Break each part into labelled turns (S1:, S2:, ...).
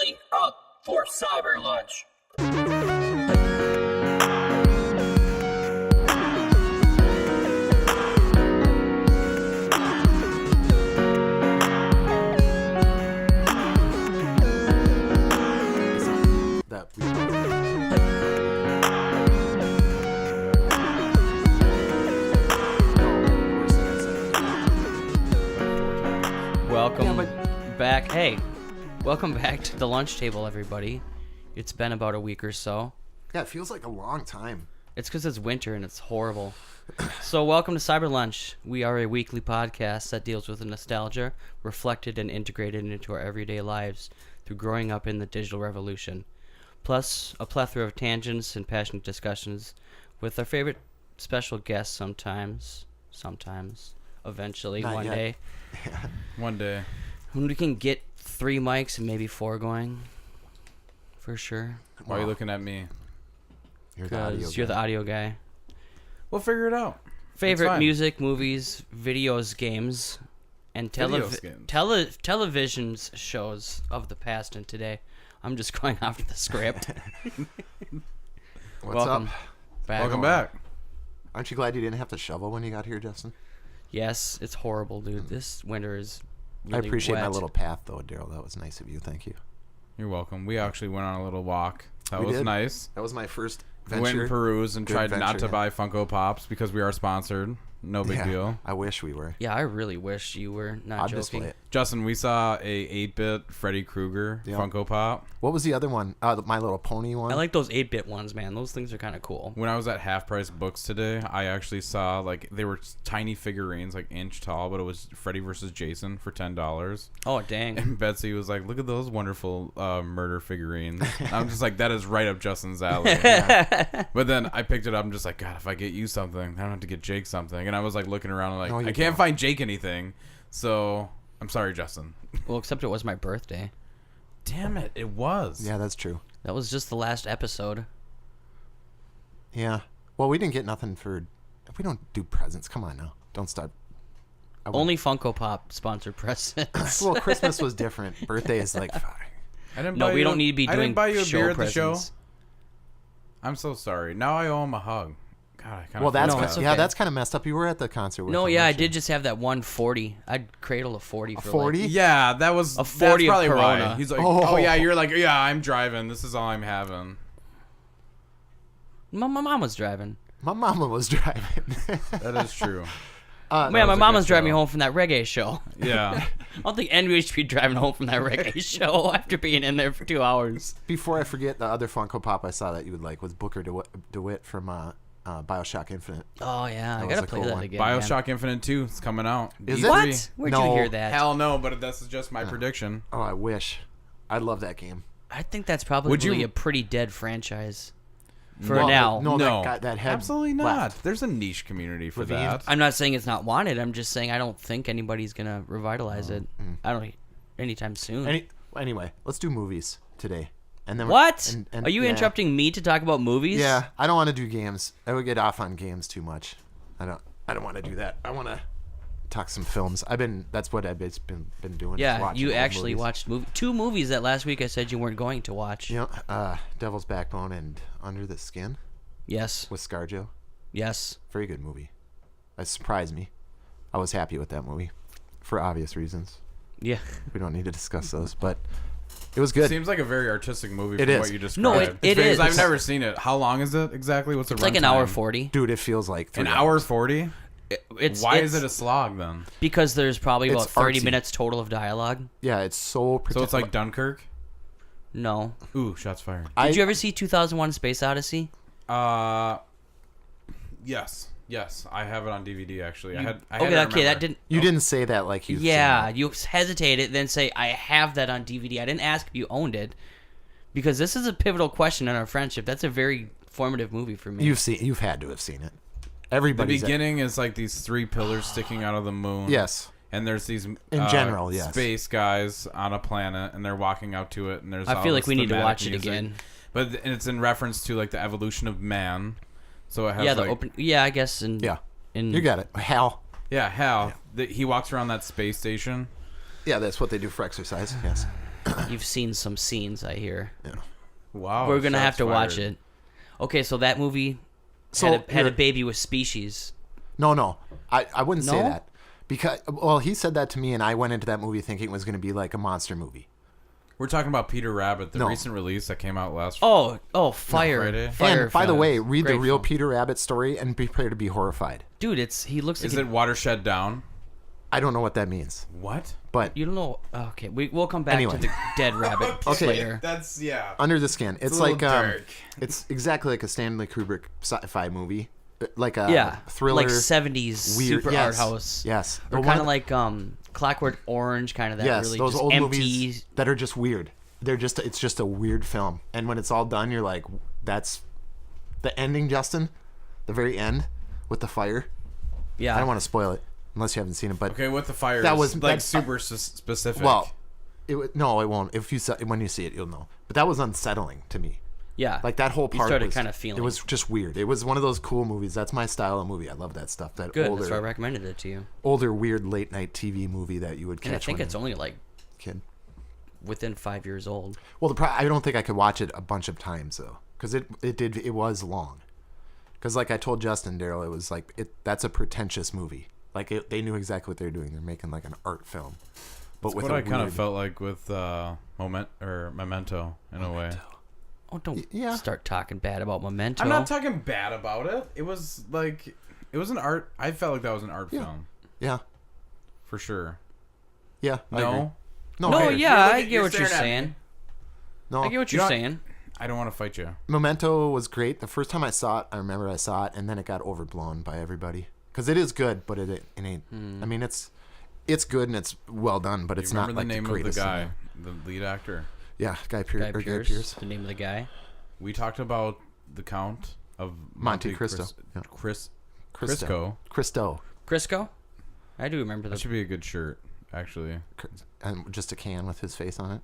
S1: signing out for Cyber Lunch.
S2: Welcome back to the lunch table, everybody. It's been about a week or so.
S3: Yeah, it feels like a long time.
S2: It's because it's winter and it's horrible. So welcome to Cyber Lunch. We are a weekly podcast that deals with the nostalgia reflected and integrated into our everyday lives through growing up in the digital revolution. Plus, a plethora of tangents and passionate discussions with our favorite special guests sometimes, eventually,
S3: Not
S2: one
S3: yet.
S2: day.
S3: Yeah.
S4: One day.
S2: When we can get 3 mics and maybe 4 going, for sure.
S4: Why are you looking at me?
S3: You're the audio
S2: Because you're the
S3: guy.
S2: audio guy.
S4: We'll figure it out.
S2: Favorite
S4: fine.
S2: music, movies, videos, games, and
S4: Videos, games.
S2: television shows of the past and today. I'm just going off the script.
S3: What's
S2: Welcome
S3: up?
S2: back.
S4: Welcome back.
S3: Aren't you glad you didn't have to shovel when you got here, Justin?
S2: Yes, it's horrible, dude. This winter is really
S3: I appreciate my
S2: wet.
S3: little path, though, Darrell. That was nice of you. Thank you.
S4: You're welcome. We actually went on a little walk. That
S3: We
S4: was
S3: did.
S4: nice.
S3: That was my first
S4: We went
S3: venture.
S4: and perused and
S3: Good
S4: tried not
S3: venture,
S4: to
S3: yeah.
S4: buy Funko Pops because we are sponsored. No big
S3: Yeah,
S4: deal.
S3: I wish we were.
S2: Yeah, I really wish you were not
S3: I'll
S2: joking.
S3: display it.
S4: Justin, we saw a 8-bit Freddy Krueger
S3: Yeah.
S4: Funko Pop.
S3: What was the other one? My Little Pony one?
S2: I like those 8-bit ones, man. Those things are kind of cool.
S4: When I was at Half Price Books today, I actually saw, like, they were tiny figurines, like inch tall, but it was Freddy versus Jason for $10.
S2: Oh, dang.
S4: And Betsy was like, look at those wonderful murder figurines. And I'm just like, that is right up Justin's alley. But then I picked it up and just like, God, if I get you something, I don't have to get Jake something. And I was like looking around and like,
S3: No, you
S4: I can't
S3: don't.
S4: find Jake anything. So I'm sorry, Justin.
S2: Well, except it was my birthday.
S4: Damn it. It was.
S3: Yeah, that's true.
S2: That was just the last episode.
S3: Yeah. Well, we didn't get nothing for... We don't do presents. Come on now. Don't start. I wouldn't-
S2: Only Funko Pop sponsored presents.
S3: Well, Christmas was different. Birthday is like...
S4: I didn't
S2: No,
S4: buy
S2: we
S4: you
S2: don't need to be
S4: I
S2: doing
S4: didn't buy you a
S2: show
S4: beer at the
S2: presents.
S4: show. I'm so sorry. Now I owe him a hug. God, I kind of
S3: Well, that's
S2: No,
S3: kind
S2: it's
S3: yeah,
S2: okay.
S3: that's kind of messed up. You were at the concert with
S2: No,
S3: him,
S2: yeah, I
S3: weren't you?
S2: did just have that 140. I'd cradle a 40 for
S3: 40?
S2: like...
S4: Yeah, that was
S2: A 40
S4: that's
S2: of
S4: probably why.
S2: Corona.
S4: He's like,
S3: Oh.
S4: oh yeah, you're like, yeah, I'm driving. This is all I'm having.
S2: My mom was driving.
S3: My mama was driving.
S4: That is true.
S2: Man,
S4: was
S2: my
S4: a
S2: mom
S4: good
S2: was driving me
S4: show.
S2: home from that reggae show.
S4: Yeah.
S2: I don't think anybody should be driving home from that reggae show after being in there for 2 hours.
S3: Before I forget, the other Funko Pop I saw that you would like was Booker DeWitt from Bioshock Infinite.
S2: Oh, yeah, I
S3: That
S2: gotta
S3: was a
S2: play
S3: cool
S2: that
S3: one.
S2: again, man.
S4: Bioshock Infinite 2 is coming out.
S3: Is
S4: E3.
S3: it?
S2: What? Where'd you
S3: No.
S2: hear that?
S4: Hell no, but this is just my prediction.
S3: Oh, I wish. I love that game.
S2: I think that's probably
S4: Would you-
S2: a pretty dead franchise. For
S3: Well,
S2: now.
S3: no,
S4: No,
S3: that head
S4: absolutely not.
S3: left.
S4: There's a niche community for
S3: Levine.
S4: that.
S2: I'm not saying it's not wanted. I'm just saying I don't think anybody's gonna revitalize it. I don't anytime soon.
S3: Anyway, let's do movies today. And then
S2: What?
S3: and-
S2: Are you
S3: yeah.
S2: interrupting me to talk about movies?
S3: Yeah, I don't want to do games. I would get off on games too much. I don't want to do that. I want to talk some films. That's what I've been doing. is
S2: Yeah,
S3: watching
S2: you
S3: old
S2: actually
S3: movies.
S2: watched 2 movies that last week I said you weren't going to watch.
S3: You know, Devil's Backbone and Under the Skin
S2: Yes.
S3: with ScarJo.
S2: Yes.
S3: Very good movie. It surprised me. I was happy with that movie for obvious reasons.
S2: Yeah.
S3: We don't need to discuss those, but it was good.
S4: Seems like a very artistic movie
S3: It
S4: from
S3: is.
S4: what you described.
S2: No, it
S4: Because
S2: is.
S4: I've never seen it. How long is it exactly? What's the
S2: It's like an hour
S4: runtime?
S2: 40.
S3: Dude, it feels like 3
S4: An hour
S3: hours.
S4: 40? Why is it a slog then?
S2: Because there's probably about
S3: It's
S2: 30
S3: artsy.
S2: minutes total of dialogue.
S3: Yeah, it's so...
S4: So it's like Dunkirk?
S2: No.
S4: Ooh, shots fired.
S2: Did you ever see 2001: Space Odyssey?
S4: Yes. Yes, I have it on DVD actually. I had
S2: Okay,
S4: to
S2: that
S4: remember.
S2: didn't.
S3: You didn't say that like you.
S2: Yeah, you hesitated, then say I have that on DVD. I didn't ask if you owned it because this is a pivotal question in our friendship. That's a very formative movie for me.
S3: You've had to have seen it.
S4: The
S3: Everybody's
S4: beginning is like these 3 pillars sticking out of the moon.
S3: Yes.
S4: And there's these
S3: In general, yes.
S4: space guys on a planet, and they're walking out to it, and there's.
S2: I
S4: all
S2: feel like
S4: this
S2: we need to
S4: thematic
S2: watch it
S4: music.
S2: again.
S4: But it's in reference to like the evolution of man. So it has
S2: Yeah,
S4: like,
S2: Yeah, I guess.
S3: Yeah.
S2: In
S3: You got it. Hal.
S4: Yeah, Hal. He walks around that space station.
S3: Yeah, that's what they do for exercise. Yes.
S2: You've seen some scenes, I hear.
S3: Yeah.
S4: Wow.
S2: We're gonna have
S4: shots
S2: to watch
S4: fired.
S2: it. Okay, so that movie
S3: So
S2: had a baby with Species.
S3: No, I wouldn't say
S2: No?
S3: that because he said that to me, and I went into that movie thinking it was going to be like a monster movie.
S4: We're talking about Peter Rabbit, the
S3: No.
S4: recent release that came out last.
S2: Oh, Fire!
S4: Friday?
S2: Fire
S3: And by the
S2: film.
S3: way, read the
S2: Great
S3: real
S2: film.
S3: Peter Rabbit story and prepare to be horrified.
S2: Dude, he looks like
S4: Is it Watershed Down?
S3: I don't know what that means,
S4: What?
S3: but
S2: you don't know. Okay, we'll come back
S3: Anyway.
S2: to the dead rabbit
S3: Okay.
S2: later.
S4: That's yeah.
S3: under the skin, it's
S4: a little
S3: like
S4: dark.
S3: it's exactly like a Stanley Kubrick sci-fi movie, like a
S2: Yeah,
S3: thriller,
S2: like 70s
S3: weird,
S2: super art
S3: yes,
S2: house.
S3: Yes,
S2: Or
S3: The
S2: kind of
S3: one-
S2: like Clockwork Orange, kind of that
S3: yes,
S2: really
S3: those
S2: just
S3: old
S2: empty.
S3: movies that are just weird. It's just a weird film, and when it's all done, you're like, that's the ending, Justin, the very end with the fire.
S2: Yeah,
S3: I don't want to spoil it unless you haven't seen it, but
S4: Okay, with the fire.
S3: That was-
S4: like
S3: that's-
S4: super specific.
S3: well, no, it won't. When you see it, you'll know. But that was unsettling to me.
S2: yeah.
S3: Like that whole part
S2: started
S3: was
S2: kinda feeling-
S3: it was just weird. It was one of those cool movies. That's my style of movie. I love that stuff. That
S2: Good. That's why I
S3: older,
S2: recommended it to you.
S3: older weird late night TV movie that you would
S2: And I
S3: catch
S2: think
S3: when
S2: it's
S3: you're
S2: only like
S3: a kid.
S2: within 5 years old.
S3: Well, I don't think I could watch it a bunch of times though, because it was long. Because like I told Justin, Darrell, it was like that's a pretentious movie. Like they knew exactly what they were doing. They're making like an art film, but with
S4: what
S3: a
S4: I kind of
S3: weird-
S4: felt like with Memento in a way.
S2: Oh, don't
S3: yeah.
S2: start talking bad about Memento.
S4: I'm not talking bad about it. It was like it was an art. I felt like that was an art
S3: Yeah.
S4: film
S3: Yeah,
S4: for sure.
S3: yeah. I agree.
S4: No,
S3: No,
S2: No,
S3: I agree.
S2: yeah, I
S4: looking-
S2: get
S4: you're
S2: what you're
S4: staring at me.
S2: saying.
S3: No,
S2: I get what
S4: You
S2: you're
S4: know-
S2: saying.
S4: I don't want to fight you.
S3: Memento was great. The first time I saw it, I remember I saw it, and then it got overblown by everybody. Because it is good, but it ain't. I mean, it's good and it's well done, but it's
S4: You remember
S3: not like
S4: the name
S3: the
S4: of the
S3: greatest.
S4: guy, the lead actor?
S3: Yeah, Guy Pearce.
S2: Guy Pearce, the name of the guy.
S4: We talked about the Count of
S3: Monte Cristo. Yeah.
S4: Crisco.
S3: Cristo.
S2: Crisco? I do remember
S4: That
S2: the.
S4: should be a good shirt, actually.
S3: And just a can with his face on it.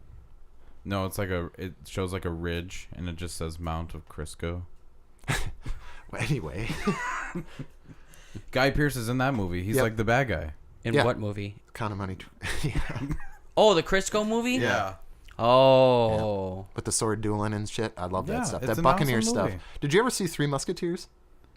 S4: No, it's like it shows like a ridge, and it just says Mount of Crisco.
S3: Well, anyway,
S4: Guy Pearce is in that movie. He's
S3: Yep.
S4: like the bad guy.
S2: In
S3: Yeah.
S2: what movie?
S3: Count of Monte. Yeah.
S2: Oh, the Crisco movie?
S3: Yeah.
S2: Oh.
S3: With the sword dueling and shit. I love
S4: Yeah,
S3: that stuff.
S4: it's
S3: That
S4: an
S3: Buccaneer
S4: awesome
S3: stuff.
S4: movie.
S3: Did you ever see Three Musketeers?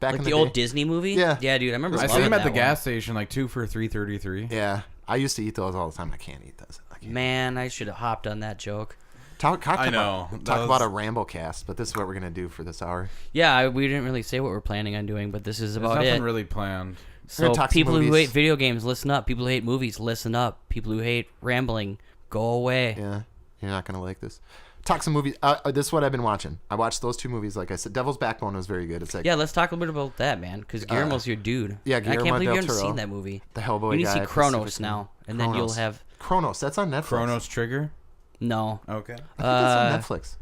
S3: Back
S2: Like
S3: in
S2: the
S3: the
S2: old
S3: day?
S2: Disney movie?
S3: Yeah.
S2: Yeah, dude. I remember
S4: I see
S2: loving
S4: him at the
S2: that
S4: gas station, like 2 for $3.33.
S3: Yeah. I used to eat those all the time. I can't eat those. I
S2: one.
S3: can't.
S2: Man, I should have hopped on that joke.
S3: Talk
S4: I know.
S3: about
S4: That
S3: about a
S4: was-
S3: RambleCast, but this is what we're gonna do for this hour.
S2: Yeah, we didn't really say what we're planning on doing, but this is
S4: There's
S2: about
S4: nothing
S2: it.
S4: really planned.
S3: We're
S2: So
S3: gonna talk some
S2: people who
S3: movies.
S2: hate video games, listen up. People who hate movies, listen up. People who hate rambling, go away.
S3: Yeah, you're not gonna like this. Talk some movies. This is what I've been watching. I watched those two movies. Like I said, Devil's Backbone was very good. It's like
S2: Yeah, let's talk a little bit about that, man. Because Guillermo's your dude.
S3: yeah,
S2: And I
S3: Guillermo
S2: can't believe
S3: del
S2: you haven't
S3: Toro.
S2: seen that movie.
S3: the Hellboy
S2: You need
S3: guy.
S2: to see Chronos
S3: Pacific
S2: now,
S3: Rim.
S2: and then you'll
S3: Chronos.
S2: have
S3: Chronos. That's on Netflix.
S4: Chronos Trigger.
S2: no
S4: Okay.
S3: I think that's on Netflix.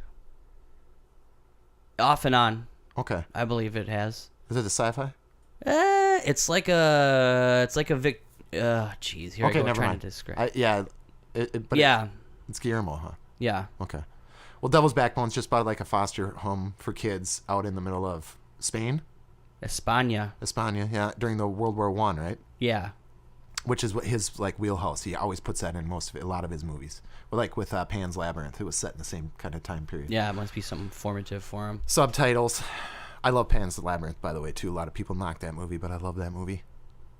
S2: off and on.
S3: Okay.
S2: I believe it has.
S3: Is it a sci-fi?
S2: It's like a Vic. Jeez, here
S3: Okay,
S2: I go
S3: never
S2: trying
S3: mind.
S2: to describe.
S3: Yeah. But
S2: Yeah,
S3: it's Guillermo, huh?
S2: yeah.
S3: Okay. Well, Devil's Backbone's just about like a foster home for kids out in the middle of Spain,
S2: España.
S3: yeah, during the World War I, right?
S2: Yeah.
S3: Which is what his like wheelhouse. He always puts that in most of it, a lot of his movies. But like with Pan's Labyrinth, it was set in the same kind of time period.
S2: Yeah, it must be something formative for him.
S3: Subtitles. I love Pan's Labyrinth, by the way, too. A lot of people knock that movie, but I love that movie.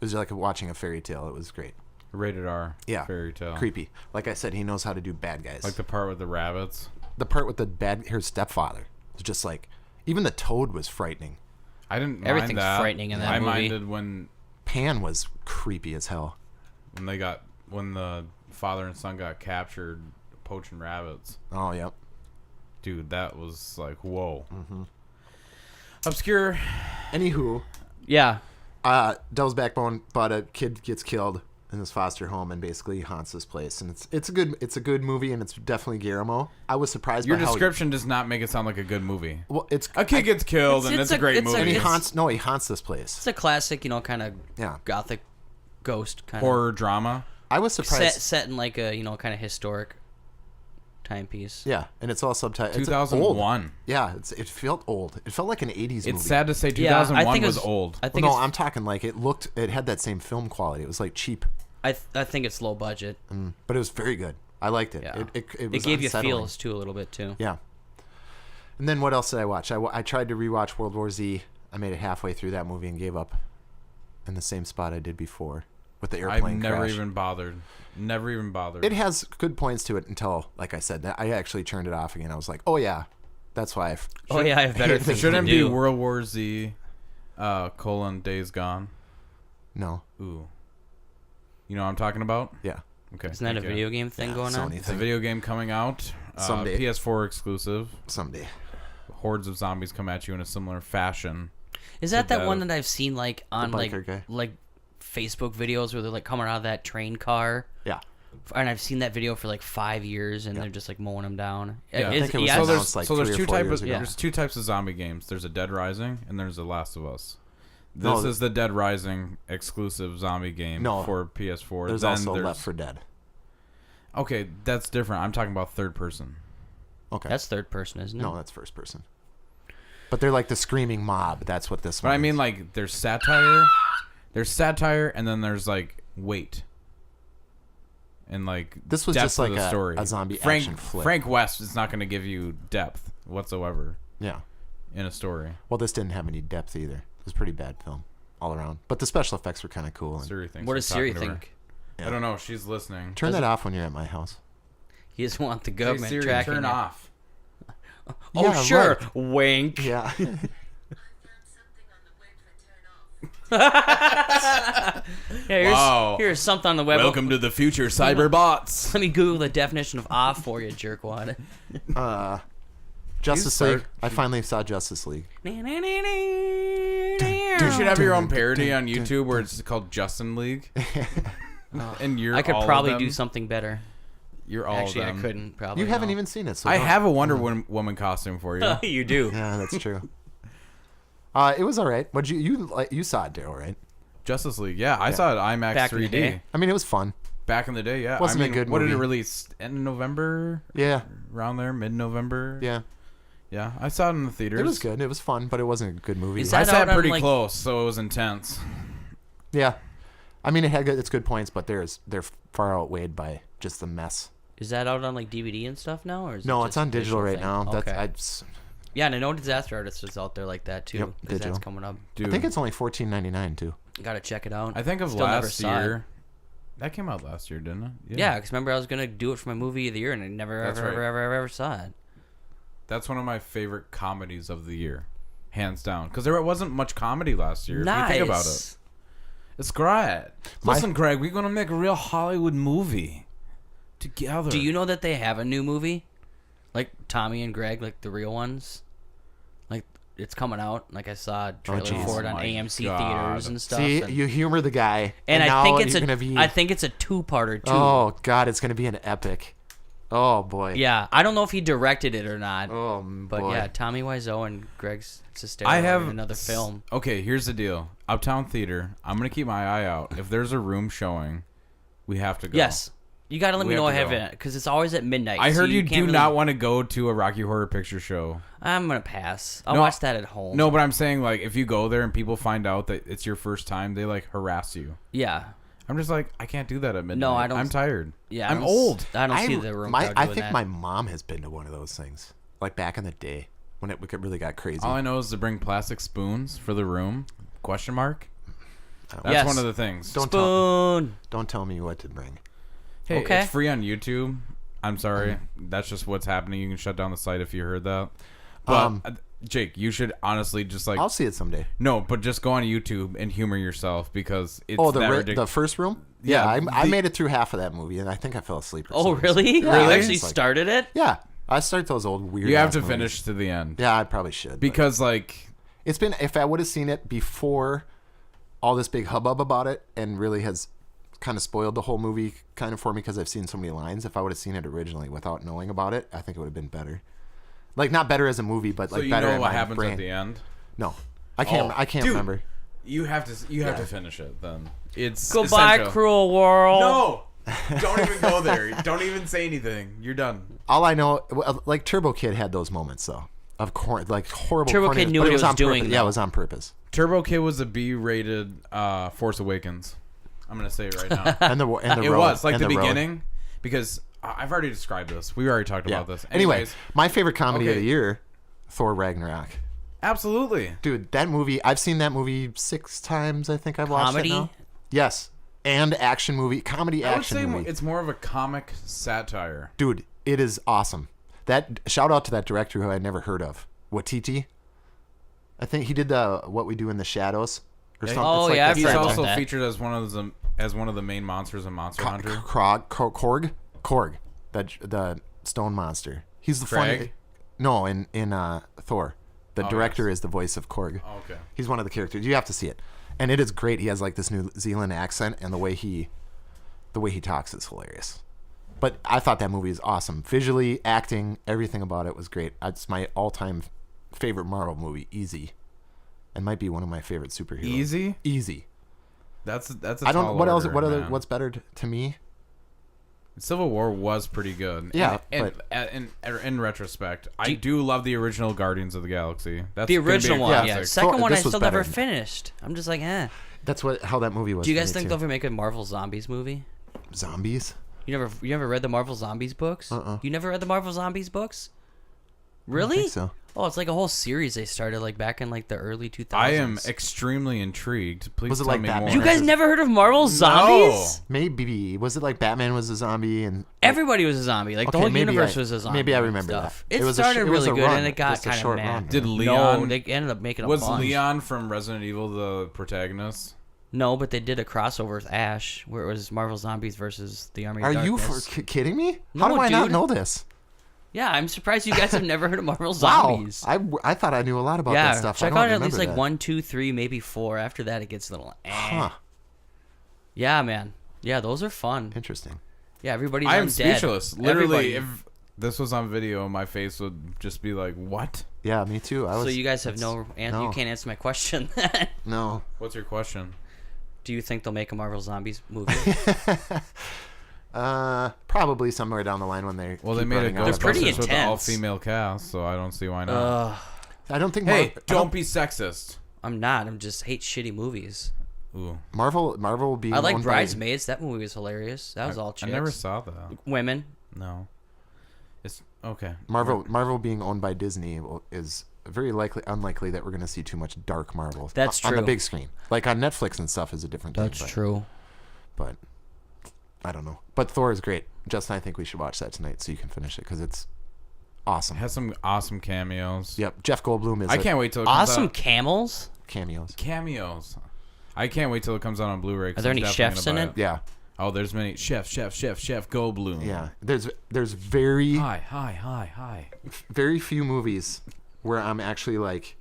S3: It was like watching a fairy tale. It was great.
S4: Rated R.
S3: Yeah.
S4: Fairy tale.
S3: Creepy. Like I said, he knows how to do bad guys.
S4: Like the part with the rabbits.
S3: The part with her stepfather. It's just like, even the toad was frightening.
S4: I didn't mind
S2: Everything's
S4: that.
S2: frightening in that
S4: I
S2: movie.
S4: minded when
S3: Pan was creepy as hell.
S4: when the father and son got captured poaching rabbits.
S3: Oh, yep.
S4: Dude, that was like, whoa.
S3: Mm-hmm.
S4: Obscure.
S3: Anywho,
S2: Yeah.
S3: Devil's Backbone, but a kid gets killed in this foster home and basically haunts this place. And it's a good movie, and it's definitely Guillermo. I was surprised
S4: Your
S3: by
S4: description does not make it sound like a good movie.
S3: well, it's
S4: A kid gets killed,
S2: It's-
S4: and
S2: it's
S4: it's a
S2: a-
S4: great
S2: it's a-
S4: movie.
S3: and he
S2: it's-
S3: haunts this place.
S2: It's a classic, kind of
S3: Yeah.
S2: gothic ghost kind
S4: Horror drama.
S3: I was
S2: of
S3: surprised.
S2: set in like a, kind of historic timepiece.
S3: Yeah, and it's all subtitled.
S4: 2001.
S3: Yeah, it felt old. It felt like an 80s movie.
S4: It's sad to say
S2: Yeah,
S4: 2001
S2: I think
S4: was
S2: it's
S4: old.
S2: I
S3: Well,
S2: think
S3: no,
S2: it's,
S3: I'm talking like it had that same film quality. It was like cheap,
S2: I think it's low budget.
S3: but it was very good. I liked it.
S2: Yeah.
S3: It was
S2: gave you
S3: unsettling.
S2: feels too a little bit too.
S3: Yeah. And then what else did I watch? I tried to rewatch World War Z. I made it halfway through that movie and gave up in the same spot I did before with the airplane
S4: I've never
S3: crash.
S4: even bothered. Never even bothered.
S3: It has good points to it until, like I said, I actually turned it off again. I was like, oh yeah, that's why.
S2: I have better things to
S4: Shouldn't
S2: do.
S4: be World War Z, Days Gone.
S3: No.
S4: Ooh. You know what I'm talking about?
S3: Yeah.
S4: Okay.
S2: Isn't that a video game thing going on?
S3: Sony
S4: It's a
S3: thing.
S4: video game coming out.
S3: Someday.
S4: PS4 exclusive.
S3: Someday.
S4: Hordes of zombies come at you in a similar fashion.
S2: Is that
S4: to
S2: that one that I've seen like on
S3: biker guy?
S2: like Facebook videos where they're like coming out of that train car?
S3: Yeah.
S2: And I've seen that video for like 5 years, and they're just like mowing them down.
S4: Yeah.
S3: I think it was
S2: yeah,
S3: announced like 3 or 4 years ago.
S4: There's two types of zombie games. There's a Dead Rising and there's a Last of Us. This
S3: No,
S4: is the Dead Rising exclusive zombie game for PS4.
S3: There's also Left 4 Dead.
S4: Okay, that's different. I'm talking about third person.
S3: Okay.
S2: That's third person, isn't it?
S3: No, that's first person. But they're like the screaming mob. That's what this
S4: But
S3: one
S4: I mean,
S3: is.
S4: like, there's satire. There's satire, and then there's like weight. And like
S3: This was
S4: depth
S3: just
S4: of
S3: like
S4: the story.
S3: a zombie action flick.
S4: Frank West is not going to give you depth whatsoever
S3: Yeah.
S4: in a story.
S3: Well, this didn't have any depth either. It was a pretty bad film all around. But the special effects were kind of cool. And
S4: Siri thinks
S2: What
S4: I'm
S2: does Siri
S4: talking to her.
S2: think?
S3: Yeah.
S4: I don't know. She's listening.
S3: turn that off when you're at my house.
S2: He doesn't want the
S4: Hey,
S2: government
S4: Siri,
S2: tracking
S4: turn
S2: it.
S4: off.
S2: Oh,
S3: Yeah,
S2: sure.
S3: right.
S2: Wink.
S3: Yeah.
S2: Yeah, here's something on the web.
S4: Welcome to the future, cyberbots.
S2: Let me Google the definition of off for you, jerkwad.
S3: Justice
S4: You
S3: League.
S4: start-
S3: I finally saw Justice League.
S4: You should have your own parody on YouTube where it's called Justin League. And you're
S2: I could
S4: all of
S2: probably
S4: them.
S2: do something better.
S4: You're all
S2: Actually,
S4: of
S2: I
S4: them.
S2: couldn't. Probably.
S3: You haven't
S2: no.
S3: even seen it. So
S4: I
S3: don't-
S4: have a Wonder Woman costume for you.
S2: You do.
S3: Yeah, that's true. It was all right. What you saw it, Darrell, right?
S4: Justice League, yeah. I saw it IMAX
S2: Back in the
S4: 3D.
S2: day.
S3: I mean, it was fun.
S4: Back in the day, yeah.
S3: Wasn't
S4: I
S3: a
S4: mean,
S3: good
S4: what did it
S3: movie.
S4: release? End of November?
S3: Yeah.
S4: Around there? Mid-November?
S3: Yeah.
S4: Yeah, I saw it in the theaters.
S3: It was good. It was fun, but it wasn't a good movie.
S2: Is
S4: I
S2: that
S4: sat
S2: out on,
S4: pretty
S2: like-
S4: close, so it was intense.
S3: Yeah. I mean, it's good points, but they're far outweighed by just the mess.
S2: Is that out on like DVD and stuff now, or is
S3: No,
S2: it
S3: it's
S2: just
S3: on
S2: a
S3: digital right
S2: thing?
S3: now.
S2: Okay.
S3: That's
S2: Yeah, and I know Disaster Artist is out there like that too.
S3: Yep,
S2: 'cause
S3: digital.
S2: That's coming up.
S4: Dude,
S3: I think it's only $14.99 too.
S2: Gotta check it out.
S4: I think of
S2: Still never
S4: last
S2: saw it.
S4: year. That came out last year, didn't it?
S2: Yeah, because remember I was gonna do it for my movie of the year, and I never
S4: That's
S2: ever,
S4: right.
S2: ever saw it.
S4: That's one of my favorite comedies of the year. Hands down. Because there wasn't much comedy last year, if you think about it. It's great. Listen, Greg, we're going to make a real Hollywood movie together.
S2: Do you know that they have a new movie? Like Tommy and Greg, like the real ones? Like, it's coming out. Like, I saw a trailer
S3: jeez.
S2: for it on
S4: Oh my
S2: AMC
S4: God.
S2: theaters and stuff.
S3: See,
S2: and
S3: you humor the guy,
S2: and I
S3: now
S2: think it's
S3: you're gonna be.
S2: I think it's a two-parter, too.
S3: Oh God, it's gonna be an epic. Oh boy.
S2: Yeah, I don't know if he directed it or not.
S3: Oh
S2: But
S3: boy.
S2: yeah, Tommy Wiseau and Greg Sestero
S4: I
S2: are
S4: have
S2: in another film.
S4: Okay, here's the deal. Uptown Theater. I'm going to keep my eye out. If there's a room showing, we have to go.
S2: Yes. You got to let
S4: We
S2: me know
S4: have to
S2: ahead of
S4: go.
S2: it, because it's always at midnight.
S4: I
S2: so
S4: heard you
S2: can't
S4: do
S2: really-
S4: not want to go to a Rocky Horror Picture Show.
S2: I'm going to pass. I'll
S4: No,
S2: watch that at home.
S4: No, but I'm saying, like, if you go there and people find out that it's your first time, they, like, harass you.
S2: Yeah.
S4: I'm just like, I can't do that at midnight.
S2: No, I don't-
S4: I'm tired.
S2: Yeah.
S4: I'm old.
S2: I don't see the room crowd
S3: I
S2: doing
S3: think
S2: that.
S3: my mom has been to one of those things, like back in the day when it really got crazy.
S4: All I know is to bring plastic spoons for the room. Question mark? That's
S2: Yes.
S4: one of the things.
S3: Don't tell me what to bring.
S4: Hey,
S2: Okay.
S4: it's free on YouTube. I'm sorry. That's just what's happening. You can shut down the site if you heard that. But, Jake, you should honestly just, like...
S3: I'll see it someday.
S4: No, but just go on YouTube and humor yourself because it's
S3: Oh,
S4: that
S3: the
S4: ridiculous.
S3: first room?
S4: Yeah,
S3: Yeah, I
S4: the-
S3: made it through half of that movie, and I think I fell asleep.
S2: Oh, really?
S3: Yeah,
S2: You
S3: it's
S2: actually
S3: like-
S2: started it?
S3: Yeah, I start those old weird.
S4: You have
S3: ass
S4: to
S3: movies.
S4: finish to the end.
S3: Yeah, I probably should. but
S4: Because, like...
S3: it's been, if I would have seen it before all this big hubbub about it, and really has kind of spoiled the whole movie kind of for me because I've seen so many lines. If I would have seen it originally without knowing about it, I think it would have been better. Like, not better as a movie, but
S4: So
S3: like
S4: you
S3: better
S4: know
S3: in
S4: what
S3: my
S4: happens
S3: brain.
S4: at the end?
S3: No, I can't.
S4: Oh,
S3: I can't
S4: dude.
S3: remember.
S4: You have to finish it then. It's
S2: Goodbye,
S4: essential.
S2: cruel world.
S4: No! Don't even go there. Don't even say anything. You're done.
S3: All I know, like Turbo Kid had those moments though, of course, like horrible.
S2: Turbo
S3: corny,
S2: Kid knew
S3: but
S2: what he was
S3: on
S2: doing,
S3: purpose. Yeah, it
S2: though.
S3: was on purpose.
S4: Turbo Kid was a B-rated Force Awakens. I'm gonna say it right now.
S3: And the
S4: It
S3: road,
S4: was like
S3: and
S4: the
S3: road.
S4: beginning because I've already described this. We already talked about this.
S3: Anyway,
S4: Anyways,
S3: my favorite comedy of
S4: okay.
S3: the year, Thor Ragnarok.
S4: Absolutely.
S3: Dude, that movie, I've seen that movie 6 times, I think I've watched
S2: Comedy?
S3: it now. Yes. And action movie, comedy
S4: I would
S3: action
S4: say
S3: movie.
S4: it's more of a comic satire.
S3: Dude, it is awesome. That shout out to that director who I'd never heard of. Watiti. I think he did What We Do in the Shadows or something.
S2: Oh,
S3: It's like
S2: yeah,
S3: that
S2: I've
S4: He's
S2: heard
S3: type
S2: about
S3: of-
S4: also
S2: that.
S4: featured as one of the main monsters in Monster Hunter.
S3: Korg, the stone monster. He's the
S4: Craig?
S3: funny. No, in Thor, the
S4: Oh,
S3: director
S4: yes.
S3: is the voice of Korg.
S4: Oh, okay.
S3: He's one of the characters. You have to see it, and it is great. He has like this New Zealand accent, and the way he talks is hilarious. But I thought that movie is awesome. Visually, acting, everything about it was great. It's my all-time favorite Marvel movie, easy, and might be one of my favorite superheroes. Easy.
S4: That's a
S3: I don't.
S4: tall
S3: What else?
S4: order,
S3: What other?
S4: man.
S3: What's better to me?
S4: Civil War was pretty good.
S3: Yeah,
S4: in retrospect, I do love the original Guardians of the Galaxy. That's
S2: The
S4: gonna be a
S2: original one, yeah.
S4: classic.
S2: Second
S3: Thor-
S2: one I
S3: this was
S2: still never
S3: better.
S2: finished. I'm just like, eh.
S3: That's how that movie was.
S2: Do you
S3: for
S2: guys
S3: me,
S2: think
S3: too.
S2: they'll ever make a Marvel Zombies movie?
S3: Zombies?
S2: You never read the Marvel Zombies books? You never read the Marvel Zombies books?
S3: I
S2: Really?
S3: think so.
S2: Oh, it's like a whole series they started like back in like the early 2000s.
S4: I am extremely intrigued. Please
S3: Was it
S4: tell
S3: like
S4: me
S3: Batman?
S4: more.
S2: You guys never heard of Marvel Zombies?
S3: Maybe was it like Batman was a zombie and
S2: Everybody was a zombie. Like the
S3: Okay,
S2: whole
S3: maybe
S2: universe
S3: I-
S2: was a zombie.
S3: maybe I
S2: and
S3: remember
S2: stuff.
S3: that.
S2: It
S3: It was a
S2: started
S3: it was
S2: really
S3: a
S2: good
S3: run,
S2: and it got
S3: just a
S2: kind of
S3: short
S2: mad.
S3: run.
S4: Did
S2: No,
S4: Leon
S2: they ended up making a
S4: was
S2: bunch.
S4: Leon from Resident Evil the protagonist?
S2: No, but they did a crossover with Ash where it was Marvel Zombies versus the Army of
S3: Are
S2: Darkness.
S3: you kidding me? How
S2: No,
S3: do I not
S2: dude.
S3: know this?
S2: Yeah, I'm surprised you guys have never heard of Marvel
S3: Wow,
S2: Zombies.
S3: I thought I knew a lot about
S2: Yeah,
S3: that stuff. I
S2: check
S3: don't
S2: out at least
S3: remember
S2: like
S3: that.
S2: 1, 2, 3, maybe 4. After that, it gets a little.
S3: Huh?
S2: Yeah, man. Yeah, those are fun.
S3: Interesting.
S2: Yeah, everybody's
S4: I am
S2: undead.
S4: speechless. Literally,
S2: Everybody.
S4: if this was on video, my face would just be like, "What?
S3: Yeah, me too.
S2: So you guys have
S3: no.
S2: You can't answer my question.
S3: No.
S4: What's your question?"
S2: Do you think they'll make a Marvel Zombies movie?
S3: Probably somewhere down the line when they.
S4: Well, they
S3: keep
S4: made a
S3: running out
S2: They're
S3: of
S2: pretty
S3: stuff.
S4: Ghostbusters with an
S2: intense.
S4: all-female cast, so I don't see why not.
S3: I don't think.
S4: Hey, don't be sexist.
S2: I'm not. I'm just hate shitty movies.
S4: Ooh,
S3: Marvel being.
S2: I like
S3: owned by-
S2: Bridesmaids. That movie was hilarious. That was all
S4: I
S2: chicks.
S4: never saw that.
S2: Women.
S4: No, it's okay.
S3: Marvel being owned by Disney is very unlikely that we're going to see too much dark Marvel.
S2: That's
S3: on the
S2: true.
S3: big screen. Like on Netflix and stuff is a different thing. but-
S2: true.
S3: But I don't know. But Thor is great. Justin, I think we should watch that tonight so you can finish it because it's awesome.
S4: It has some awesome cameos.
S3: Yep, Jeff Goldblum is.
S4: I can't wait till it comes
S2: Awesome
S4: out.
S2: camels.
S3: cameos.
S4: Cameos. I can't wait till it comes out on Blu-ray. 'cause
S2: Are there
S4: I'm
S2: any
S4: definitely
S2: chefs
S4: gonna
S2: in
S4: buy
S2: it?
S3: Yeah,
S4: Oh, there's many Chef Goldblum.
S3: yeah. There's very
S4: Hi.
S3: very few movies where I'm actually like,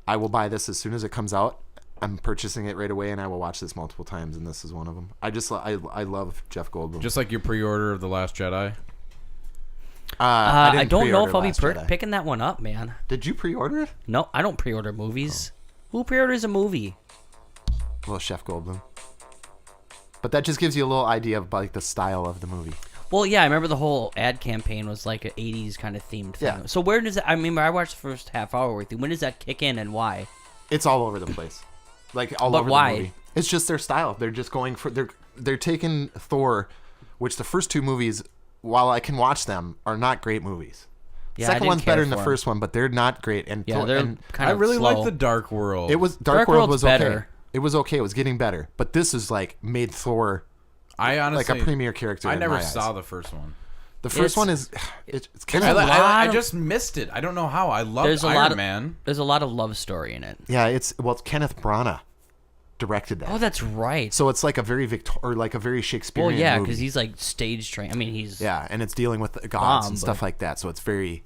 S3: I will buy this as soon as it comes out. I'm purchasing it right away, and I will watch this multiple times, and this is one of them. I love Jeff Goldblum.
S4: Just like your pre-order of The Last Jedi.
S3: I
S2: I
S3: didn't
S2: don't know if
S3: pre-order
S2: I'll be
S3: Last Jedi.
S2: picking that one up, man.
S3: Did you pre-order it?
S2: No, I don't pre-order movies. Who pre-orders a movie?
S3: Well, Chef Goldblum. But that just gives you a little idea of like the style of the movie.
S2: Well, yeah, I remember the whole ad campaign was like an 80s kind of themed thing.
S3: Yeah.
S2: So where does that, I mean, I watched the first half hour with you. When does that kick in and why?
S3: It's all over the place, like all
S2: But
S3: over
S2: why?
S3: the movie. It's just their style. They're just going for they're taking Thor, which the first two movies, while I can watch them, are not great movies.
S2: Yeah, I
S3: Second
S2: didn't
S3: one's
S2: care
S3: better than the
S2: for 'em.
S3: first one, but they're not great. And
S2: Yeah, they're
S3: and
S2: kind
S4: I
S2: of
S4: really
S2: slow.
S4: like the Dark World.
S3: it was
S2: Dark
S3: World
S2: World's
S3: was okay.
S2: better.
S3: It was okay. It was getting better, but this is like made Thor
S4: I honestly
S3: like a premier character.
S4: I
S3: in
S4: never
S3: my
S4: saw
S3: eyes.
S4: the first one.
S3: The first
S2: It's-
S3: one is it's kind
S2: There's
S3: of
S2: a lot
S4: I
S2: of-
S4: just missed it. I don't know how. I loved
S2: There's a
S4: Iron
S2: lot of
S4: Man.
S2: There's a lot of love story in it.
S3: yeah. It's Kenneth Branagh directed that.
S2: Oh, that's right.
S3: So it's like a very like a very Shakespearean.
S2: Well, yeah,
S3: movie.
S2: because he's like stage trained. I mean, he's
S3: Yeah, and it's dealing with the gods
S2: Bomb,
S3: and stuff
S2: but-
S3: like that. So it's very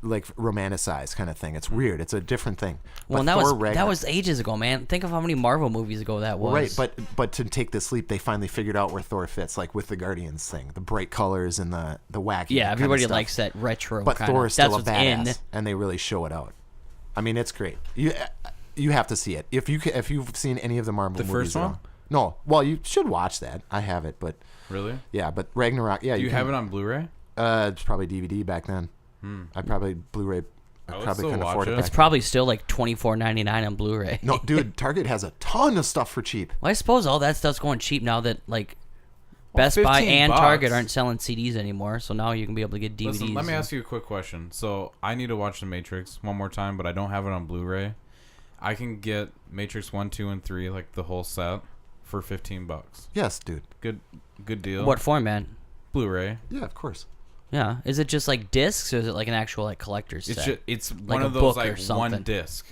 S3: like romanticized kind of thing. It's weird. It's a different thing.
S2: well, and
S3: But
S2: that
S3: Thor
S2: was
S3: Ragnarok-
S2: ages ago, man. Think of how many Marvel movies ago that was.
S3: right. But to take this leap, they finally figured out where Thor fits, like with the Guardians thing, the bright colors and the wacky.
S2: yeah,
S3: kind of
S2: everybody
S3: stuff.
S2: likes that retro.
S3: But
S2: kind
S3: Thor
S2: of,
S3: is still
S2: that's
S3: a
S2: what's
S3: badass,
S2: in.
S3: and they really show it out. I mean, it's great. You have to see it if you've seen any of the Marvel
S4: The
S3: movies.
S4: first
S3: at
S4: one?
S3: all. No, well, you should watch that. I have it, but
S4: Really?
S3: yeah, but Ragnarok. Yeah,
S4: Do you
S3: can-
S4: have it on Blu-ray?
S3: It's probably DVD back then. I probably Blu-ray. I
S4: I would
S3: probably
S4: still
S3: couldn't afford
S4: watch
S3: it.
S4: it.
S3: Back
S2: It's probably still like $24.99 on Blu-ray.
S3: No, dude, Target has a ton of stuff for cheap.
S2: Well, I suppose all that stuff's going cheap now that like Best Buy
S4: 15
S2: and
S4: bucks.
S2: Target aren't selling CDs anymore, so now you can be able to get DVDs.
S4: Listen, let me ask you a quick question. So I need to watch The Matrix one more time, but I don't have it on Blu-ray. I can get Matrix 1, 2, and 3, like the whole set, for $15.
S3: Yes, dude.
S4: Good deal.
S2: What format?
S4: Blu-ray.
S3: Yeah, of course.
S2: Yeah. Is it just like discs, or is it like an actual like collector's set?
S4: It's
S2: Like
S4: one
S2: a
S4: of those
S2: book or
S4: like
S2: something.
S4: one disc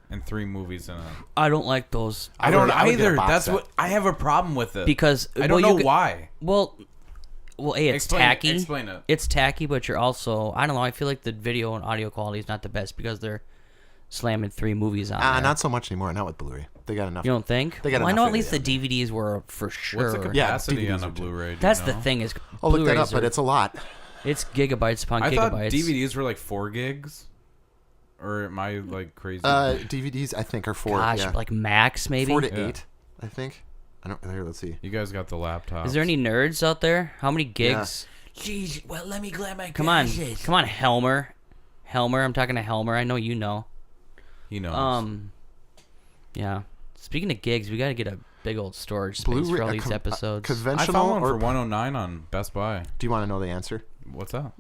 S4: and 3 movies in it.
S2: I don't like those
S4: I don't
S3: I would get a
S4: either.
S3: box
S4: That's
S3: set.
S4: what I have a problem with it.
S2: because
S4: I don't know why.
S2: Well, A, it's tacky.
S4: Explain it.
S2: It's tacky, but you're also, I don't know, I feel like the video and audio quality is not the best because they're slamming 3 movies on there.
S3: Not so much anymore. Not with Blu-ray. They got enough.
S2: You don't think?
S3: They got
S2: well, I
S3: enough
S2: know at
S3: of
S2: least
S3: it,
S2: the DVDs were for sure.
S4: What's the
S3: Yeah,
S4: capacity on
S3: DVDs
S4: a
S3: are too.
S4: Blu-ray? Do
S2: That's
S4: you
S2: the
S4: know?
S2: thing is,
S3: I'll look that
S2: Blu-rays
S3: up, but
S2: are-
S3: it's a lot.
S2: it's gigabytes upon
S4: I thought
S2: gigabytes.
S4: DVDs were like 4 gigs. Or am I like crazy?
S3: DVDs, I think, are 4.
S2: Gosh,
S3: yeah.
S2: like max maybe.
S3: 4 to
S4: Yeah.
S3: 8, I think. I don't. Here, let's see.
S4: You guys got the laptop.
S2: Is there any nerds out there? How many gigs?
S1: Jeez, well, let me grab my
S2: Come on,
S1: glasses.
S2: come on, Helmer. I'm talking to Helmer. I know you know.
S4: He knows.
S2: Yeah. Speaking of gigs, we got to get a big old storage space
S3: Blu-ray,
S2: for all these episodes.
S4: I
S3: Conventional
S4: found one
S3: or
S4: for 109 on Best Buy.
S3: do you want to know the answer?
S4: What's that?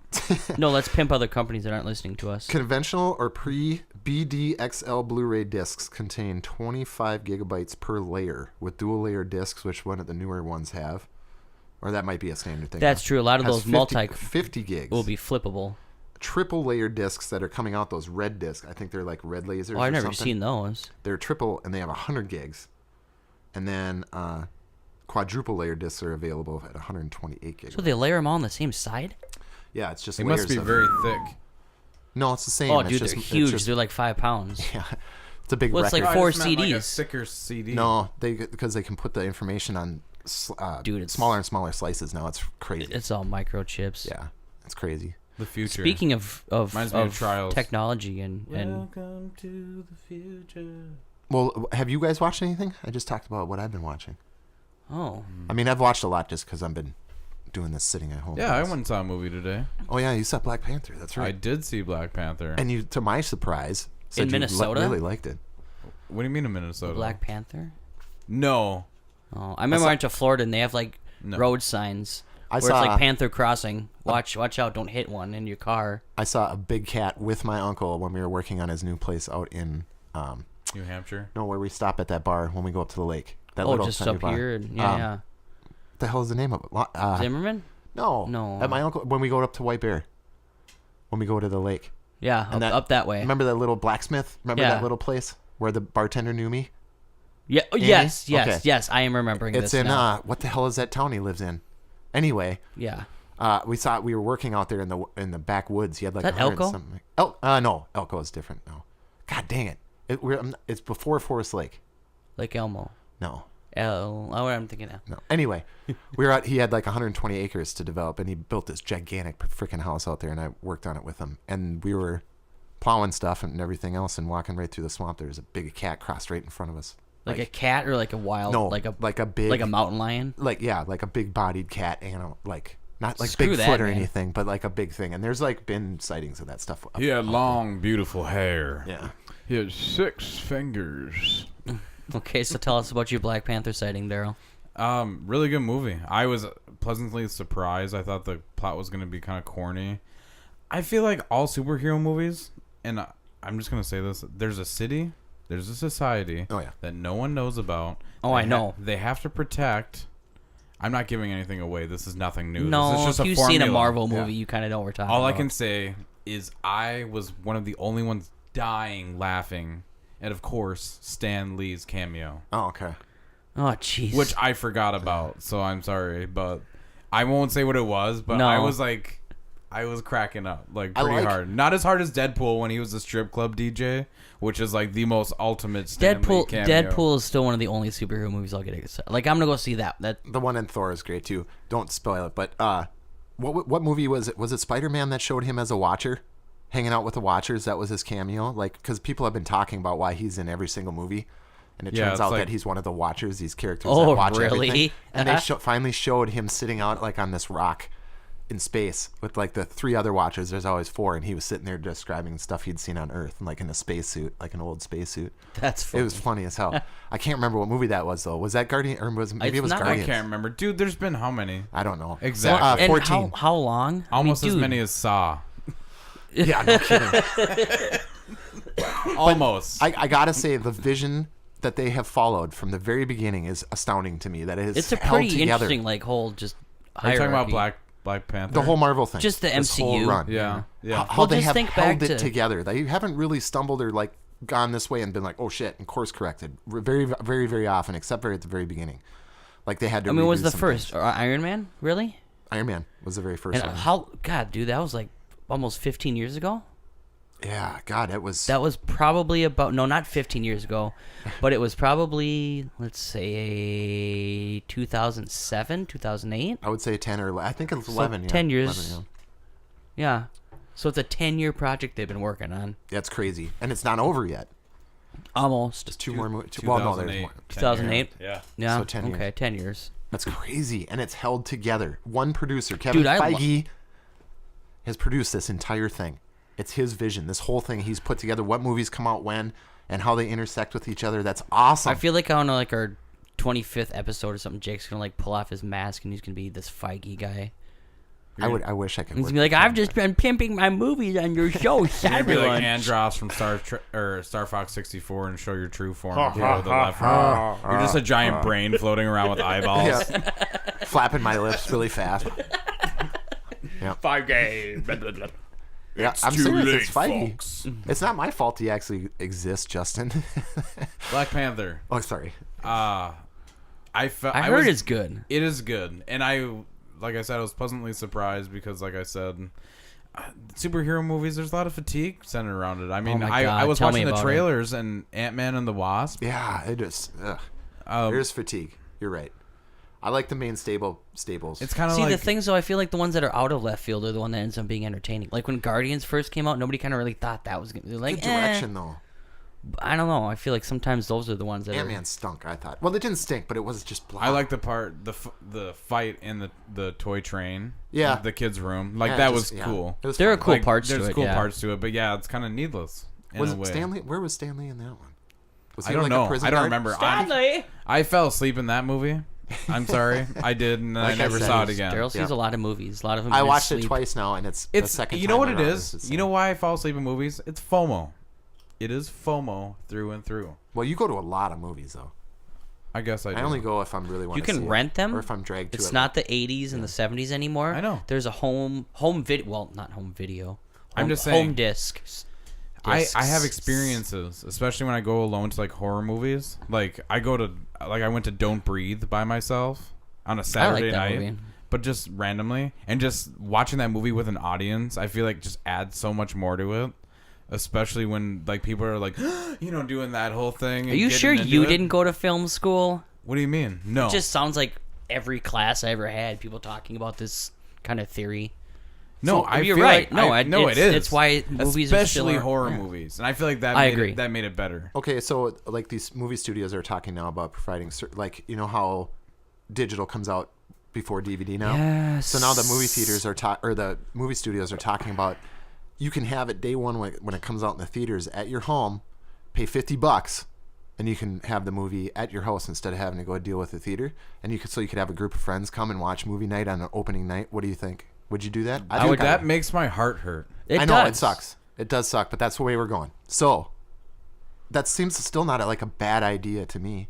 S2: No, let's pimp other companies that aren't listening to us.
S3: Conventional or pre-BDXL Blu-ray discs contain 25 gigabytes per layer with dual layer discs, which one of the newer ones have. Or that might be a standard thing.
S2: That's
S3: now.
S2: true. A lot of
S3: Has
S2: those
S3: 50 gigs.
S2: will be flippable.
S3: Triple layer discs that are coming out, those red discs. I think they're like red lasers.
S2: Oh, I've
S3: or
S2: never
S3: something.
S2: seen those.
S3: They're triple and they have 100 gigs. And then quadruple layer discs are available at 128 gigs.
S2: So they layer them all on the same side?
S3: Yeah, it's just
S4: They
S3: layers
S4: must be
S3: of-
S4: very thick.
S3: No, it's the same.
S2: Oh,
S3: It's
S2: dude,
S3: just-
S2: they're
S3: it's
S2: huge.
S3: just-
S2: They're like 5 pounds.
S3: yeah, it's a big
S2: Well, it's
S3: record.
S2: like
S4: No, I
S2: 4
S4: just meant like a
S2: CDs.
S4: thicker CD.
S3: No, because they can put the information on
S2: Dude, it's-
S3: smaller and smaller slices now. It's crazy.
S2: It's all microchips.
S3: Yeah, it's crazy.
S4: The future.
S2: Speaking of
S4: Reminds me of Trials.
S2: technology and
S4: Welcome to the future.
S3: Well, have you guys watched anything? I just talked about what I've been watching.
S2: oh,
S3: I mean, I've watched a lot just because I've been doing this sitting at home.
S4: Yeah, I went and saw a movie today.
S3: Oh yeah, you saw Black Panther. That's
S4: I
S3: right.
S4: did see Black Panther.
S3: And you, to my surprise, said
S2: In
S3: you
S2: Minnesota?
S3: really liked it.
S4: What do you mean in Minnesota?
S2: Black Panther.
S4: No.
S2: Oh, I remember I went to Florida and they have like
S4: No.
S2: road signs
S3: I
S2: where
S3: saw
S2: it's like Panther crossing. Watch out! Don't hit one in your car.
S3: I saw a big cat with my uncle when we were working on his new place out in
S4: New Hampshire.
S3: where we stop at that bar when we go up to the lake. That
S2: Oh,
S3: little
S2: just
S3: tiny
S2: up
S3: bar.
S2: here. And, yeah,
S3: What the hell is the name of it?
S2: yeah. Zimmerman. No.
S3: At my uncle when we go up to White Bear. When we go to the lake.
S2: Yeah,
S3: And
S2: up that way.
S3: Remember that little blacksmith? Remember
S2: Yeah.
S3: that little place where the bartender knew me?
S2: Yeah. Oh,
S3: Amy?
S2: yes.
S3: Okay.
S2: Yes. I am remembering
S3: It's
S2: this
S3: in
S2: now.
S3: what the hell is that town he lives in? Anyway,
S2: Yeah.
S3: we were working out there in the backwoods. He had like
S2: Is that
S3: 100 and
S2: Elko?
S3: something. No, Elko is different. No, God dang it! It's before Forest Lake.
S2: Lake Elmo.
S3: No,
S2: Oh, I'm thinking now.
S3: no. Anyway, we were out. He had like 120 acres to develop, and he built this gigantic freaking house out there. And I worked on it with him. And we were plowing stuff and everything else, and walking right through the swamp. There was a big cat crossed right in front of us.
S2: Like a cat or like a wild,
S3: No,
S2: like a
S3: big,
S2: like a mountain lion.
S3: like a big bodied cat animal, like not like
S2: Screw that,
S3: Bigfoot or
S2: man.
S3: anything, but like a big thing. And there's like been sightings of that stuff. up-
S4: He had
S3: up there.
S4: long, beautiful hair.
S3: Yeah.
S4: He had 6 fingers.
S2: Okay, so tell us about your Black Panther sighting, Darrell.
S4: Really good movie. I was pleasantly surprised. I thought the plot was going to be kind of corny. I feel like all superhero movies, and I'm just going to say this, there's a city, there's a society
S3: Oh, yeah.
S4: that no one knows about.
S2: Oh, I know.
S4: They have to protect. I'm not giving anything away. This is nothing new.
S2: No,
S4: this is just
S2: if
S4: a
S2: you've seen a
S4: formula.
S2: Marvel
S3: Yeah.
S2: movie, you kind of know what we're talking
S4: All
S2: about.
S4: I can say is I was one of the only ones dying laughing at, of course, Stan Lee's cameo,
S3: Oh, okay.
S2: Oh, jeez.
S4: which I forgot about. So I'm sorry, but I won't say what it was. But
S2: No.
S4: I was cracking up like
S3: I
S4: pretty
S3: like-
S4: hard. Not as hard as Deadpool when he was the strip club DJ, which is like the most ultimate Stan Lee cameo.
S2: Deadpool is still one of the only superhero movies I'll get excited. Like, I'm gonna go see that.
S3: The one in Thor is great too. Don't spoil it. But what movie was it? Was it Spider-Man that showed him as a Watcher, hanging out with the Watchers? That was his cameo. Like, because people have been talking about why he's in every single movie, and it
S4: Yeah,
S3: turns
S4: it's
S3: out
S4: like-
S3: that he's one of the Watchers. These characters
S2: Oh,
S3: that watch
S2: really?
S3: everything. And they finally showed him sitting out like on this rock, in space with like the 3 other watchers. There's always 4, and he was sitting there describing stuff he'd seen on Earth, and like in a spacesuit, like an old spacesuit.
S2: That's funny.
S3: It was funny as hell. I can't remember what movie that was though. Was that Guardian or maybe it was
S2: not-
S3: Guardians?
S4: I can't remember, dude. There's been how many?
S3: I don't know.
S4: Exactly.
S2: And
S3: 14.
S2: how long?
S4: Almost
S2: I mean,
S4: as
S2: dude,
S4: many as Saw.
S3: Yeah, no kidding.
S4: Almost.
S3: I gotta say the vision that they have followed from the very beginning is astounding to me. That it is
S2: It's a
S3: held
S2: pretty
S3: together.
S2: interesting like whole just.
S4: Are you talking about
S2: hierarchy.
S4: Black Panther?
S3: The whole Marvel thing.
S2: Just the
S3: this whole
S2: MCU.
S3: run.
S4: Yeah. Yeah.
S3: How
S2: Well,
S3: they
S2: just
S3: have
S2: think
S3: held
S2: back
S3: it
S2: to-
S3: together. They haven't really stumbled or like gone this way and been like, oh shit, and course corrected. Very, very, very often, except for at the very beginning. Like they had to.
S2: I mean, what was
S3: redo
S2: the
S3: some
S2: first
S3: things.
S2: Iron Man? Really?
S3: Iron Man was the very first
S2: And
S3: one.
S2: how? God, dude, that was like almost 15 years ago.
S3: Yeah, God, it was.
S2: That was probably about not 15 years ago, but it was probably let's say 2007, 2008.
S3: I would say 10 or I think it's 11. Yeah,
S2: 10 years.
S3: 11,
S2: Yeah. So it's a 10-year project they've been working on.
S3: That's crazy, and it's not over yet.
S2: Almost.
S3: Just 2 more movies. Well, no, there's
S4: 2008.
S3: more.
S2: 2008.
S4: Yeah.
S2: Yeah.
S3: So 10 years.
S2: Okay, 10 years.
S3: That's crazy, and it's held together. One producer, Kevin
S2: Dude, I
S3: Feige, has produced this entire thing. It's his vision. This whole thing he's put together. What movies come out when, and how they intersect with each other. That's awesome.
S2: I feel like on like our 25th episode or something, Jake's gonna like pull off his mask and he's gonna be this Feige guy.
S3: I wish I could.
S2: He's
S3: work
S2: gonna be like,
S3: with
S2: I've
S3: him.
S2: just been pimping my movies on your show,
S4: You're be like
S2: Cyberlunch.
S4: Andros from Star Fox 64 and show your true form. If you go to the left. You're just a giant brain floating around with eyeballs.
S3: Yeah. Flapping my lips really fast. Yeah.
S1: 5G.
S3: Yeah, I'm serious. It's Feige. It's not my fault he actually exists, Justin.
S4: Black Panther.
S3: Oh, sorry.
S4: I
S2: heard it's good.
S4: It is good, and like I said, I was pleasantly surprised because, like I said, superhero movies. There's a lot of fatigue centered around it. I mean,
S2: my God,
S4: I was
S2: tell me
S4: watching the
S2: about it.
S4: trailers and Ant-Man and the Wasp.
S3: Yeah, it is. There's fatigue. You're right. I like the main staples.
S4: It's kind of
S2: See,
S4: like
S2: the things though, I feel like the ones that are out of left field are the one that ends up being entertaining. Like when Guardians first came out, nobody kind of really thought that was gonna be like
S3: Good direction though.
S2: I don't know. I feel like sometimes those are the ones that
S3: Ant-Man stunk. I thought. Well, it didn't stink, but it was just blah.
S4: I like the fight in the toy train.
S3: Yeah.
S4: The kids' room. Like
S3: Yeah,
S4: that
S3: just-
S4: was
S3: yeah.
S4: cool.
S3: It was
S2: There are
S3: fun.
S2: cool
S4: Like,
S2: parts
S4: there's
S2: to it.
S4: cool
S2: yeah.
S4: parts to it, but yeah, it's kind of needless.
S3: Was
S4: in a
S3: it
S4: way.
S3: Stanley? Where was Stanley in that one? Was
S4: I
S3: he
S4: don't
S3: like
S4: know.
S3: a prison
S4: I don't
S3: guard?
S4: remember.
S2: Stanley.
S4: I fell asleep in that movie. I'm sorry. I did, and
S3: Like
S4: I
S3: I
S4: never
S3: said,
S4: saw it again.
S2: Daryl sees
S3: Yeah.
S2: a lot of movies. A lot of them.
S3: I
S2: in his
S3: watched it
S2: sleep.
S3: twice now, and it's the
S4: It's
S3: second
S4: you know
S3: time
S4: what it
S3: around,
S4: is.
S3: it's the
S4: You know
S3: same.
S4: why I fall asleep in movies? It's FOMO. It is FOMO through and through.
S3: Well, you go to a lot of movies though.
S4: I guess I do.
S3: I only go if I'm really want
S2: You
S3: to see
S2: can
S3: it,
S2: rent them,
S3: or if I'm dragged to
S2: It's
S3: it.
S2: not the 80s and the 70s anymore.
S4: I know.
S2: There's a home video. Well, not home video.
S4: I'm just saying.
S2: home discs.
S4: I have
S2: Discs.
S4: experiences, especially when I go alone to like horror movies. Like I went to Don't Breathe by myself on a Saturday
S2: that
S4: night,
S2: movie.
S4: but just randomly, and just watching that movie with an audience, I feel like just adds so much more to it. Especially when like people are like, doing that whole thing.
S2: Are you sure you didn't go to film school?
S4: What do you mean? No.
S2: It just sounds like every class I ever had, people talking about this kind of theory.
S4: No,
S2: So,
S4: I
S2: you're
S4: feel
S2: right.
S4: Like,
S2: No,
S4: it is.
S2: It's why movies are
S4: especially
S2: still
S4: horror
S2: yeah.
S4: movies, and I feel like that.
S2: I
S4: made
S2: agree.
S4: It, that made it better.
S3: Okay, so like these movie studios are talking now about providing, like how digital comes out before DVD now.
S2: Yes.
S3: So now the movie theaters are or the movie studios are talking about you can have it day one when it comes out in the theaters at your home, pay $50, and you can have the movie at your house instead of having to go deal with the theater. And you could have a group of friends come and watch movie night on an opening night. What do you think? Would you do that? I think
S4: That makes my heart hurt.
S2: It
S3: I know
S2: does.
S3: it sucks. It does suck, but that's the way we're going. So that seems still not like a bad idea to me.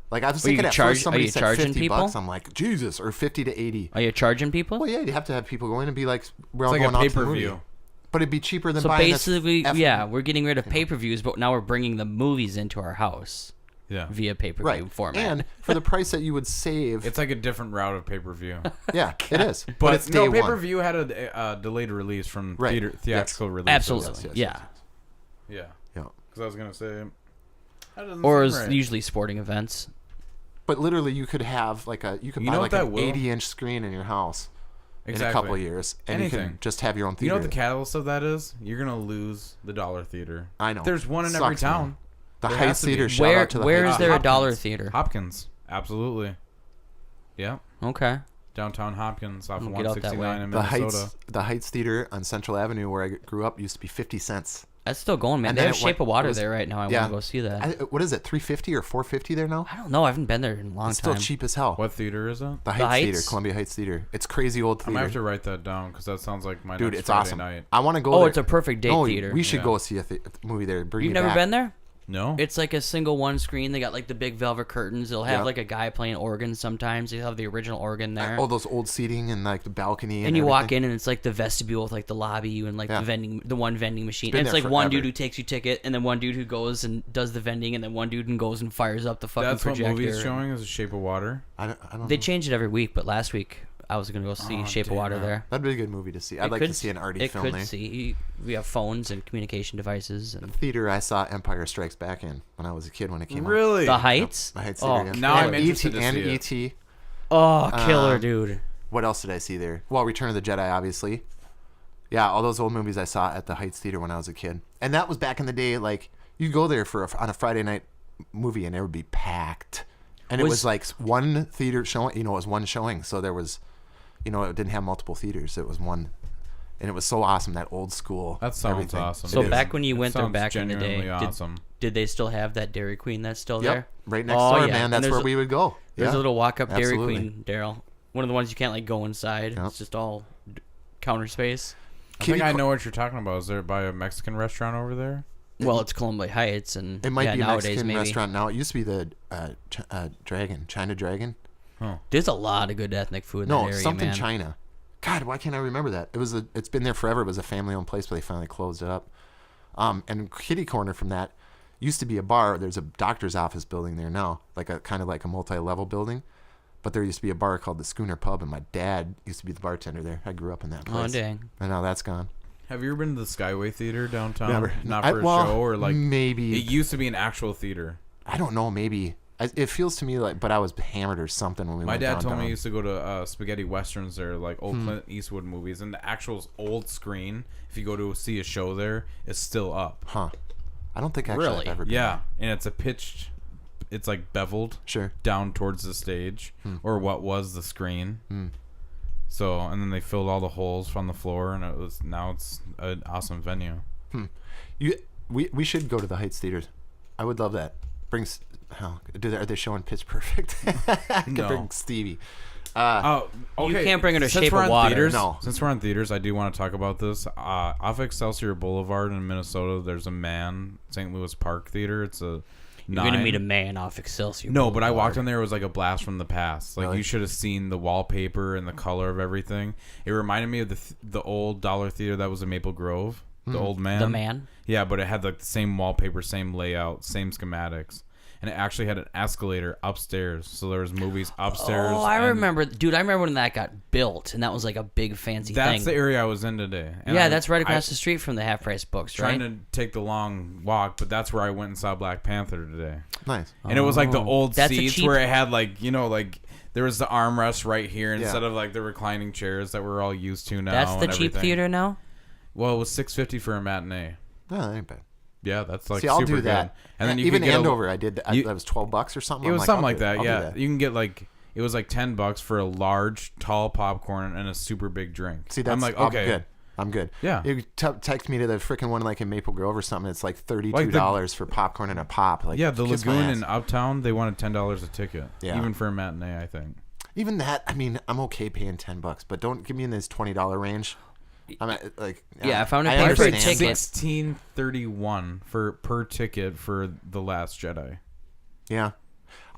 S3: Like I was
S2: Well, you
S3: thinking at
S2: charge-
S3: first somebody
S2: are you
S3: said
S2: charging
S3: $50.
S2: people?
S3: I'm like, Jesus, or 50 to 80.
S2: Are you charging people?
S3: Well, yeah, you have to have people go in and be like, we're all
S4: It's like
S3: going
S4: a
S3: out to the movie.
S4: pay-per-view.
S3: But it'd be cheaper than
S2: So
S3: buying
S2: basically,
S3: this
S2: yeah, we're getting rid of pay-per-views, but now we're bringing the movies into our house
S4: Yeah.
S2: via pay-per-view
S3: right
S2: format.
S3: And for the price that you would save,
S4: It's like a different route of pay-per-view.
S3: yeah, it is.
S4: But
S3: it's day
S4: no,
S3: one.
S4: pay-per-view had a delayed release from
S3: Right.
S4: theatrical release.
S2: Absolutely,
S3: yes,
S2: yeah.
S4: Yeah.
S3: Yeah.
S4: Because I was gonna say. That doesn't
S2: Or
S4: seem
S2: is
S4: right.
S2: usually sporting events.
S3: But literally, you could have like
S4: You
S3: buy
S4: know
S3: like
S4: what
S3: an
S4: that will?
S3: 80-inch screen in your house
S4: Exactly.
S3: in a couple of years, and you
S4: Anything.
S3: can just have your own
S4: You
S3: theater.
S4: know what the catalyst of that is? You're gonna lose the dollar theater.
S3: I know.
S4: There's one in
S3: Sucks,
S4: every
S3: man.
S4: town.
S3: The
S4: There
S3: Heights
S4: has to be.
S3: Theater. Shout
S2: Where
S3: out to the
S2: where
S3: Heights
S2: is there
S3: Theater.
S2: a dollar
S4: Hopkins.
S2: theater?
S4: Hopkins. Absolutely. Yeah.
S2: Okay.
S4: downtown Hopkins off of
S2: Get out that
S4: 169
S2: way.
S4: in Minnesota.
S3: The Heights Theater on Central Avenue where I grew up used to be 50 cents.
S2: That's still going, man.
S3: And
S2: They
S3: then
S2: have
S3: it
S2: Shape of Water
S3: was-
S2: there right now. I want to go see that.
S3: What is it, 350 or 450 there now?
S2: I don't know. I haven't been there in a long
S3: It's
S2: time.
S3: still cheap as hell.
S4: What theater is it?
S3: The Heights Theater,
S2: Heights?
S3: Columbia Heights Theater. It's crazy old
S4: I'm
S3: theater.
S4: gonna have to write that down because that sounds like my
S3: Dude,
S4: next
S3: it's
S4: Friday
S3: awesome.
S4: night.
S3: I want to go
S2: Oh,
S3: there.
S2: it's a perfect date theater.
S3: We should
S4: Yeah.
S3: go see a movie there. Bring
S2: You've
S3: me
S2: never
S3: back.
S2: been there?
S4: No.
S2: It's like a single one screen. They got like the big velvet curtains. They'll have
S3: Yeah.
S2: like a guy playing organ sometimes. They have the original organ there.
S3: All those old seating and like the balcony.
S2: And you walk
S3: everything.
S2: in and it's like the vestibule with like the lobby and like
S3: Yeah.
S2: the one vending machine.
S3: been
S2: And it's
S3: there
S2: like one dude
S3: forever.
S2: who takes your ticket and then one dude who goes and does the vending and then one dude who goes and fires up the fucking
S4: That's what
S2: projector.
S4: movie is showing is The Shape of Water.
S3: I don't
S2: They
S3: know.
S2: change it every week, but last week I was gonna go see
S4: Oh,
S2: Shape of Water
S4: damn.
S2: there.
S3: That'd be a good movie to see. I'd
S2: It
S3: like
S2: could
S3: to see an arty
S2: It
S3: film
S2: could
S3: there.
S2: see. We have phones and communication devices and
S3: Theater I saw Empire Strikes Back in when I was a kid when it came out.
S4: Really?
S2: the Heights.
S3: The Heights
S2: Oh,
S3: Theater. Yeah.
S4: Now
S3: And
S4: I'm interested to
S3: and
S4: see it.
S3: E.T.
S2: Oh, killer, dude.
S3: What else did I see there? Well, Return of the Jedi, obviously. Yeah, all those old movies I saw at the Heights Theater when I was a kid. And that was back in the day, like, you go there on a Friday night movie and it would be packed. And it was like one theater showing, it was one showing. So there was, it didn't have multiple theaters. It was one. And it was so awesome, that old school.
S4: That sounds
S3: everything.
S4: awesome.
S2: So
S3: It is.
S2: back when you
S4: It
S2: went there
S4: sounds
S2: back in the day,
S4: genuinely awesome.
S2: did they still have that Dairy Queen that's still
S3: Yep,
S2: there?
S3: right next
S2: Oh,
S3: door,
S2: yeah.
S3: man.
S2: And
S3: That's
S2: there's
S3: where
S2: a-
S3: we would go.
S2: There's
S3: Yeah.
S2: a little walk-up Dairy
S3: Absolutely.
S2: Queen, Daryl. One of the ones you can't like go inside.
S3: Yep.
S2: It's just all counter space.
S4: I think I know what you're talking about. Is there by a Mexican restaurant over there?
S2: Well, it's Columbia Heights, and
S3: It might be a
S2: nowadays
S3: Mexican
S2: maybe.
S3: restaurant now. It used to be the China Dragon.
S2: There's a lot of good ethnic food in that
S3: No,
S2: area,
S3: something
S2: man.
S3: China. God, why can't I remember that? It's been there forever. It was a family-owned place, but they finally closed it up. And kitty corner from that used to be a bar. There's a doctor's office building there now, like a kind of like a multi-level building. But there used to be a bar called the Schooner Pub, and my dad used to be the bartender there. I grew up in that place.
S2: Oh, dang.
S3: And now that's gone.
S4: Have you ever been to the Skyway Theater downtown?
S3: Never.
S4: Not for a show or like
S3: maybe.
S4: It used to be an actual theater.
S3: I don't know. Maybe it feels to me like, but I was hammered or something when we
S4: My
S3: went
S4: dad
S3: downtown.
S4: told me he used to go to spaghetti westerns there, like old Clint Eastwood movies, and the actual old screen. If you go to see a show there, it's still up.
S3: Huh? I don't think actually
S2: Really?
S3: I've ever been.
S4: Yeah, and it's it's like beveled
S3: Sure.
S4: down towards the stage or what was the screen. So, and then they filled all the holes from the floor, and now it's an awesome venue.
S3: We should go to the Heights Theater. I would love that. Are they showing Pitch Perfect? I could
S4: No.
S3: bring Stevie.
S4: Oh, okay.
S2: can't bring her to
S4: Since
S2: Shape
S4: we're
S2: of
S4: on
S2: Water.
S4: Theaters,
S3: No.
S4: Since we're on theaters, I do want to talk about this. Off Excelsior Boulevard in Minnesota, there's a St. Louis Park Theater. It's a
S2: You're going to meet a man off Excelsior.
S4: No, but I
S2: Boulevard.
S4: walked in there. It was like a blast from the past. Like
S3: Really?
S4: you should have seen the wallpaper and the color of everything. It reminded me of the old Dollar Theater that was in Maple Grove. The old man.
S2: The man?
S4: Yeah, but it had like the same wallpaper, same layout, same schematics, and it actually had an escalator upstairs. So there was movies upstairs.
S2: Oh, I
S4: and
S2: remember. Dude, I remember when that got built, and that was like a big fancy
S4: That's
S2: thing.
S4: the area I was in today. And
S2: Yeah,
S4: I-
S2: that's right across
S4: I-
S2: the street from the Half Price Books,
S4: Trying
S2: right?
S4: to take the long walk, but that's where I went and saw Black Panther today.
S3: Nice.
S4: And it was like the
S2: Oh.
S4: old
S2: That's a
S4: seats
S2: cheap-
S4: where it had like, like there was the armrest right here
S3: Yeah.
S4: instead of like the reclining chairs that we're all used to now.
S2: That's the
S4: and
S2: cheap
S4: everything.
S2: theater now?
S4: Well, it was $6.50 for a matinee.
S3: No, that ain't bad.
S4: Yeah, that's like
S3: See, I'll
S4: super
S3: do that.
S4: good. And then you
S3: even
S4: could get
S3: Andover, I did.
S4: you-
S3: That was $12 or something.
S4: It
S3: I'm
S4: was
S3: like,
S4: something
S3: I'll
S4: like
S3: do it.
S4: that.
S3: I'll do
S4: Yeah,
S3: that.
S4: you can get like it was like $10 for a large, tall popcorn and a super big drink.
S3: See, that's
S4: I'm like,
S3: I'm
S4: okay,
S3: good. I'm good.
S4: Yeah.
S3: You text me to the freaking one like in Maple Grove or something. It's like $32 for popcorn and a pop. Like,
S4: yeah, the
S3: kiss my
S4: Lagoon
S3: ass.
S4: in Uptown, they wanted $10 a ticket,
S3: Yeah.
S4: even for a matinee, I think.
S3: Even that, I mean, I'm okay paying $10, but don't give me in this $20 range. I'm at, like,
S2: Yeah, if I'm gonna
S3: I
S2: pay for a
S3: understand,
S2: ticket-
S3: but-
S4: $16.31 per ticket for The Last Jedi.
S3: Yeah.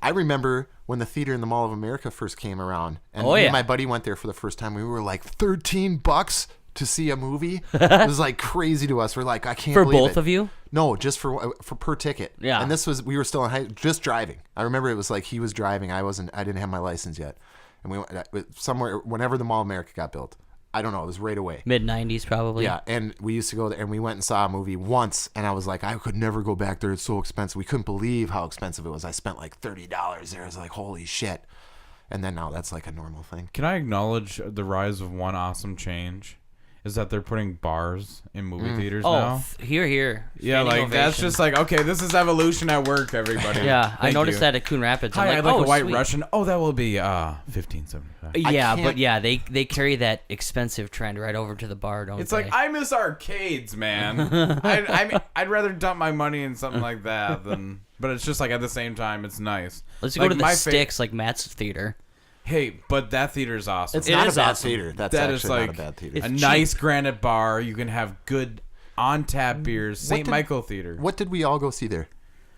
S3: I remember when the theater in the Mall of America first came around, and
S2: Oh,
S3: me
S2: yeah.
S3: and my buddy went there for the first time. We were like $13 to see a movie. It was like crazy to us. We're like, I can't
S2: For
S3: believe
S2: both
S3: it.
S2: of you?
S3: No, just for per ticket.
S2: Yeah.
S3: And we were still in just driving. I remember it was like he was driving. I didn't have my license yet, and we went somewhere whenever the Mall of America got built. I don't know. It was right away.
S2: Mid-90s, probably.
S3: Yeah, and we used to go there, and we went and saw a movie once, and I was like, I could never go back there. It's so expensive. We couldn't believe how expensive it was. I spent like $30 there. I was like, holy shit. And then now that's like a normal thing.
S4: Can I acknowledge the rise of one awesome change? is that they're putting bars in movie theaters
S2: Oh,
S4: now.
S2: here.
S4: Yeah,
S2: Standing
S4: like that's
S2: ovation.
S4: just like, okay, this is evolution at work, everybody.
S2: Yeah, I
S4: Thank
S2: noticed
S4: you.
S2: that at Coon Rapids.
S4: Hi,
S2: I'm
S4: I'd like
S2: oh,
S4: a White
S2: sweet.
S4: Russian. Oh, that will be $15.75.
S2: Yeah,
S3: can't-
S2: but yeah, they carry that expensive trend right over to the bar, don't
S4: It's
S2: they?
S4: like I miss arcades, man. I'd rather dump my money in something like that than. But it's just like at the same time, it's nice.
S2: Let's
S4: like
S2: go to the
S4: my
S2: Sticks, like Matt's theater.
S4: Hey, but that theater is awesome.
S3: It's
S2: It
S3: not a
S2: is
S3: bad
S2: awesome.
S3: theater. That's
S4: That
S3: actually
S4: is
S3: not
S4: like
S3: a bad theater.
S2: It's
S4: a
S2: cheap.
S4: nice granite bar. You can have good on tap beers. St.
S3: did-
S4: Michael Theater.
S3: What did we all go see there?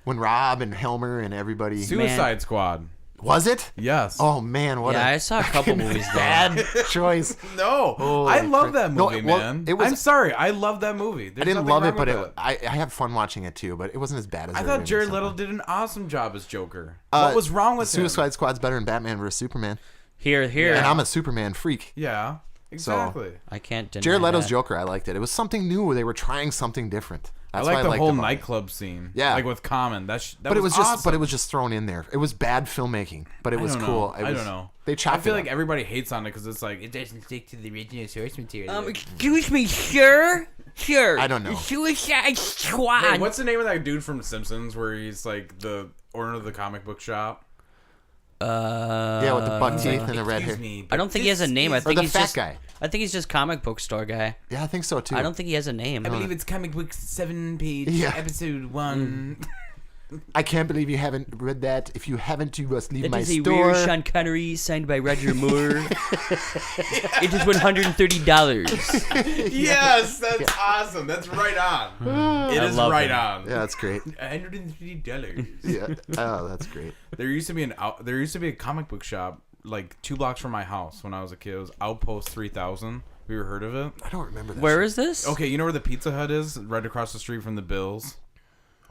S3: When Rob and Helmer and everybody...
S4: Suicide Squad.
S3: Was it?
S4: Yes.
S3: Oh, man. What
S2: Yeah, I
S3: a
S2: saw a couple movies there.
S3: bad choice.
S4: No,
S3: Holy
S4: I love
S3: frick.
S4: that
S3: No,
S4: movie,
S3: well,
S4: man.
S3: it was-
S4: I'm sorry, I love that movie.
S3: I
S4: There's
S3: didn't
S4: nothing
S3: love
S4: wrong
S3: it, but
S4: with
S3: I had fun watching it, too. But it wasn't as bad as
S4: I
S3: everybody
S4: thought Jared
S3: was
S4: Leto
S3: saying.
S4: did an awesome job as Joker. What was wrong with him?
S3: Suicide Squad's better than Batman vs. Superman.
S2: Here.
S3: And I'm a Superman freak.
S4: Yeah, exactly.
S2: I can't deny
S3: Jared Leto's
S2: that.
S3: Joker, I liked it. It was something new. They were trying something different. That's
S4: I
S3: why
S4: like the
S3: liked
S4: whole
S3: about it.
S4: nightclub scene.
S3: Yeah.
S4: like with Common. That
S3: But it was just,
S4: awesome.
S3: but it was just thrown in there. It was bad filmmaking, but it
S4: I
S3: was
S4: don't
S3: cool.
S4: know.
S3: It
S4: I
S3: was-
S4: don't know.
S3: They chopped
S4: I feel
S3: it
S4: like
S3: up.
S4: everybody hates on it because it's like it doesn't stick to the original source material.
S2: Excuse me, sir? Sure.
S3: I don't know.
S2: Suicide Squad.
S4: Hey, what's the name of that dude from Simpsons where he's like the owner of the comic book shop?
S3: Yeah, with the buck teeth and the red hair.
S2: I don't think he has a name. I
S3: Or
S2: think
S3: the
S2: he's
S3: fat
S2: just
S3: guy.
S2: I think he's just comic book store guy.
S3: Yeah, I think so too.
S2: I don't think he has a name.
S4: I believe it's comic book 7-page
S3: Yeah.
S4: episode 1.
S3: I can't believe you haven't read that. If you haven't, you must leave
S2: That
S3: my
S2: is a
S3: store.
S2: rare Sean Connery signed by Roger Moore. It is $130.
S4: Yes, that's awesome. That's right on. It is
S2: love
S4: right
S2: him.
S4: on.
S3: Yeah, that's great.
S4: $130.
S3: Yeah. Oh, that's great.
S4: There used to be a comic book shop like 2 blocks from my house when I was a kid. It was Outpost 3000. Have you ever heard of it?
S3: I don't remember that.
S2: Where
S3: shit.
S2: is this?
S4: Okay, you know where the Pizza Hut is? Right across the street from the Bills.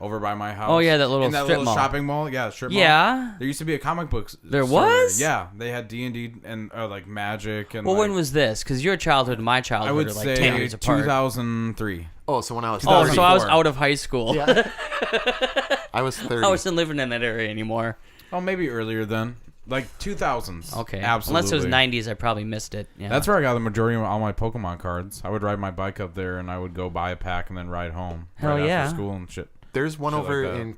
S4: Over by my house.
S2: Oh, yeah, that little
S4: in that
S2: strip
S4: little
S2: mall.
S4: shopping mall. Yeah, strip mall.
S2: Yeah.
S4: There used to be a comic book.
S2: There
S4: store
S2: was?
S4: there. Yeah, they had D&D and like Magic and.
S2: Well,
S4: like,
S2: when was this? Because your childhood and my
S4: I
S2: childhood
S4: would
S2: are like
S4: say
S2: 10 years apart.
S4: 2003.
S3: Oh, so when I was
S2: Oh,
S3: 30.
S2: so I was
S4: 34.
S2: out of high school.
S3: Yeah. I was 30.
S2: I wasn't living in that area anymore.
S4: Oh, maybe earlier then. Like 2000s.
S2: Okay.
S4: Absolutely.
S2: Unless it was 90s, I probably missed it. Yeah.
S4: That's where I got the majority of all my Pokemon cards. I would ride my bike up there and I would go buy a pack and then ride home.
S2: Hell
S4: right
S2: yeah.
S4: After school and shit.
S3: There's one
S4: Shit
S3: over
S4: like that.
S3: in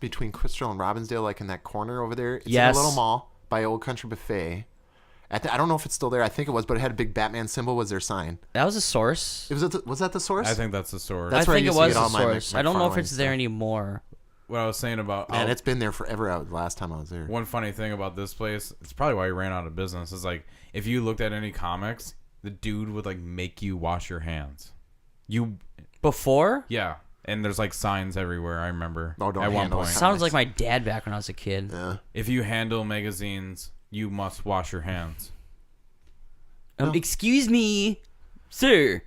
S3: between Crystal and Robbinsdale, like in that corner over there. It's
S2: Yes.
S3: in a little mall by Old Country Buffet. I don't know if it's still there. I think it was, but it had a big Batman symbol. Was their sign?
S2: That was a source.
S3: Was that the source?
S4: I think that's the source.
S3: That's
S2: I
S3: where I
S2: think it
S3: used to
S2: was
S3: get
S2: a
S3: all my
S2: source. I don't know if
S3: McFarlane
S2: it's there
S3: stuff.
S2: anymore.
S4: What I was saying about
S3: Man, it's been there forever. Last time I was there.
S4: one funny thing about this place, it's probably why he ran out of business, is like if you looked at any comics, the dude would like make you wash your hands.
S2: Before?
S4: Yeah. And there's like signs everywhere, I remember.
S3: Oh, don't
S4: at one
S3: handle
S4: point.
S3: it.
S2: Sounds like my dad back when I was a kid.
S3: Yeah.
S4: If you handle magazines, you must wash your hands.
S2: Excuse me, sir.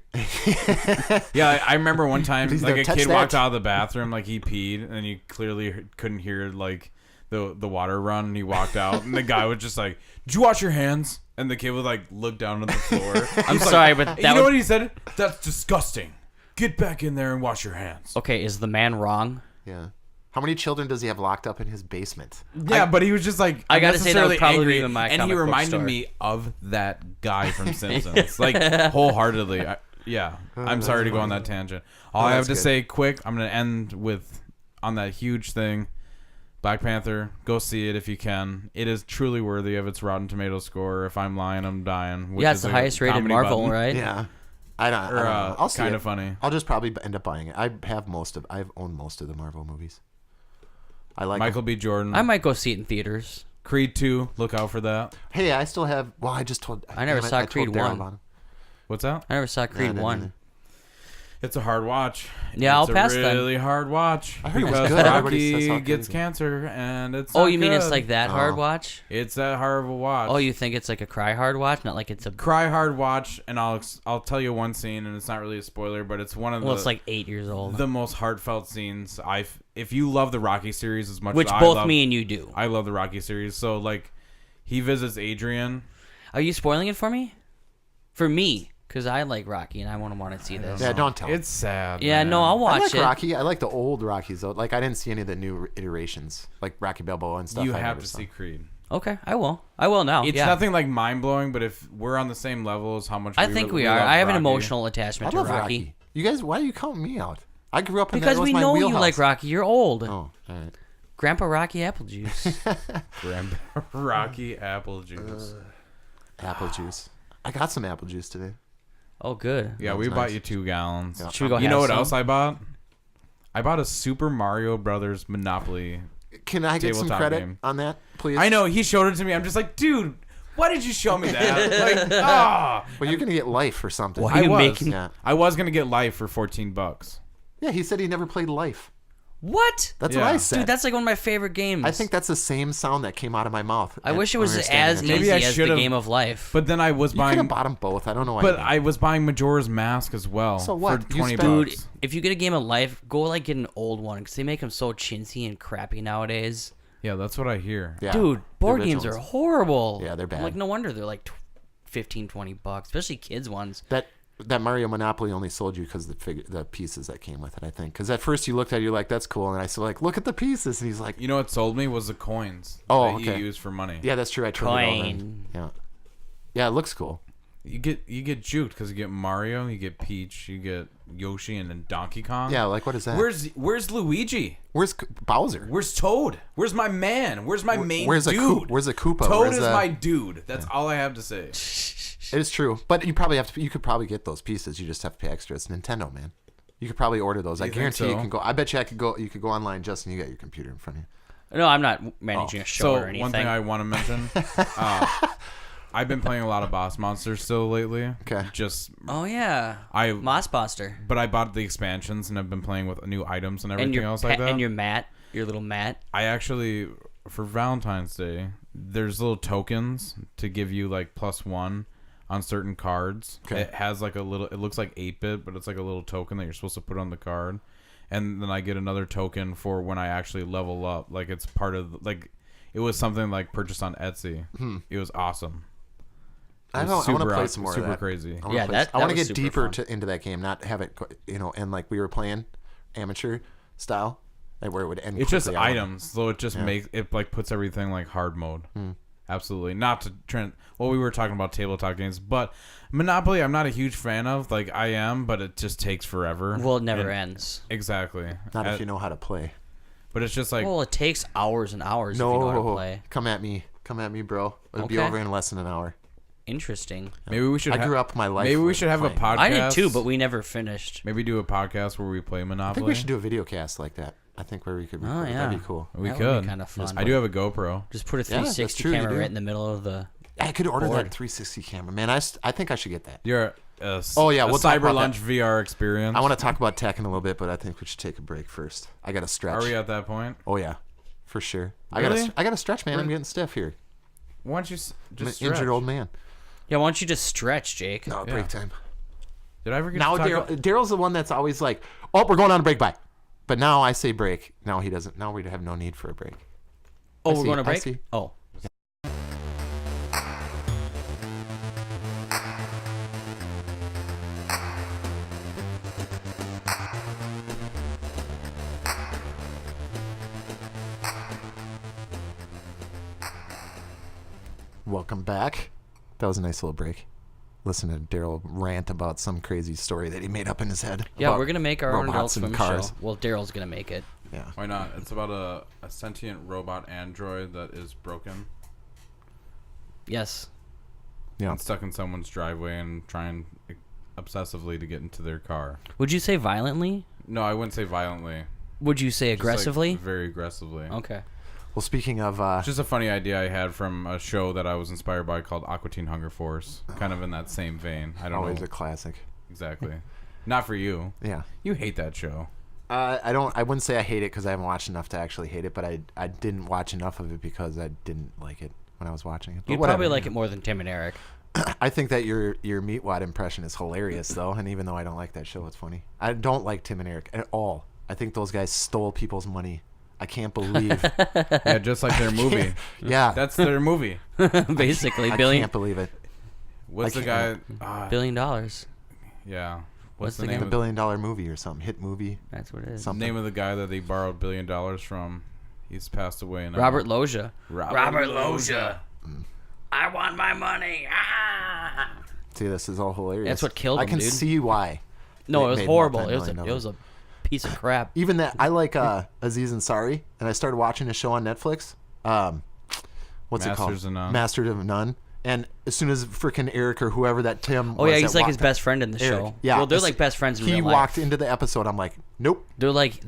S4: Yeah, I remember one time
S3: Please
S4: like
S3: don't
S4: a
S3: touch
S4: kid
S3: that.
S4: walked out of the bathroom, like he peed, and you clearly couldn't hear like the water run, and he walked out, and the guy was just like, "Did you wash your hands?" And the kid would like look down on the floor.
S2: I'm sorry, but that
S4: you know
S2: would...
S4: what he said? That's disgusting. Get back in there and wash your hands.
S2: Okay, is the man wrong?
S3: Yeah. How many children does he have locked up in his basement?
S4: Yeah, but he was just like
S2: I gotta say that would
S4: unnecessarily
S2: probably
S4: angry,
S2: be in my
S4: and
S2: comic
S4: he
S2: book
S4: reminded
S2: store.
S4: me of that guy from Simpsons, like wholeheartedly. I'm sorry to go on that tangent. All I have
S3: that's
S4: to
S3: good.
S4: say, quick, I'm gonna end with on that huge thing. Black Panther, go see it if you can. It is truly worthy of its Rotten Tomatoes score. If I'm lying, I'm dying. Which
S2: Yeah, it's
S4: is
S2: the
S4: a
S2: highest rated
S4: comedy
S2: Marvel,
S4: button.
S2: right?
S3: Yeah. I don't
S4: Or
S3: know. I'll see
S4: kind
S3: it.
S4: of funny.
S3: I'll just probably end up buying it. I've owned most of the Marvel movies. I like
S4: Michael B. Jordan.
S2: I might go see it in theaters.
S4: Creed 2, look out for that.
S3: Hey, I still have. Well, I just told.
S2: I never
S3: damn it,
S2: saw
S3: I told
S2: Creed
S3: Darrell
S2: 1.
S3: about it.
S4: What's that?
S2: I never saw Creed
S3: No,
S2: 1.
S4: It's a hard watch.
S2: Yeah,
S4: it's
S2: I'll pass
S4: a
S2: then.
S4: really hard watch.
S3: I heard it was
S4: because
S3: good. Everybody says
S4: Rocky
S3: how good
S4: gets
S3: it is.
S4: cancer, and it's
S2: Oh,
S4: not
S2: you mean it's
S4: good.
S2: like that hard
S3: Oh.
S2: watch?
S4: It's that hard of a watch.
S2: Oh, you think it's like a cry hard watch? Not like it's a...
S4: cry hard watch, and I'll tell you one scene, and it's not really a spoiler, but it's one of
S2: Well,
S4: the
S2: it's like 8 years old.
S4: the most heartfelt scenes. If you love the Rocky series as much
S2: Which
S4: as I
S2: both
S4: love,
S2: me and you do.
S4: I love the Rocky series. So like, he visits Adrian.
S2: Are you spoiling it for me? For me. Because I like Rocky and I want to see this.
S3: Yeah, don't tell.
S4: It's sad.
S2: Yeah,
S4: man.
S2: no, I'll
S3: I
S2: watch
S3: like
S2: it.
S3: Rocky. I like the old Rockies though. Like I didn't see any of the new iterations, like Rocky Balboa and stuff.
S4: You
S3: I
S4: have
S3: never
S4: to
S3: saw.
S4: see Creed.
S2: Okay, I will. I will now.
S4: It's
S2: yeah.
S4: nothing like mind blowing, but if we're on the same level as how much
S2: I think we are.
S4: love
S2: I have an
S4: Rocky.
S2: emotional
S3: I
S2: attachment to
S3: love
S2: Rocky.
S3: Rocky. You guys, why are you counting me out? I grew up in
S2: Because
S3: that.
S2: we
S3: was my
S2: know
S3: wheelhouse.
S2: you like Rocky. You're old.
S3: Oh, all right.
S2: Grandpa Rocky apple juice.
S4: Rocky apple juice.
S3: Apple juice. I got some apple juice today.
S2: Oh, good.
S4: Yeah,
S3: That
S4: we
S3: was
S4: bought
S3: nice.
S4: you 2 gallons.
S3: Yeah.
S2: Should we go?
S4: You know
S2: have
S4: what
S2: some?
S4: else I bought? I bought a Super Mario Brothers Monopoly.
S3: Can I get some
S4: Tabletop
S3: credit
S4: game.
S3: on that, please?
S4: I know, he showed it to me. I'm just like, dude, why did you show me that? Like, ah.
S3: Well, you're gonna get life or something.
S2: Why are you
S4: was.
S2: making?
S3: Yeah.
S4: I was going to get Life for $14.
S3: Yeah, he said he never played Life.
S2: What?
S3: That's
S4: Yeah.
S3: what I said.
S2: Dude, that's like one of my favorite games.
S3: I think that's the same sound that came out of my mouth.
S2: I wish it
S3: when
S2: was
S3: we were standing
S2: as
S3: there.
S4: Maybe
S2: easy
S4: I
S2: as the
S4: should've-
S2: game of life.
S4: But then I was
S3: You could have
S4: buying...
S3: bought them both. I don't know why.
S4: But
S3: you didn't.
S4: I was buying Majora's Mask as well.
S3: So what?
S4: For
S3: You
S4: $20.
S3: spent-
S2: Dude, if you get a game of life, go like get an old one because they make them so chintzy and crappy nowadays.
S4: Yeah, that's what I hear.
S3: Yeah,
S2: Dude,
S3: the
S2: board games are
S3: originals.
S2: horrible.
S3: Yeah, they're bad.
S2: Like no wonder they're like $15-20, especially kids ones.
S3: That Mario Monopoly only sold you because the pieces that came with it. I think because at first you looked at it, you're like, "That's cool," and I said, "Like, look at the pieces," and he's like,
S4: You know what sold me was the coins
S3: Oh,
S4: that
S3: okay.
S4: you use for money.
S3: "Yeah, that's true. I turned it all in."
S2: Coin.
S3: Yeah, yeah, it looks cool.
S4: You get juked because you get Mario, you get Peach, you get Yoshi, and then Donkey Kong.
S3: Yeah, like what is that?
S4: Where's Luigi?
S3: Where's Bowser?
S4: Where's Toad? Where's my man? Where's my main
S3: Where's
S4: dude?
S3: Where's a Koopa?
S4: Toad
S3: Where's
S4: is
S3: a-
S4: my dude. That's all I have to say.
S3: It is true, but you probably have to. You could probably get those pieces. You just have to pay extra. It's Nintendo, man. You could probably order those. I
S4: You think
S3: guarantee you
S4: so?
S3: can go. I bet you I could go. You could go online, Justin. You got your computer in front of you.
S2: No, I'm not managing a show
S4: So
S2: or anything.
S4: one thing I want to mention, I've been playing a lot of Boss Monsters still lately.
S3: Okay.
S4: Just
S2: Oh yeah, Moss Buster.
S4: but I bought the expansions and I've been playing with new items and everything
S2: And your
S4: else like that.
S2: and your mat, your little mat.
S4: I actually, for Valentine's Day, there's little tokens to give you like +1 on certain cards.
S3: Okay.
S4: It has like a little, it looks like 8-bit, but it's like a little token that you're supposed to put on the card. And then I get another token for when I actually level up. Like it's part of, like, it was something like purchased on Etsy. It was awesome.
S3: I
S4: It
S3: know.
S4: was
S3: I want to
S4: super
S3: play some more.
S4: super
S3: of that.
S4: crazy.
S3: I wanna
S2: Yeah,
S3: play-
S2: that
S3: I want to
S2: was
S3: get
S2: super
S3: deeper
S2: fun.
S3: into that game, not have it, and like we were playing amateur style, like where it would end.
S4: It's just
S3: quickly. I wanna-
S4: items, so it just makes it like puts everything like hard mode. Absolutely, not to trend. Well, we were talking about tabletop games, but Monopoly, I'm not a huge fan of. Like I am, but it just takes forever.
S2: Well, it never
S4: And-
S2: ends.
S4: Exactly.
S3: Not if you know how to play.
S4: But it's just like
S2: Well, it takes hours and hours if you know how to play.
S3: Come at me, bro. It'll be
S2: Okay.
S3: over in less than an hour.
S2: Interesting.
S4: maybe we should.
S3: I grew up my life.
S4: Maybe we
S3: with
S4: should have
S3: playing.
S4: a podcast.
S2: I did too, but we never finished.
S4: maybe do a podcast where we play Monopoly.
S3: I think we should do a video cast like that. I think where we could.
S2: Oh,
S3: Record.
S2: yeah.
S3: That'd be cool.
S4: We
S2: That
S4: could.
S2: would be kind of fun.
S4: I do have a GoPro.
S2: Just put a
S3: Yeah, that's
S2: 360
S3: true, you
S2: camera
S3: do.
S2: right in the middle of the.
S3: I could order
S2: Bored.
S3: that 360 camera, man. I think I should get that.
S4: You're
S3: Oh, yeah,
S4: a
S3: we'll talk
S4: Cyber
S3: about
S4: Lunch
S3: that.
S4: VR experience.
S3: I want to talk about tech in a little bit, but I think we should take a break first. I got to stretch.
S4: Are we at that point?
S3: Oh yeah, for sure.
S4: Really?
S3: I got to stretch, man. I'm
S4: We're-
S3: getting stiff here.
S4: Why don't you
S3: I'm an
S4: just
S3: injured
S4: stretch?
S3: old man.
S2: Yeah, why don't you just stretch, Jake?
S3: No,
S4: Yeah.
S3: break time.
S4: Did I ever get
S3: Now
S4: to talk about-
S3: Darrell's the one that's always like, "Oh, we're going on a break, bye." But now I say break. Now he doesn't. Now we have no need for a break.
S2: Oh,
S3: I
S2: we're
S3: see,
S2: going to
S3: I
S2: break?
S3: see.
S2: Oh.
S3: Welcome back. That was a nice little break. Listen to Darrell rant about some crazy story that he made up in his head.
S2: Yeah,
S3: about
S2: we're going to make our own Adult
S3: robots and
S2: Swim
S3: cars.
S2: show. Well, Daryl's going to make it.
S3: Yeah.
S4: Why not? It's about a sentient robot android that is broken
S2: Yes.
S3: Yeah.
S4: and stuck in someone's driveway and trying obsessively to get into their car.
S2: Would you say violently?
S4: No, I wouldn't say violently.
S2: Would you say
S4: Just, like,
S2: aggressively?
S4: very aggressively.
S2: Okay.
S3: Well, speaking of,
S4: It's just a funny idea I had from a show that I was inspired by called Aqua Teen Hunger Force. Kind of in that same vein. I don't
S3: always
S4: know
S3: a classic.
S4: exactly. Not for you.
S3: Yeah.
S4: You hate that show.
S3: I don't. I wouldn't say I hate it because I haven't watched enough to actually hate it, but I didn't watch enough of it because I didn't like it when I was watching it. But
S2: You'd
S3: whatever.
S2: probably like it more than Tim and Eric.
S3: I think that your Meatwad impression is hilarious though, and even though I don't like that show, it's funny. I don't like Tim and Eric at all. I think those guys stole people's money. I can't believe.
S4: Yeah, just like their movie.
S3: Yeah,
S4: That's their movie.
S2: Basically,
S3: I
S2: billion
S3: can't believe it.
S4: What's the guy?
S3: can't-
S2: $1 billion.
S4: Yeah.
S2: What's the
S4: the
S2: name
S3: A
S4: name
S3: $1 billion movie or something, hit movie.
S2: That's what it is.
S3: Something.
S4: name of the guy that they borrowed $1 billion from? He's passed away now.
S2: Robert Loggia.
S4: Robert
S2: Loggia. I want my money. Ah!
S3: See, this is all hilarious.
S2: That's what killed
S3: I
S2: him,
S3: can
S2: dude.
S3: see why.
S2: No,
S3: They
S2: it was
S3: made
S2: horrible. It
S3: multi-million
S2: was a piece of crap.
S3: Even that, I like Aziz Ansari, and I started watching a show on Netflix. What's it called?
S4: Masters of None.
S3: Masters of None. And as soon as freaking Eric or whoever that Tim
S2: Oh
S3: was
S2: yeah, he's
S3: that
S2: like his
S3: walked-
S2: best friend in the
S3: Eric,
S2: show.
S3: yeah.
S2: Well, they're like best friends in
S3: He
S2: real life.
S3: walked into the episode. I'm like, nope.
S2: They're like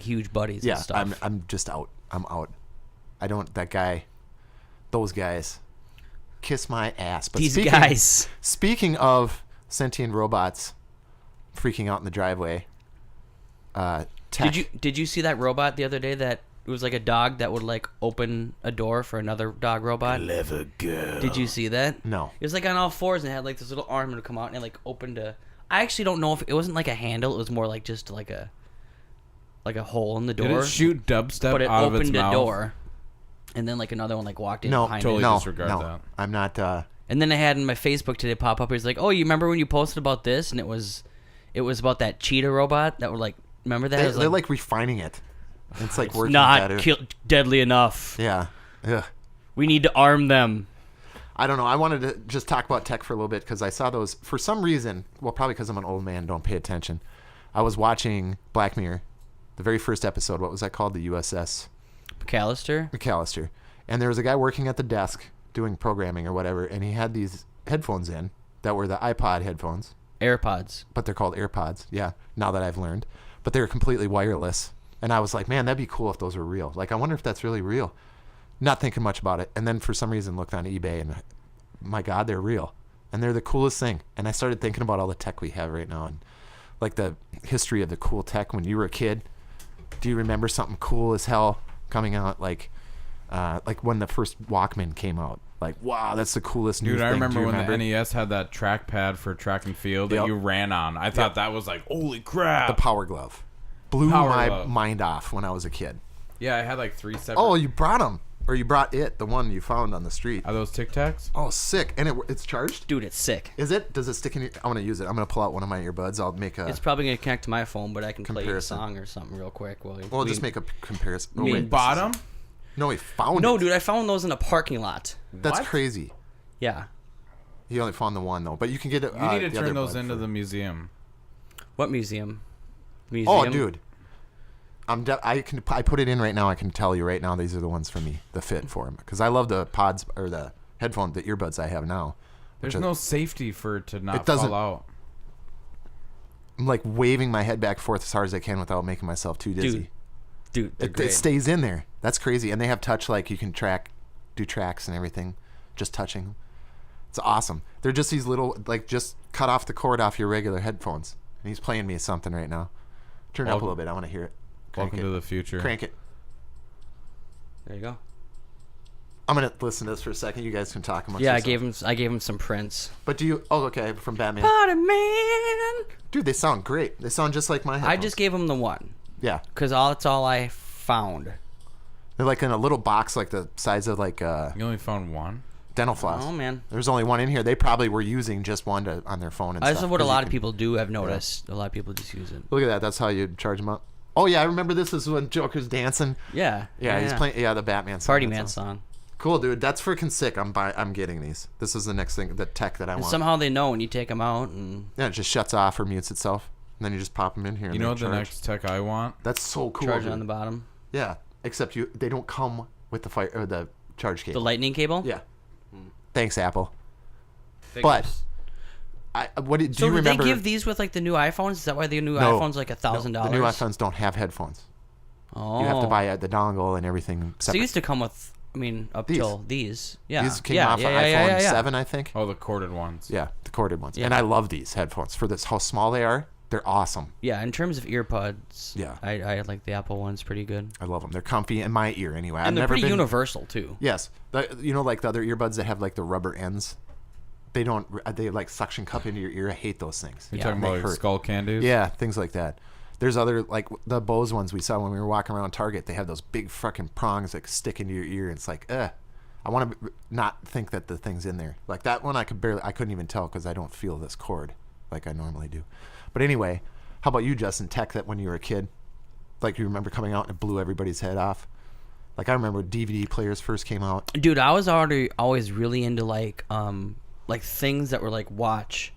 S2: huge buddies
S3: Yeah,
S2: and stuff.
S3: I'm just out. I'm out. I don't. That guy. Those guys. Kiss my ass. But
S2: These guys.
S3: Speaking of sentient robots, freaking out in the driveway. Tech.
S2: Did you see that robot the other day that it was like a dog that would like open a door for another dog robot?
S1: Clever girl.
S2: Did you see that?
S3: No.
S2: It was like on all fours and it had like this little arm that would come out and it like opened a. I actually don't know if it wasn't like a handle. It was more like just like a hole in the door.
S4: Did it shoot dubstep
S2: but it
S4: out of its
S2: opened a
S4: mouth?
S2: door, and then like another one like walked in
S3: No,
S2: behind
S4: totally
S2: it.
S3: no,
S4: disregard
S3: no.
S4: that.
S3: I'm not.
S2: And then I had in my Facebook today pop up. He's like, "Oh, you remember when you posted about this?" And it was about that cheetah robot that would like. Remember that? It was
S3: They're like refining it. It's like working
S2: not
S3: better.
S2: deadly enough.
S3: Yeah. Ugh.
S2: We need to arm them.
S3: I don't know. I wanted to just talk about tech for a little bit because I saw those for some reason. Well, probably because I'm an old man, don't pay attention. I was watching Black Mirror, the very first episode. What was that called? The USS McAllister. And there was a guy working at the desk doing programming or whatever, and he had these headphones in that were the iPod headphones,
S2: AirPods.
S3: but they're called AirPods. Yeah, now that I've learned. But they were completely wireless. And I was like, man, that'd be cool if those were real. Like, I wonder if that's really real. Not thinking much about it. And then for some reason looked on eBay and my God, they're real. And they're the coolest thing. And I started thinking about all the tech we have right now and like the history of the cool tech when you were a kid. Do you remember something cool as hell coming out? Like when the first Walkman came out. Like, wow, that's the coolest new
S4: Dude,
S3: thing.
S4: I remember
S3: Do you
S4: when
S3: remember?
S4: the NES had that trackpad for track and field that
S3: Yep.
S4: you ran on. I thought that was like, holy crap.
S3: The Power Glove. Blew
S4: Power
S3: my
S4: Glove.
S3: mind off when I was a kid.
S4: Yeah, I had like 3 separate.
S3: Oh, you brought them. Or you brought it, the one you found on the street.
S4: Are those Tic Tacs?
S3: Oh, sick. And it's charged?
S2: Dude, it's sick.
S3: Is it? Does it stick in your... I'm going to use it. I'm going to pull out one of my earbuds. I'll make a...
S2: It's probably gonna connect to my phone, but I can play you a
S3: Comparison.
S2: song or something real quick.
S3: Well, just make a comparison. Oh,
S2: we
S3: wait,
S4: Bought
S3: this is-
S4: them?
S3: No, he found
S2: No,
S3: it.
S2: dude, I found those in a parking lot.
S3: That's
S4: What?
S3: crazy.
S2: Yeah.
S3: He only found the one, though. But you can get it.
S4: You need to turn those into the museum.
S2: What museum?
S3: Oh, dude. I put it in right now. I can tell you right now these are the ones for me, the fit for him. Because I love the pods, or the headphones, the earbuds I have now.
S4: There's no safety for it to not
S3: It doesn't-
S4: fall out.
S3: I'm like waving my head back and forth as hard as I can without making myself too dizzy.
S2: Dude, they're
S3: It
S2: great.
S3: stays in there. That's crazy. And they have touch, like you can do tracks and everything, just touching them. It's awesome. They're just these little, like, just cut off the cord off your regular headphones. And he's playing me something right now. Turn it up a little bit. I want to hear it. Crank
S4: Welcome
S3: it.
S4: to the future.
S3: Crank it.
S2: There you go.
S3: I'm gonna listen to this for a second. You guys can talk amongst
S2: Yeah,
S3: yourselves.
S2: I gave him some Prince.
S3: But do you? Oh, okay, from Batman.
S2: Spider-Man.
S3: Dude, they sound great. They sound just like my headphones.
S2: I just gave him the one
S3: Yeah,
S2: because that's all I found.
S3: they're like in a little box, like the size of like
S4: You only found one?
S3: dental floss.
S2: Oh man,
S3: There's only one in here. They probably were using just one on their phone and
S2: that's
S3: stuff.
S2: what a
S3: 'cause
S2: lot
S3: you
S2: of
S3: can-
S2: people do. I've noticed a lot of people just use it.
S3: Look at that. That's how you charge them up. Oh yeah, I remember this is when Joker's dancing.
S2: Yeah,
S3: Yeah, he's playing. Yeah, the Batman song.
S2: Party
S3: That's
S2: Man
S3: awesome.
S2: song.
S3: Cool, dude. That's freaking sick. I'm getting these. This is the next thing, the tech that I
S2: And
S3: want.
S2: somehow they know when you take them out, and
S3: Yeah, it just shuts off or mutes itself, and then you just pop them in here.
S4: You
S3: and
S4: know
S3: they
S4: what the
S3: charge.
S4: next tech I want?
S3: That's so cool.
S2: charge it
S3: dude.
S2: on the bottom.
S3: Yeah, except they don't come with the fire or the charge
S2: The
S3: cable.
S2: lightning cable.
S3: Yeah. Thanks, Apple.
S2: Figures.
S3: But do
S2: So
S3: you
S2: did
S3: remember?
S2: they give these with like the new iPhones? Is that why the new
S3: No.
S2: iPhone's like $1,000?
S3: The new iPhones don't have headphones.
S2: Oh,
S3: You have to buy the dongle and everything.
S2: So
S3: Separate.
S2: they used to come with. I mean, up
S3: These.
S2: till these. Yeah.
S3: These came
S2: yeah,
S3: off
S2: yeah,
S3: of
S2: yeah,
S3: iPhone
S2: yeah, yeah.
S3: 7, I think.
S4: Oh, the corded ones.
S3: Yeah, the corded ones.
S2: Yeah.
S3: And I love these headphones for this. How small they are. They're awesome.
S2: Yeah, in terms of earpods,
S3: Yeah.
S2: I like the Apple ones pretty good.
S3: I love them. They're comfy in my ear anyway. I've
S2: And they're
S3: never
S2: pretty
S3: been,
S2: universal too.
S3: Yes, like the other earbuds that have like the rubber ends. They don't. They like suction cup into your ear. I hate those things.
S4: You're
S2: Yeah,
S4: talking
S3: they
S4: about like
S3: hurt.
S4: skull candies?
S3: Yeah, things like that. There's other like the Bose ones we saw when we were walking around Target. They have those big fucking prongs that stick into your ear. And it's like, I want to not think that the thing's in there. Like that one, I couldn't even tell because I don't feel this cord like I normally do. But anyway, how about you, Justin? Tech that when you were a kid, like you remember coming out and it blew everybody's head off. Like I remember DVD players first came out.
S2: Dude, I was always really into like things that were like watch.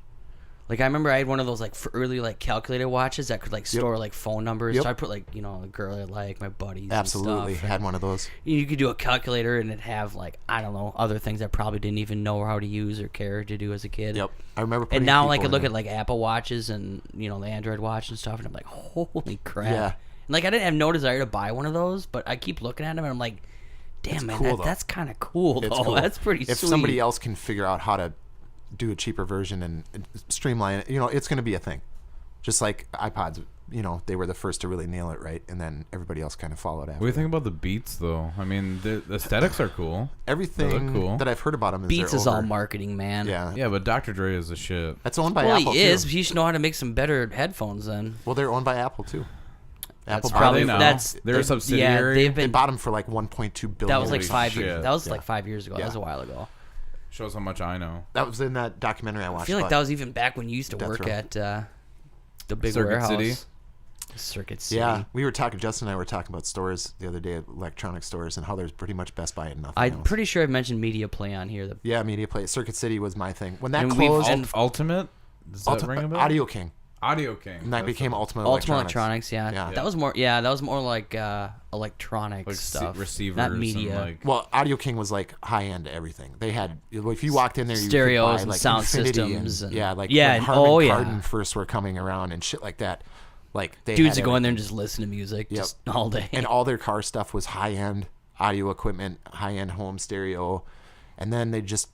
S2: Like I remember I had one of those like for early like calculator watches that could like store like phone numbers. So I put like, you know, a girl I like, my buddies.
S3: Absolutely,
S2: and stuff.
S3: had one of those.
S2: You could do a calculator and it'd have like, I don't know, other things I probably didn't even know how to use or care to do as a kid.
S3: Yep, I remember.
S2: And now like I look at like Apple watches and, you know, the Android watch and stuff, and I'm like, holy crap.
S3: Yeah.
S2: And, like I didn't have no desire to buy one of those, but I keep looking at them and I'm like, damn, man,
S3: cool,
S2: that's kind of cool though.
S3: Cool.
S2: That's pretty
S3: if
S2: sweet.
S3: somebody else can figure out how to do a cheaper version and streamline it, you know, it's going to be a thing. Just like iPods, you know, they were the first to really nail it right, and then everybody else kind of followed after.
S4: What do you think about the Beats, though? I mean, the aesthetics are cool.
S3: Everything
S4: cool.
S3: that I've heard about them
S2: Beats is all marketing, man.
S3: Yeah,
S4: but Dr. Dre is the shit.
S3: that's owned by
S2: Well,
S3: Apple
S2: he is.
S3: too.
S2: But you should know how to make some better headphones then.
S3: Well, they're owned by Apple too.
S2: That's
S3: Apple
S2: probably
S4: now.
S2: that's
S4: They're a
S2: yeah,
S4: subsidiary.
S2: they've
S3: they
S2: been.
S3: bought them for like 1.2 billion.
S2: That was like
S4: Holy
S2: 5
S4: shit.
S2: years. That was
S3: Yeah.
S2: like 5 years ago.
S3: Yeah.
S2: That was a while ago.
S4: Shows how much I know.
S3: That was in that documentary I watched.
S2: I feel like
S3: about
S2: that was even back when you used to
S3: Death
S2: work
S3: Row.
S2: at the big
S4: Circuit
S2: warehouse.
S4: City?
S2: Circuit City.
S3: Yeah, we were talking. Justin and I were talking about stores the other day, electronic stores, and how there's pretty much Best Buy and nothing
S2: I'm
S3: else.
S2: pretty sure I've mentioned Media Play on here.
S3: Yeah, Media Play. Circuit City was my thing. When that
S2: And we've-
S3: closed,
S2: and-
S4: Ultimate? Does that ring a bell?
S3: Audio King.
S4: Audio King.
S3: And that became Ultimate
S2: Ultimate
S3: Electronics.
S2: Electronics, yeah.
S3: Yeah.
S2: That was more. Yeah, that was more like electronic
S4: Like
S2: stuff,
S4: receivers
S2: not media.
S4: and like...
S3: Well, Audio King was like high end everything. They had, if you walked in there, you
S2: Stereos
S3: could buy,
S2: and
S3: like,
S2: sound
S3: Infinity
S2: systems
S3: and,
S2: and-
S3: yeah, like
S2: yeah,
S3: when
S2: and-
S3: Harman
S2: oh, yeah.
S3: Kardon first were coming around and shit like that. Like they
S2: Dudes
S3: had
S2: would go in there and
S3: everything.
S2: just listen to music
S3: Yep.
S2: just all day.
S3: And all their car stuff was high end audio equipment, high end home stereo, and then they just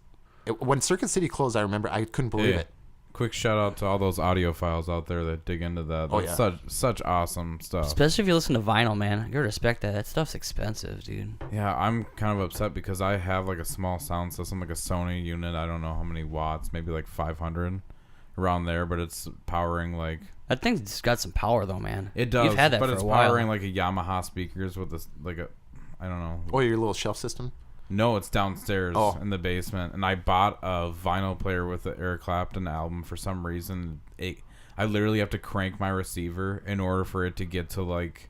S3: when Circuit City closed, I remember I couldn't believe
S4: Hey,
S3: it.
S4: quick shout out to all those audiophiles out there that dig into that.
S3: Oh,
S4: That's
S3: yeah.
S4: such awesome stuff.
S2: Especially if you listen to vinyl, man. You gotta respect that. That stuff's expensive, dude.
S4: Yeah, I'm kind of upset because I have like a small sound system, like a Sony unit. I don't know how many watts, maybe like 500 around there, but it's powering like...
S2: That thing's got some power, though, man.
S4: It does,
S2: You've had that
S4: but
S2: for
S4: it's
S2: a while.
S4: powering like a Yamaha speakers with this, like a... I don't know.
S3: Oh, your little shelf system.
S4: No, it's downstairs
S3: Oh.
S4: in the basement, and I bought a vinyl player with the Eric Clapton album for some reason. I literally have to crank my receiver in order for it to get to like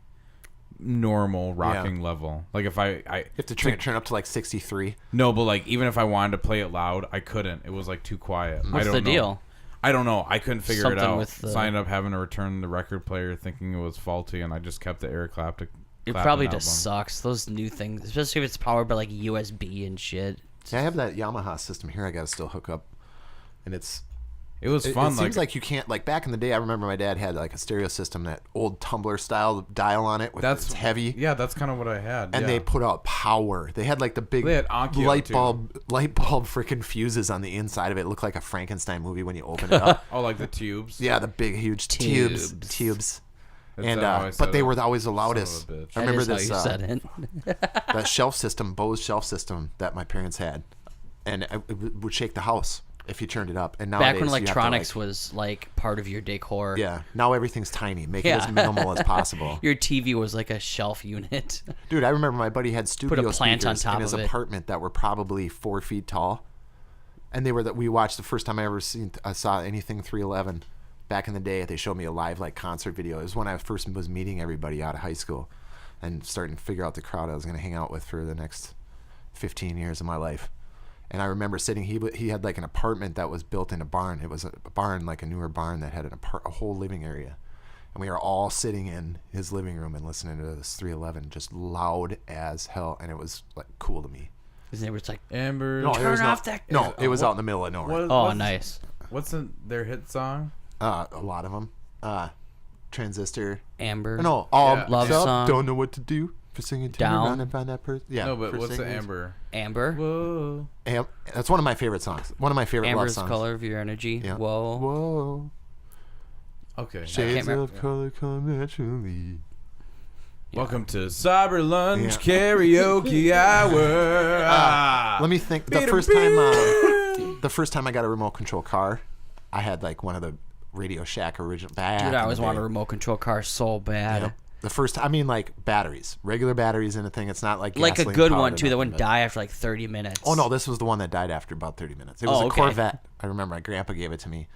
S4: normal rocking level. Like if I
S3: You have to turn up to like 63.
S4: no, but like even if I wanted to play it loud, I couldn't. It was like too quiet.
S2: What's
S4: I
S2: the
S4: don't know.
S2: deal?
S4: I don't know. I couldn't figure
S2: Something
S4: it out.
S2: with the-
S4: So I ended up having to return the record player, thinking it was faulty, and I just kept the Eric Clapton.
S2: It probably just sucks. Those new things, especially if it's powered by like USB and shit.
S3: Yeah, I have that Yamaha system here. I got to still hook up, and
S4: It was
S3: it
S4: fun.
S3: seems like you can't, like back in the day. I remember my dad had like a stereo system, that old tumbler style dial on it. It's heavy.
S4: Yeah, that's kind of what I had.
S3: And
S4: yeah.
S3: they put out power. They had like the big
S4: They had Onkyo,
S3: light
S4: too.
S3: bulb freaking fuses on the inside of it. It looked like a Frankenstein movie when you open it up.
S4: Oh, like the tubes.
S3: Yeah, the big huge
S2: Tubes.
S3: tubes.
S4: That's
S3: And
S4: how I said
S3: but they
S4: it.
S3: were always the
S4: Son of a
S3: loudest.
S4: bitch.
S3: I remember
S2: That is
S3: this
S2: how you said it.
S3: that shelf system, Bose shelf system that my parents had, and it would shake the house if you turned it up. And nowadays
S2: Back when
S3: you have to,
S2: electronics
S3: like,
S2: was like part of your decor.
S3: yeah, now everything's tiny. Make it
S2: Yeah.
S3: as minimal as possible.
S2: Your TV was like a shelf unit.
S3: Dude, I remember my buddy had studio
S2: plant on
S3: speakers
S2: top
S3: in his
S2: of it.
S3: apartment that were probably 4 feet tall, and they were that we watched the first time I ever saw anything 311. Back in the day, they showed me a live like concert video. It was when I first was meeting everybody out of high school, and starting to figure out the crowd I was going to hang out with for the next 15 years of my life. And I remember sitting. He had like an apartment that was built in a barn. It was a barn, like a newer barn that had a whole living area. And we were all sitting in his living room and listening to this 311, just loud as hell. And it was like cool to me.
S2: His neighbor's like,
S4: Amber.
S3: No, it was
S2: turn
S3: not-
S2: off that.
S3: No, it was out in the middle of nowhere.
S2: Oh, nice.
S4: What's their hit song?
S3: A lot of them. Transistor.
S2: Amber.
S3: No,
S4: Yeah.
S2: Love
S3: up,
S2: song.
S3: Don't know what to do for singing to
S2: Down.
S3: around and find that person. Yeah.
S4: No, but
S3: for
S4: what's the
S3: singing.
S4: Amber?
S2: Amber.
S4: Whoa.
S3: That's one of my favorite songs. One of my favorite love
S2: Amber's
S3: songs.
S2: color of your energy.
S3: Yeah.
S2: Whoa.
S3: Whoa.
S4: Okay.
S3: Shades
S2: remember-
S3: of color come naturally.
S4: Welcome to Cyber Lunch
S3: Yeah.
S4: Karaoke Hour.
S3: Let me think. The first time I got a remote control car, I had like one of the Radio Shack original.
S2: Dude, I always wanted a remote control car so bad.
S3: Yep. The first, I mean, like batteries, regular batteries in a thing. It's not like
S2: Like a
S3: gasoline
S2: good
S3: powered
S2: one
S3: or
S2: too that
S3: nothing,
S2: wouldn't
S3: but-
S2: die after like 30 minutes.
S3: Oh no, this was the one that died after about 30 minutes. It was
S2: Oh,
S3: a
S2: okay.
S3: Corvette. I remember my grandpa gave it to me,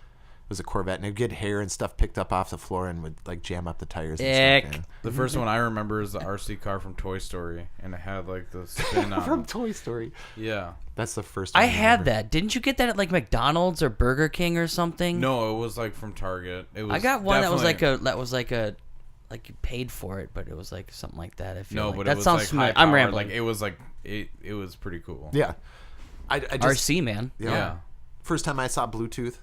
S3: was a Corvette, and it'd get hair and stuff picked up off the floor and would like jam up the tires. And
S2: Ick.
S3: stuff,
S4: The first one I remember is the RC car from Toy Story, and it had like the spin on
S3: from
S4: it.
S3: Toy Story.
S4: Yeah.
S3: That's the first one
S2: I had that. Didn't you get that at like McDonald's or Burger King or something?
S4: No, it was like from Target. It was
S2: I got one that was
S4: definitely-
S2: like you paid for it, but it was like something like that. I feel
S4: No,
S2: like.
S4: but
S2: That
S4: it was
S2: sounds
S4: like
S2: familiar.
S4: high
S2: I'm
S4: powered,
S2: rambling.
S4: Like it was like it was pretty cool.
S3: Yeah. I just
S2: RC, man.
S4: Yeah.
S3: first time I saw Bluetooth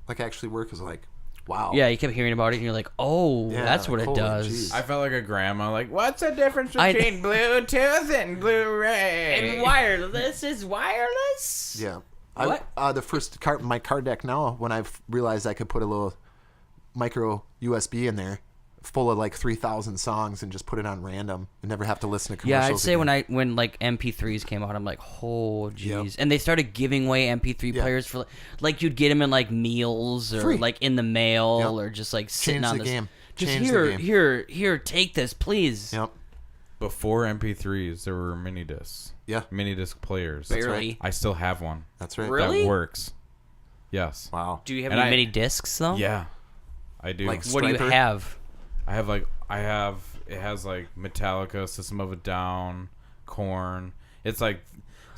S3: like actually work was like, wow.
S2: Yeah, you kept hearing about it, and you're like, oh,
S3: Yeah,
S2: that's what
S3: like,
S2: it
S3: holy
S2: does.
S3: jeez.
S4: I felt like a grandma. Like, what's the difference
S2: I-
S4: between Bluetooth and Blu-ray?
S2: And wireless is wireless.
S3: Yeah.
S2: What?
S3: The first my card deck now, when I've realized I could put a little micro USB in there full of like 3,000 songs and just put it on random and never have to listen to
S2: Yeah,
S3: commercials.
S2: I'd say
S3: again.
S2: when like MP3s came out, I'm like, oh jeez.
S3: Yep.
S2: And they started giving away MP3
S3: Yeah.
S2: players for like you'd get them in like meals or
S3: Free.
S2: like in the mail
S3: Yep.
S2: or just like sitting
S3: Change
S2: on
S3: the
S2: this.
S3: game.
S2: Just
S3: Change
S2: here,
S3: the game.
S2: here, take this, please.
S3: Yep.
S4: Before MP3s, there were mini discs.
S3: Yeah.
S4: Mini disc players.
S2: Barely.
S4: I still have one.
S3: That's right.
S2: Really?
S4: That works. Yes.
S3: Wow.
S2: Do you have
S4: And
S2: any
S4: I-
S2: mini discs though?
S4: Yeah. I do.
S3: Like
S2: What do you
S3: Striper?
S2: have?
S4: It has like Metallica, System of a Down, Korn. It's like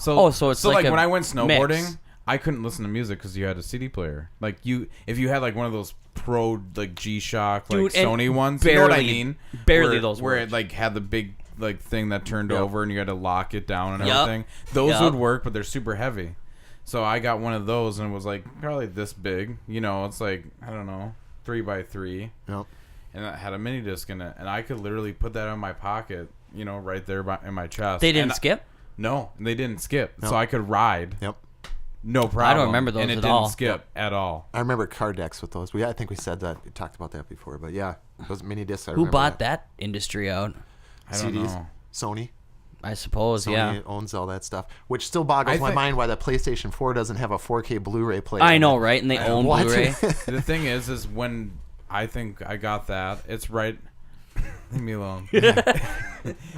S2: Oh, so it's like a
S4: when I went snowboarding,
S2: mix.
S4: I couldn't listen to music because you had a CD player. Like if you had like one of those pro like G-Shock like
S2: Dude, and
S4: Sony ones, you know what I
S2: barely-
S4: mean?
S2: barely
S4: where,
S2: those
S4: where
S2: worked.
S4: it like had the big like thing that turned
S3: Yep.
S4: over and you had to lock it down and
S2: Yup.
S4: everything. Those
S2: Yup.
S4: would work, but they're super heavy. So I got one of those and it was like probably this big. You know, it's like I don't know, 3x3.
S3: Yep.
S4: And it had a mini disc in it, and I could literally put that in my pocket, you know, right there in my chest.
S2: They didn't
S4: And
S2: skip?
S4: No, they didn't skip,
S3: No.
S4: so I could ride,
S3: Yep.
S4: no problem.
S2: I don't remember those
S4: and it
S2: at
S4: didn't
S2: all.
S4: skip at all.
S3: I remember card decks with those. I think we said that. We talked about that before. But yeah, those mini discs. I
S2: Who
S3: remember
S2: bought that industry out?
S4: I don't
S3: CDs.
S4: know.
S3: Sony.
S2: I suppose,
S3: Sony
S2: yeah.
S3: owns all that stuff, which still boggles
S4: I
S3: my
S4: think-
S3: mind why the PlayStation 4 doesn't have a 4K Blu-ray player.
S2: I
S3: in
S2: know,
S3: it.
S2: right? And they own
S3: What?
S2: Blu-ray.
S4: The thing is when I think I got that, it's right. Leave me alone.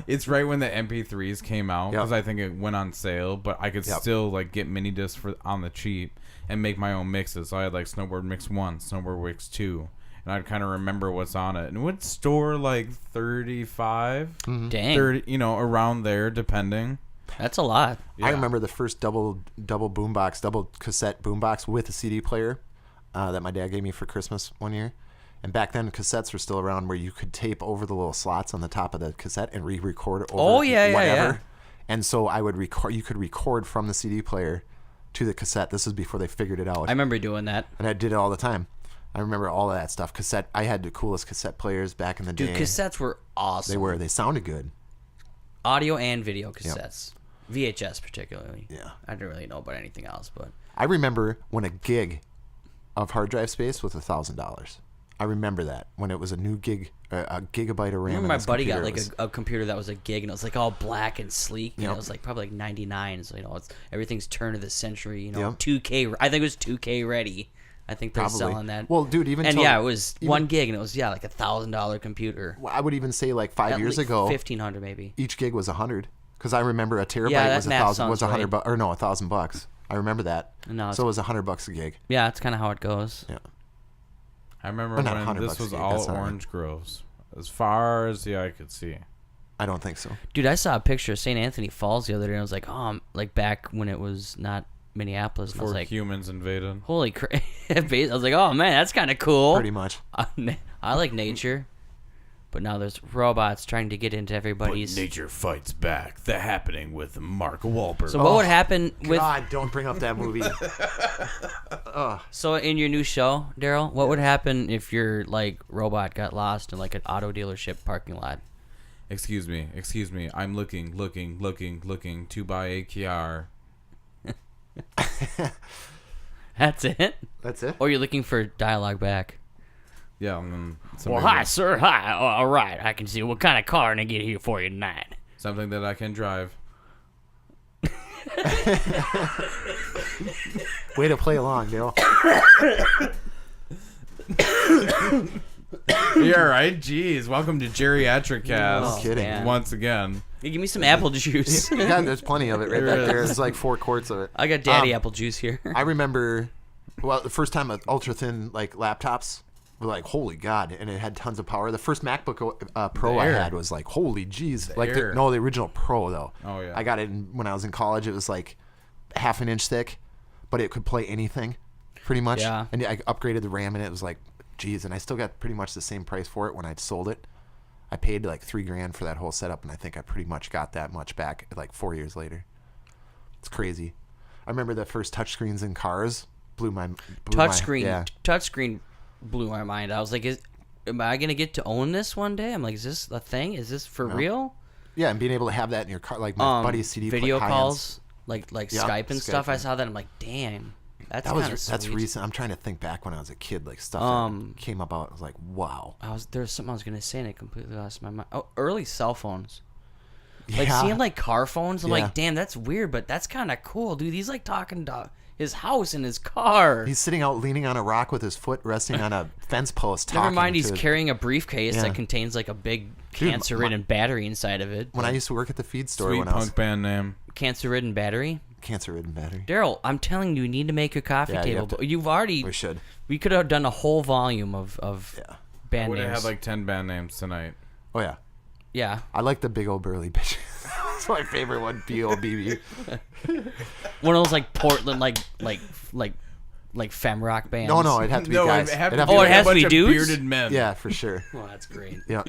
S4: It's right when the MP3s came out because
S3: Yep.
S4: I think it went on sale, but I could
S3: Yep.
S4: still like get mini discs on the cheap and make my own mixes. So I had like Snowboard Mix 1, Snowboard Mix 2, and I'd kind of remember what's on it. And it would store like 35,
S2: Dang.
S4: 30, you know, around there depending.
S2: That's a lot.
S3: I
S4: Yeah.
S3: remember the first double boombox, double cassette boombox with a CD player that my dad gave me for Christmas one year. And back then, cassettes were still around where you could tape over the little slots on the top of the cassette and re-record over
S2: Oh, yeah,
S3: whatever.
S2: yeah.
S3: And so I would record. You could record from the CD player to the cassette. This is before they figured it out.
S2: I remember doing that.
S3: And I did it all the time. I remember all of that stuff. Cassette. I had the coolest cassette players back in the
S2: Dude,
S3: day.
S2: cassettes were awesome.
S3: They were. They sounded good.
S2: Audio and video cassettes. VHS particularly.
S3: Yeah.
S2: I didn't really know about anything else, but
S3: I remember when a gig of hard drive space was $1,000. I remember that when it was a new gig, a gigabyte of RAM.
S2: I remember
S3: in
S2: my
S3: this
S2: buddy got
S3: computer.
S2: like
S3: It was-
S2: a computer that was a gig, and it was like all black and sleek. And
S3: Yep.
S2: it was like probably like 99. So it's everything's turn of the century. You know,
S3: Yep.
S2: 2K. I think it was 2K ready. I think they're
S3: Probably.
S2: selling that.
S3: Well, dude, even
S2: and
S3: till-
S2: yeah, it was
S3: even-
S2: 1 gig, and it was like $1,000 computer.
S3: I would even say like 5 years ago,
S2: 1,500 maybe.
S3: each gig was 100. Because I remember a terabyte
S2: Yeah, that
S3: was
S2: math
S3: $1,000 was
S2: sounds
S3: $100
S2: right.
S3: or no, $1,000. I remember that.
S2: No,
S3: So it was $100 a gig.
S2: Yeah, that's kind of how it goes.
S3: Yeah.
S4: I remember
S3: Well, not
S4: when
S3: 100
S4: this
S3: bucks
S4: was
S3: a gig,
S4: all
S3: that's not right.
S4: orange groves, as far as the eye could see.
S3: I don't think so.
S2: Dude, I saw a picture of St. Anthony Falls the other day, and I was like, oh, like back when it was not Minneapolis. And I
S4: Before
S2: was like,
S4: humans invaded.
S2: holy crap. I was like, oh, man, that's kind of cool.
S3: Pretty much.
S2: I like nature. But now there's robots trying to get into everybody's.
S4: nature fights back. The Happening with Mark Wahlberg.
S2: So what would happen with?
S3: God, don't bring up that movie.
S2: So in your new show, Darrell, what would happen if your like robot got lost in like an auto dealership parking lot?
S4: Excuse me. I'm looking to buy a Kiar.
S2: That's it.
S3: That's it?
S2: Or you're looking for dialogue back.
S4: Yeah. And then
S2: Well,
S4: somebody-
S2: hi, sir. Hi. All right. I can see what kind of car I get here for you tonight.
S4: Something that I can drive.
S3: Way to play along, Dale.
S4: You're right. Jeez. Welcome to Geriatric Cast.
S2: No
S3: kidding.
S2: man.
S4: Once again.
S2: Hey, give me some apple juice.
S3: God, there's plenty of it right
S4: There
S3: back
S4: is.
S3: there. There's like 4 quarts of it.
S2: I got daddy apple juice here.
S3: I remember Well, the first time ultra thin like laptops were like, holy God, and it had tons of power. The first MacBook Pro I had was like, holy jeez. Like the original Pro though.
S4: Oh yeah.
S3: I got it when I was in college. It was like half an inch thick, but it could play anything, pretty much.
S2: Yeah.
S3: And I upgraded the RAM, and it was like, geez, and I still got pretty much the same price for it when I sold it. I paid like $3,000 for that whole setup, and I think I pretty much got that much back like 4 years later. It's crazy. I remember the first touchscreens in cars blew my
S2: touchscreen blew my mind. I was like, am I gonna get to own this one day? I'm like, is this a thing? Is this for real?
S3: Yeah, and being able to have that in your car, like my buddy's CD
S2: video
S3: high-ends.
S2: calls, like Skype and stuff. I saw that. I'm like, damn, that's
S3: recent. I'm trying to think back when I was a kid, like stuff that came about. I was like, wow.
S2: There's something I was gonna say and it completely lost my mind. Oh, early cell phones. Like
S3: Yeah.
S2: seeing like car phones, I'm
S3: Yeah.
S2: like, damn, that's weird, but that's kind of cool, dude. He's like talking to his house in his car.
S3: He's sitting out leaning on a rock with his foot resting on a fence post.
S2: Never mind, he's
S3: talking to
S2: carrying a briefcase
S3: Yeah.
S2: that contains like a big
S3: Dude,
S2: cancer-ridden battery inside of it.
S3: When I used to work at the feed store,
S4: Sweet
S3: when I was
S4: punk band name.
S2: Cancer-ridden battery.
S3: cancer-ridden battery.
S2: Darrell, I'm telling you, you need to make your coffee
S3: Yeah, you
S2: table.
S3: have to-
S2: But you've already.
S3: We should.
S2: We could have done a whole volume of
S3: Yeah.
S2: band
S4: Would have
S2: names.
S4: had like 10 band names tonight.
S3: Oh yeah.
S2: Yeah.
S3: I like the big old burly bitch. That's my favorite one. B-O-B-B.
S2: One of those like Portland like femme rock bands.
S3: No, it'd have to be guys.
S4: It has
S3: It'd have
S2: Oh,
S3: be
S2: it has
S4: a
S2: to be
S4: bunch of
S2: dudes?
S4: bearded men.
S3: Yeah, for sure.
S2: Oh, that's great.
S3: Yeah.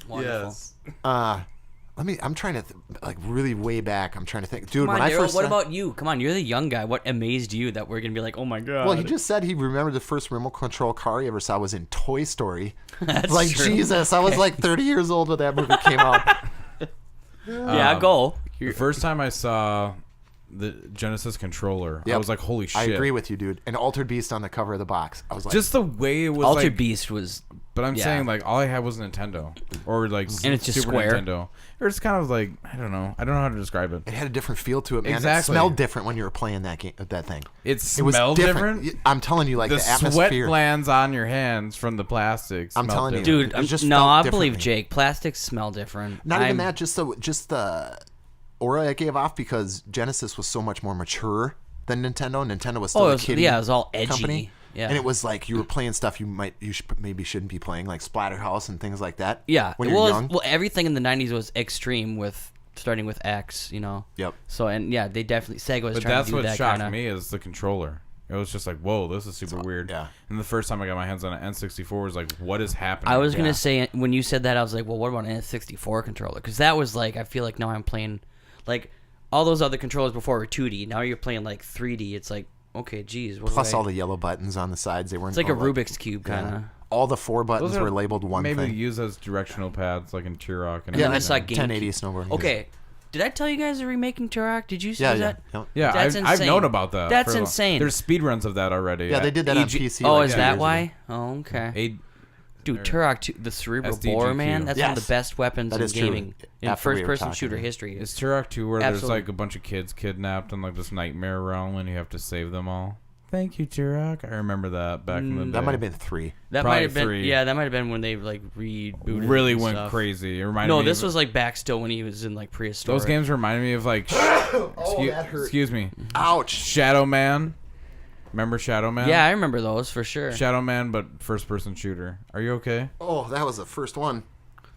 S2: Wonderful.
S4: Yes.
S3: I'm trying to like really way back. I'm trying to think, dude.
S2: Come on,
S3: when I
S2: Darrell,
S3: first
S2: what about you? Come on, you're the young guy. What amazed you that we're gonna be like, oh my god?
S3: Well, he just said he remembered the first remote control car he ever saw was in Toy Story.
S2: That's
S3: Like
S2: true.
S3: Jesus, I was like 30 years old when that movie came out.
S2: Yeah, go.
S4: The first time I saw the Genesis controller, I
S3: Yep.
S4: was like, holy shit.
S3: I agree with you, dude. An Altered Beast on the cover of the box. I was like,
S4: Just the way it was
S2: Altered
S4: like,
S2: Beast was.
S4: But I'm
S2: Yeah.
S4: saying like all I had was Nintendo or like
S2: And it's just
S4: Super
S2: square.
S4: Nintendo. Or it's kind of like I don't know how to describe it.
S3: it had a different feel to it, man.
S4: Exactly.
S3: It smelled different when you were playing that game, that thing.
S4: It
S3: It was
S4: smelled different.
S3: I'm telling you, like
S4: The
S3: the,
S4: sweat
S3: atmosphere.
S4: glands on your hands from the plastics.
S3: I'm
S4: smelled
S3: telling you.
S4: different.
S2: Dude,
S3: It just
S2: no,
S3: felt
S2: I believe
S3: differently.
S2: Jake. Plastics smell different.
S3: Not even that, just the aura it gave off because Genesis was so much more mature than Nintendo. Nintendo was still
S2: Oh,
S3: a
S2: it was,
S3: kiddie
S2: yeah, it was all edgy.
S3: company.
S2: Yeah.
S3: And it was like you were playing stuff maybe shouldn't be playing, like Splatterhouse and things like that.
S2: Yeah.
S3: When you're young.
S2: Well, everything in the 90s was extreme with starting with X, you know.
S3: Yep.
S2: So, and yeah, they definitely, Sega was
S4: But
S2: trying
S4: that's
S2: to do
S4: what
S2: that
S4: shocked
S2: kind of.
S4: me is the controller. It was just like, whoa, this is super weird.
S3: yeah.
S4: And the first time I got my hands on an N64 was like, what is happening?
S2: I was
S3: Yeah.
S2: going to say, when you said that, I was like, well, what about an N64 controller? Because that was like, I feel like now I'm playing, like, all those other controllers before were 2D. Now you're playing like 3D. It's like, okay, geez. What
S3: Plus
S2: do I...
S3: all the yellow buttons on the sides. They weren't.
S2: It's like a
S3: all
S2: Rubik's Cube kind of.
S3: Yeah. All the 4 buttons
S4: Those are
S3: were labeled one
S4: maybe
S3: thing.
S4: used as directional pads like in Turok. And
S2: Yeah,
S4: everything.
S2: I saw GameCube.
S3: 1080 snowboarding.
S2: Okay. Did I tell you guys they're remaking Turok? Did you see
S3: Yeah,
S2: that?
S3: yeah.
S4: Yeah,
S2: That's
S4: I've
S2: insane.
S4: known about that.
S2: That's
S4: for a long-
S2: insane.
S4: There's speedruns of that already.
S3: Yeah, they did that on PC.
S2: Oh,
S3: like
S2: is
S3: 2
S2: that
S3: years
S2: why?
S3: ago.
S2: Oh, okay.
S4: A-
S2: Dude, Turok 2, the cerebral
S4: SDGQ.
S2: bore, man, that's one of
S3: Yes.
S2: the best weapons
S3: That
S2: in
S3: is true.
S2: gaming. In
S3: After we were
S2: first-person
S3: talking,
S2: shooter
S3: yeah.
S2: history.
S4: Is Turok 2 where there's
S2: Absolutely.
S4: like a bunch of kids kidnapped in like this nightmare realm and you have to save them all? Thank you, Turok. I remember that back in the day.
S3: That might have been 3.
S2: That
S4: Probably
S2: might have been
S4: 3.
S2: Yeah, that might have been when they like rebooted.
S4: Really
S2: and
S4: went
S2: stuff.
S4: crazy. It reminded
S2: No,
S4: me
S2: this
S4: of,
S2: was like back still when he was in like prehistoric.
S4: those games reminded me of like
S3: that hurt.
S4: excuse me.
S3: Ouch.
S4: Shadow Man. Remember Shadow Man?
S2: Yeah, I remember those for sure.
S4: Shadow Man, but first person shooter. Are you okay?
S3: Oh, that was the first one.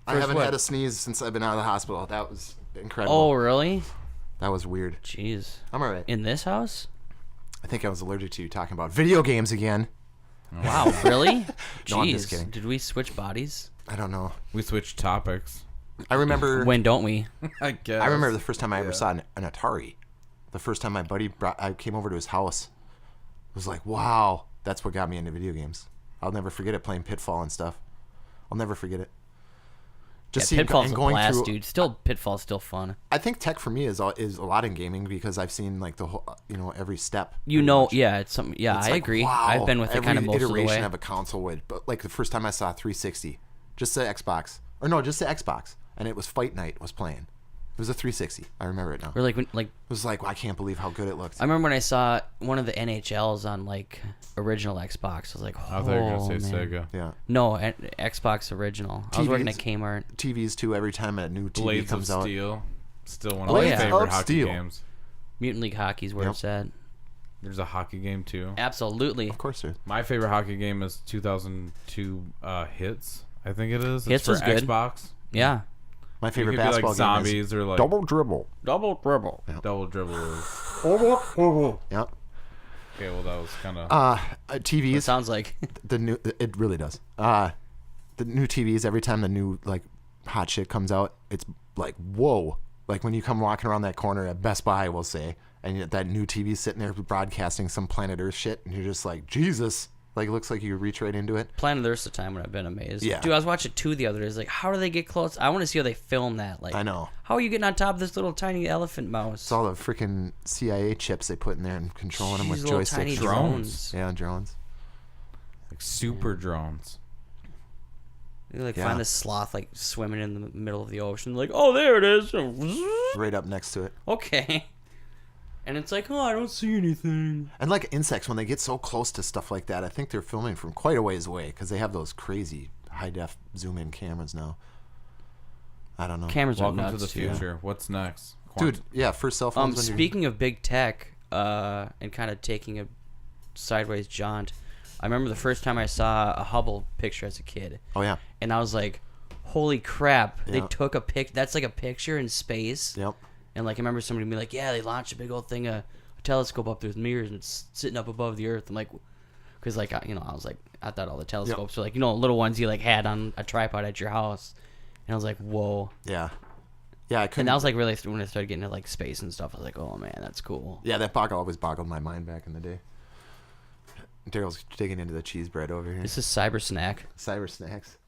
S3: I
S2: First
S3: haven't
S2: what?
S3: had a sneeze since I've been out of the hospital. That was incredible.
S2: Oh, really?
S3: That was weird.
S2: Jeez.
S3: I'm alright.
S2: In this house?
S3: I think I was allergic to you talking about video games again.
S2: Wow, really?
S3: No, I'm
S2: Jeez.
S3: just kidding.
S2: Did we switch bodies?
S3: I don't know.
S4: We switched topics.
S3: I remember.
S2: When don't we?
S4: I guess.
S3: I remember the first time I ever saw an Atari. The first time my buddy I came over to his house. It was like, wow, that's what got me into video games. I'll never forget it, playing Pitfall and stuff. I'll never forget it. Just
S2: Yeah,
S3: seeing
S2: Pitfall's
S3: and
S2: a
S3: going
S2: blast,
S3: through.
S2: dude. Still, Pitfall's still fun.
S3: I think tech for me is a lot in gaming because I've seen like the whole, every step.
S2: You
S3: pretty
S2: know,
S3: much.
S2: yeah, it's something. Yeah,
S3: It's
S2: I
S3: like,
S2: agree.
S3: wow,
S2: I've been with it
S3: every
S2: kind of most of the
S3: iteration
S2: way.
S3: of a console would, but like the first time I saw 360, just the Xbox, or no, just the Xbox, and it was Fight Night was playing. It was a 360. I remember it now.
S2: Or like,
S3: It was like, I can't believe how good it looked.
S2: I remember when I saw one of the NHLs on like original Xbox. I was like, oh,
S4: I thought you were going to say
S2: man.
S4: Sega.
S3: Yeah.
S2: No, Xbox original. I was working at
S3: TVs?
S2: Kmart.
S3: TVs too. Every time a new TV
S4: Blades of
S3: comes out.
S4: Steel. Still one of
S2: Oh,
S4: my
S2: yeah.
S4: favorite
S3: of
S4: hockey
S3: Steel.
S4: games.
S2: Mutant League Hockey's where
S3: Yep.
S2: it's at.
S4: There's a hockey game too.
S2: Absolutely.
S3: Of course, there.
S4: My favorite hockey game is 2002 Hits. I think it is.
S2: Hits
S4: it's
S2: is
S4: for
S2: good.
S4: Xbox.
S2: Yeah.
S3: My
S4: You
S3: favorite
S4: could be like
S3: basketball game
S4: zombies
S3: is
S4: or like
S3: Double Dribble.
S2: Double dribble.
S4: Double dribble. Is.
S3: Yep.
S4: Okay, well that was kind of.
S3: TVs.
S2: It sounds like.
S3: The new. It really does. The new TVs. Every time the new like hot shit comes out, it's like whoa. Like when you come walking around that corner at Best Buy, we'll say, and that new TV sitting there broadcasting some Planet Earth shit, and you're just like Jesus. Like it looks like you reach right into it.
S2: Planet Earth's the time when I've been amazed.
S3: Yeah.
S2: Dude, I was watching 2 the other day. It's like, how do they get close? I want to see how they film that. Like,
S3: I know.
S2: How are you getting on top of this little tiny elephant mouse?
S3: It's all the freaking CIA chips they put in there and controlling them with
S2: These little
S3: joysticks.
S2: tiny
S4: Drones.
S3: Yeah, drones.
S4: Like super drones.
S2: You like
S3: Yeah.
S2: find this sloth like swimming in the middle of the ocean. Like, oh, there it is.
S3: Right up next to it.
S2: Okay. And it's like, oh, I don't see anything.
S3: And like insects, when they get so close to stuff like that, I think they're filming from quite a ways away because they have those crazy high-def zoom-in cameras now. I don't know.
S2: Cameras are
S4: Welcome
S2: nuts,
S4: to the
S2: too.
S4: future. What's next?
S3: Dude, yeah, first cell phones. when you're-
S2: Speaking of big tech, and kind of taking a sideways jaunt, I remember the first time I saw a Hubble picture as a kid.
S3: Oh, yeah.
S2: And I was like, holy crap. They
S3: Yeah.
S2: took a that's like a picture in space.
S3: Yep.
S2: And like I remember somebody being like, yeah, they launched a big old thing, a telescope up there with mirrors, and it's sitting up above the Earth. I'm like, because like I was like, I thought all the telescopes were like little ones you like had on a tripod at your house, and I was like, whoa.
S3: Yeah. Yeah, I couldn't.
S2: And that was like really when I started getting into like space and stuff. I was like, oh man, that's cool.
S3: Yeah, that always boggled my mind back in the day. Daryl's digging into the cheese bread over here.
S2: This is Cyber Snack.
S3: Cyber snacks.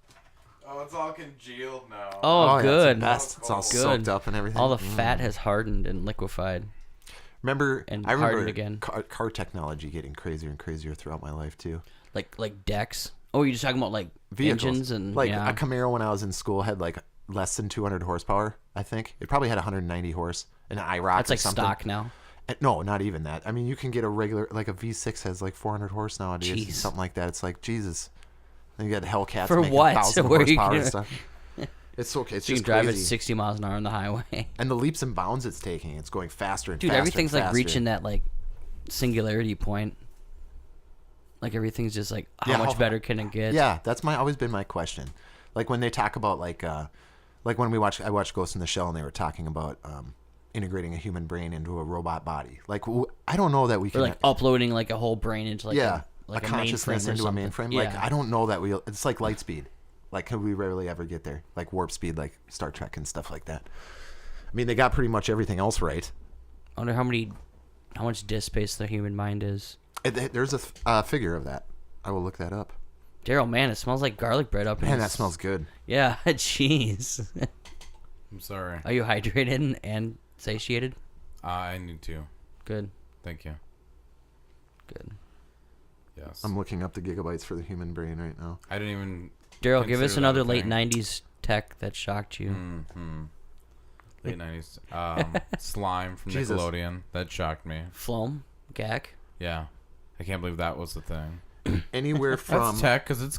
S4: Oh, it's all congealed now.
S2: Oh,
S3: yeah,
S2: good.
S3: It's, the best. It's all
S2: Good.
S3: soaked up and everything.
S2: All the fat has hardened and liquefied.
S3: Remember,
S2: and
S3: I remember
S2: hardened again.
S3: car technology getting crazier and crazier throughout my life too.
S2: Like decks. Oh, you're just talking about like
S3: Vehicles.
S2: engines and
S3: like
S2: yeah.
S3: a Camaro when I was in school had like less than 200 horsepower. I think it probably had 190 horse. An IROC.
S2: That's
S3: or
S2: like
S3: something.
S2: stock now.
S3: No, not even that. I mean, you can get a regular like a V6 has like 400 horse nowadays,
S2: Jeez.
S3: something like that. It's like Jesus. Then you got Hellcats
S2: For
S3: making
S2: what?
S3: 1,000
S2: Where are you
S3: horsepower and
S2: gonna-
S3: stuff. It's okay. It's
S2: So you
S3: just
S2: can drive
S3: crazy.
S2: at 60 miles an hour on the highway.
S3: And the leaps and bounds it's taking, it's going faster and
S2: Dude,
S3: faster.
S2: everything's
S3: and
S2: like
S3: faster.
S2: reaching that like singularity point. Like everything's just like how
S3: Yeah,
S2: much
S3: how-
S2: better can it get?
S3: Yeah, that's always been my question. Like when they talk about like when I watched Ghost in the Shell and they were talking about integrating a human brain into a robot body. Like I don't know that we
S2: Or
S3: can
S2: like uploading like a whole brain into like
S3: a
S2: a
S3: consciousness
S2: mainframe or
S3: into a
S2: something.
S3: mainframe.
S2: Yeah.
S3: Like I don't know that it's like light speed. Like could we rarely ever get there? Like warp speed, like Star Trek and stuff like that. I mean, they got pretty much everything else right.
S2: I wonder how much disk space the human mind is.
S3: There's a figure of that. I will look that up.
S2: Daryl, man, it smells like garlic bread up in
S3: Man,
S2: this-
S3: that smells good.
S2: Yeah, jeez.
S4: I'm sorry.
S2: Are you hydrated and satiated?
S4: I need to.
S2: Good.
S4: Thank you.
S2: Good.
S4: Yes.
S3: I'm looking up the gigabytes for the human brain right now.
S4: I didn't even.
S2: Daryl, give us
S4: consider that
S2: another
S4: a
S2: late
S4: thing.
S2: 90s tech that shocked you.
S4: Mm-hmm. Late 90s. Slime from
S3: Jesus.
S4: Nickelodeon. That shocked me.
S2: Flom? Gak?
S4: Yeah. I can't believe that was the thing.
S3: Anywhere from
S4: That's tech because it's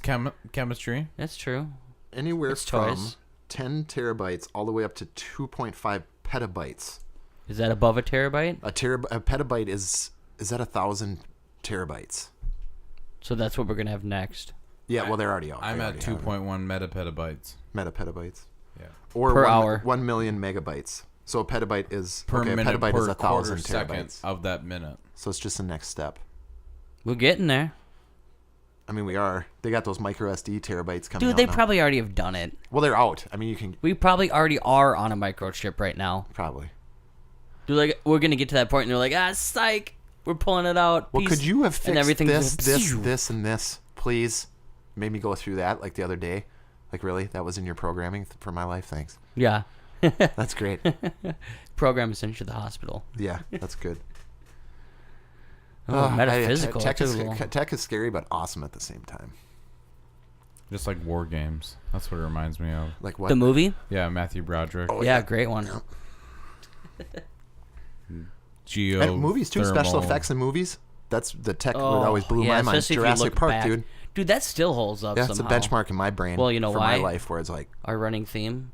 S4: chemistry.
S2: That's true.
S3: anywhere
S2: It's
S3: from
S2: toys.
S3: 10 terabytes all the way up to 2.5 petabytes.
S2: Is that above a terabyte?
S3: A petabyte is that 1,000 terabytes?
S2: So that's what we're going to have next.
S3: Yeah, well they're already out.
S4: I'm
S3: They
S4: at
S3: already have it.
S4: 2.1 metapetabytes.
S3: Metapetabytes.
S4: Yeah.
S3: Or
S2: Per hour.
S3: 1 million megabytes. So a petabyte is
S4: Per
S3: a
S4: minute,
S3: petabyte
S4: per
S3: is 1,000
S4: quarter second
S3: terabytes.
S4: of that minute.
S3: So it's just the next step.
S2: We're getting there.
S3: I mean, we are. They got those micro SD terabytes coming
S2: Dude,
S3: out
S2: they
S3: now.
S2: probably already have done it.
S3: Well, they're out. I mean, you can
S2: We probably already are on a microchip right now.
S3: probably.
S2: Dude, like, we're going to get to that point and they're like, psych. We're pulling it out.
S3: Well,
S2: Peace.
S3: could you have fixed
S2: and everything's
S3: this,
S2: just-
S3: this, and this, please? Made me go through that like the other day. Like, really? That was in your programming for my life? Thanks.
S2: Yeah.
S3: That's great.
S2: Program is sent you to the hospital.
S3: Yeah, that's good.
S2: Oh, metaphysical.
S3: Tech
S2: That's cool.
S3: is scary, but awesome at the same time.
S4: Just like war games. That's what it reminds me of.
S3: Like what?
S2: The movie?
S4: Yeah, Matthew Broderick.
S3: Oh,
S2: yeah, great one.
S4: Geo.
S3: And movies, too. Special
S4: thermal.
S3: effects in movies. That's the tech
S2: Oh,
S3: that always blew
S2: yeah,
S3: my mind.
S2: especially if you
S3: Jurassic
S2: look
S3: Park,
S2: back.
S3: dude.
S2: Dude, that still holds up
S3: Yeah,
S2: somehow.
S3: it's a benchmark in my brain.
S2: Well, you know
S3: for
S2: why?
S3: my life, where it's like,
S2: Our running theme,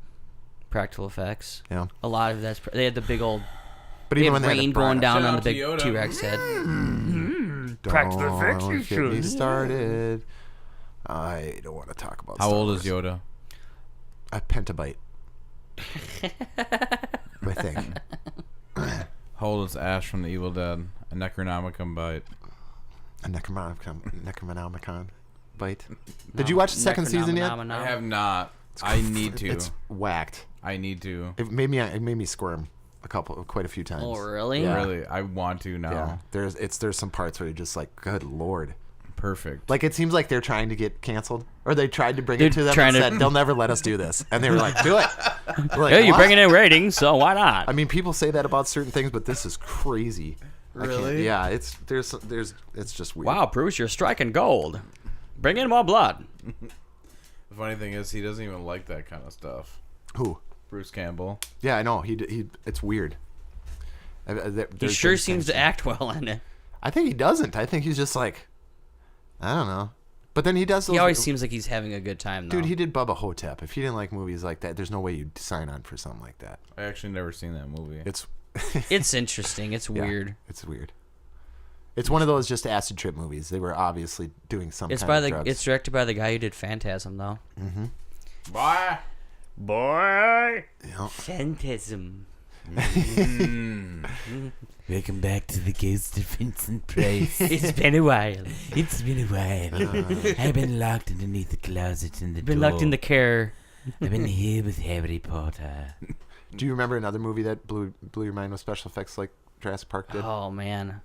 S2: practical effects.
S3: you know.
S2: A lot of that's... They had the big old...
S3: But
S2: They
S3: even
S2: had
S3: when they had
S2: rain
S3: the
S2: going
S3: Bron-
S2: down
S4: Shout
S2: on the
S4: out
S2: big
S4: to Yoda.
S2: T-Rex head.
S1: Practice the
S3: Don't
S1: execution.
S3: get me started. I don't want to talk about
S4: How
S3: Star
S4: old
S3: Wars.
S4: is Yoda?
S3: A pentabyte. I think.
S4: How old is Ash from The Evil Dead? A Necronomicon bite.
S3: A Necronomicon bite. Did you watch the second season yet?
S4: I have not. I need to.
S3: It's whacked.
S4: I need to.
S3: It made me squirm quite a few times.
S2: Oh, really?
S3: Yeah.
S4: Really, I want to now.
S3: Yeah. There's some parts where you're just like, good lord.
S4: Perfect.
S3: Like, it seems like they're trying to get canceled, or they tried to bring it to them and said they'll never let us do this, and they were like, do it. We're like,
S2: Yeah, you're
S3: "What?"
S2: bringing in ratings, so why not?
S3: I mean, people say that about certain things, but this is crazy.
S4: Really?
S3: Yeah, it's just weird.
S2: Wow, Bruce, you're striking gold. Bring in more blood.
S4: The funny thing is, he doesn't even like that kind of stuff.
S3: Who?
S4: Bruce Campbell.
S3: Yeah, I know. He it's weird.
S2: He sure seems to act well in it.
S3: I think he doesn't. I think he's just like, I don't know. But then he does those.
S2: He always seems like he's having a good time, though.
S3: Dude, he did Bubba Hotep. If he didn't like movies like that, there's no way you'd sign on for something like that.
S4: I actually never seen that movie.
S3: It's
S2: It's interesting. It's
S3: yeah,
S2: weird.
S3: It's weird. It's one of those just acid trip movies. They were obviously doing some
S2: It's
S3: kind
S2: by
S3: of
S2: the.
S3: drugs.
S2: It's directed by the guy who did Phantasm, though.
S4: Bye.
S2: Boy,
S3: You know,
S2: Phantasm.
S1: Welcome back to the Ghost of Vincent Price.
S2: It's been a while.
S1: It's been a while. I've been locked underneath the closet in the
S2: Been
S1: door.
S2: locked in the care.
S1: I've been here with Harry Potter.
S3: do you remember another movie that blew your mind with special effects like Jurassic Park did?
S2: Oh man.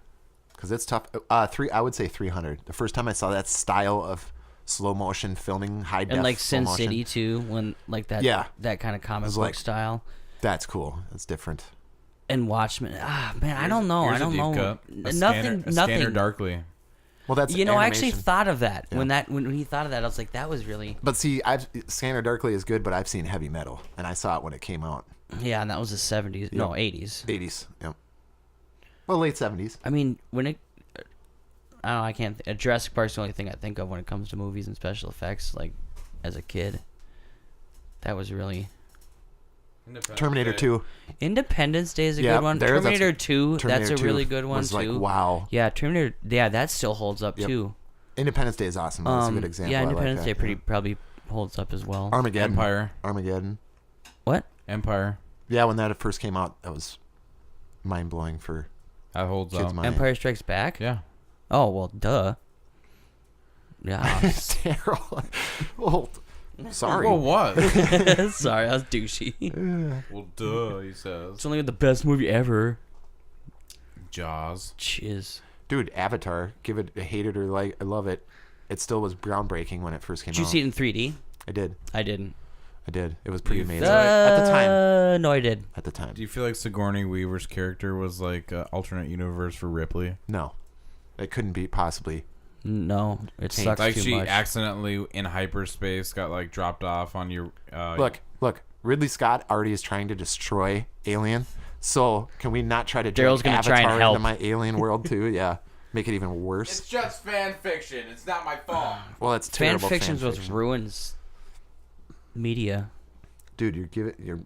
S3: Because it's tough. I would say 300. The first time I saw that style of slow motion filming, high def
S2: And like
S3: slow
S2: Sin
S3: motion,
S2: City too, when like that.
S3: Yeah.
S2: That kind of comic
S3: was
S2: book
S3: like-
S2: style.
S3: that's cool. That's different.
S2: And Watchmen. Man, I don't know.
S4: Here's
S2: I don't
S4: a deep
S2: know.
S4: cut. A
S2: Nothing.
S4: Scanner
S2: Nothing.
S4: Darkly.
S3: Well, that's
S2: I actually
S3: animation.
S2: thought of that
S3: Yeah.
S2: when he thought of that. I was like, that was really.
S3: But see, Scanner Darkly is good, but I've seen Heavy Metal, and I saw it when it came out.
S2: Yeah, and that was the 70s. No, 80s.
S3: 80s. Yep. Well, late 70s.
S2: I mean, when it. I don't know. I can't. Jurassic Park's the only thing I think of when it comes to movies and special effects. Like, as a kid, that was really.
S3: Terminator 2.
S2: Independence Day is a
S3: Yeah,
S2: good one.
S3: that's-
S2: Terminator 2, that's
S3: Terminator
S2: a
S3: 2
S2: really good one
S3: was
S2: too.
S3: like, wow.
S2: Yeah, Terminator. Yeah, that still holds up
S3: Yep.
S2: too.
S3: Independence Day is awesome. That's a good example.
S2: Yeah,
S3: I like
S2: Independence
S3: that,
S2: Day
S3: yeah.
S2: probably holds up as well.
S3: Armageddon.
S4: Empire.
S2: What?
S4: Empire.
S3: Yeah, when that first came out, that was mind blowing for
S4: That holds
S3: kids
S4: up.
S3: my
S2: Empire Strikes Back?
S4: Yeah.
S2: Oh well, duh. Yeah.
S3: Terrible. Well, sorry.
S4: Well, what?
S2: Sorry, I was douchey.
S4: Well, duh, he says.
S2: It's only the best movie ever.
S4: Jaws.
S2: Chiz.
S3: Dude, Avatar. Give it, hate it or like, I love it. It still was groundbreaking when it first came
S2: Did you
S3: out.
S2: see it in 3D?
S3: I did.
S2: I didn't.
S3: It was pretty
S4: You-
S3: amazing at the time.
S2: No, I did.
S3: At the time.
S4: Do you feel like Sigourney Weaver's character was like an alternate universe for Ripley?
S3: No, it couldn't be possibly.
S2: No, it
S3: Taint.
S2: sucks
S4: Like
S2: too
S4: she
S2: much.
S4: accidentally in hyperspace got like dropped off on your.
S3: Look. Ridley Scott already is trying to destroy Alien. So can we not try to
S2: Daryl's
S3: drag
S2: gonna try and
S3: Avatar
S2: help.
S3: into my Alien world too? Yeah, make it even worse.
S4: It's just fan fiction. It's not my fault.
S3: Well, it's
S2: fan
S3: terrible.
S2: fiction's
S3: fan
S2: what
S3: fiction.
S2: ruins media.
S3: Dude, you're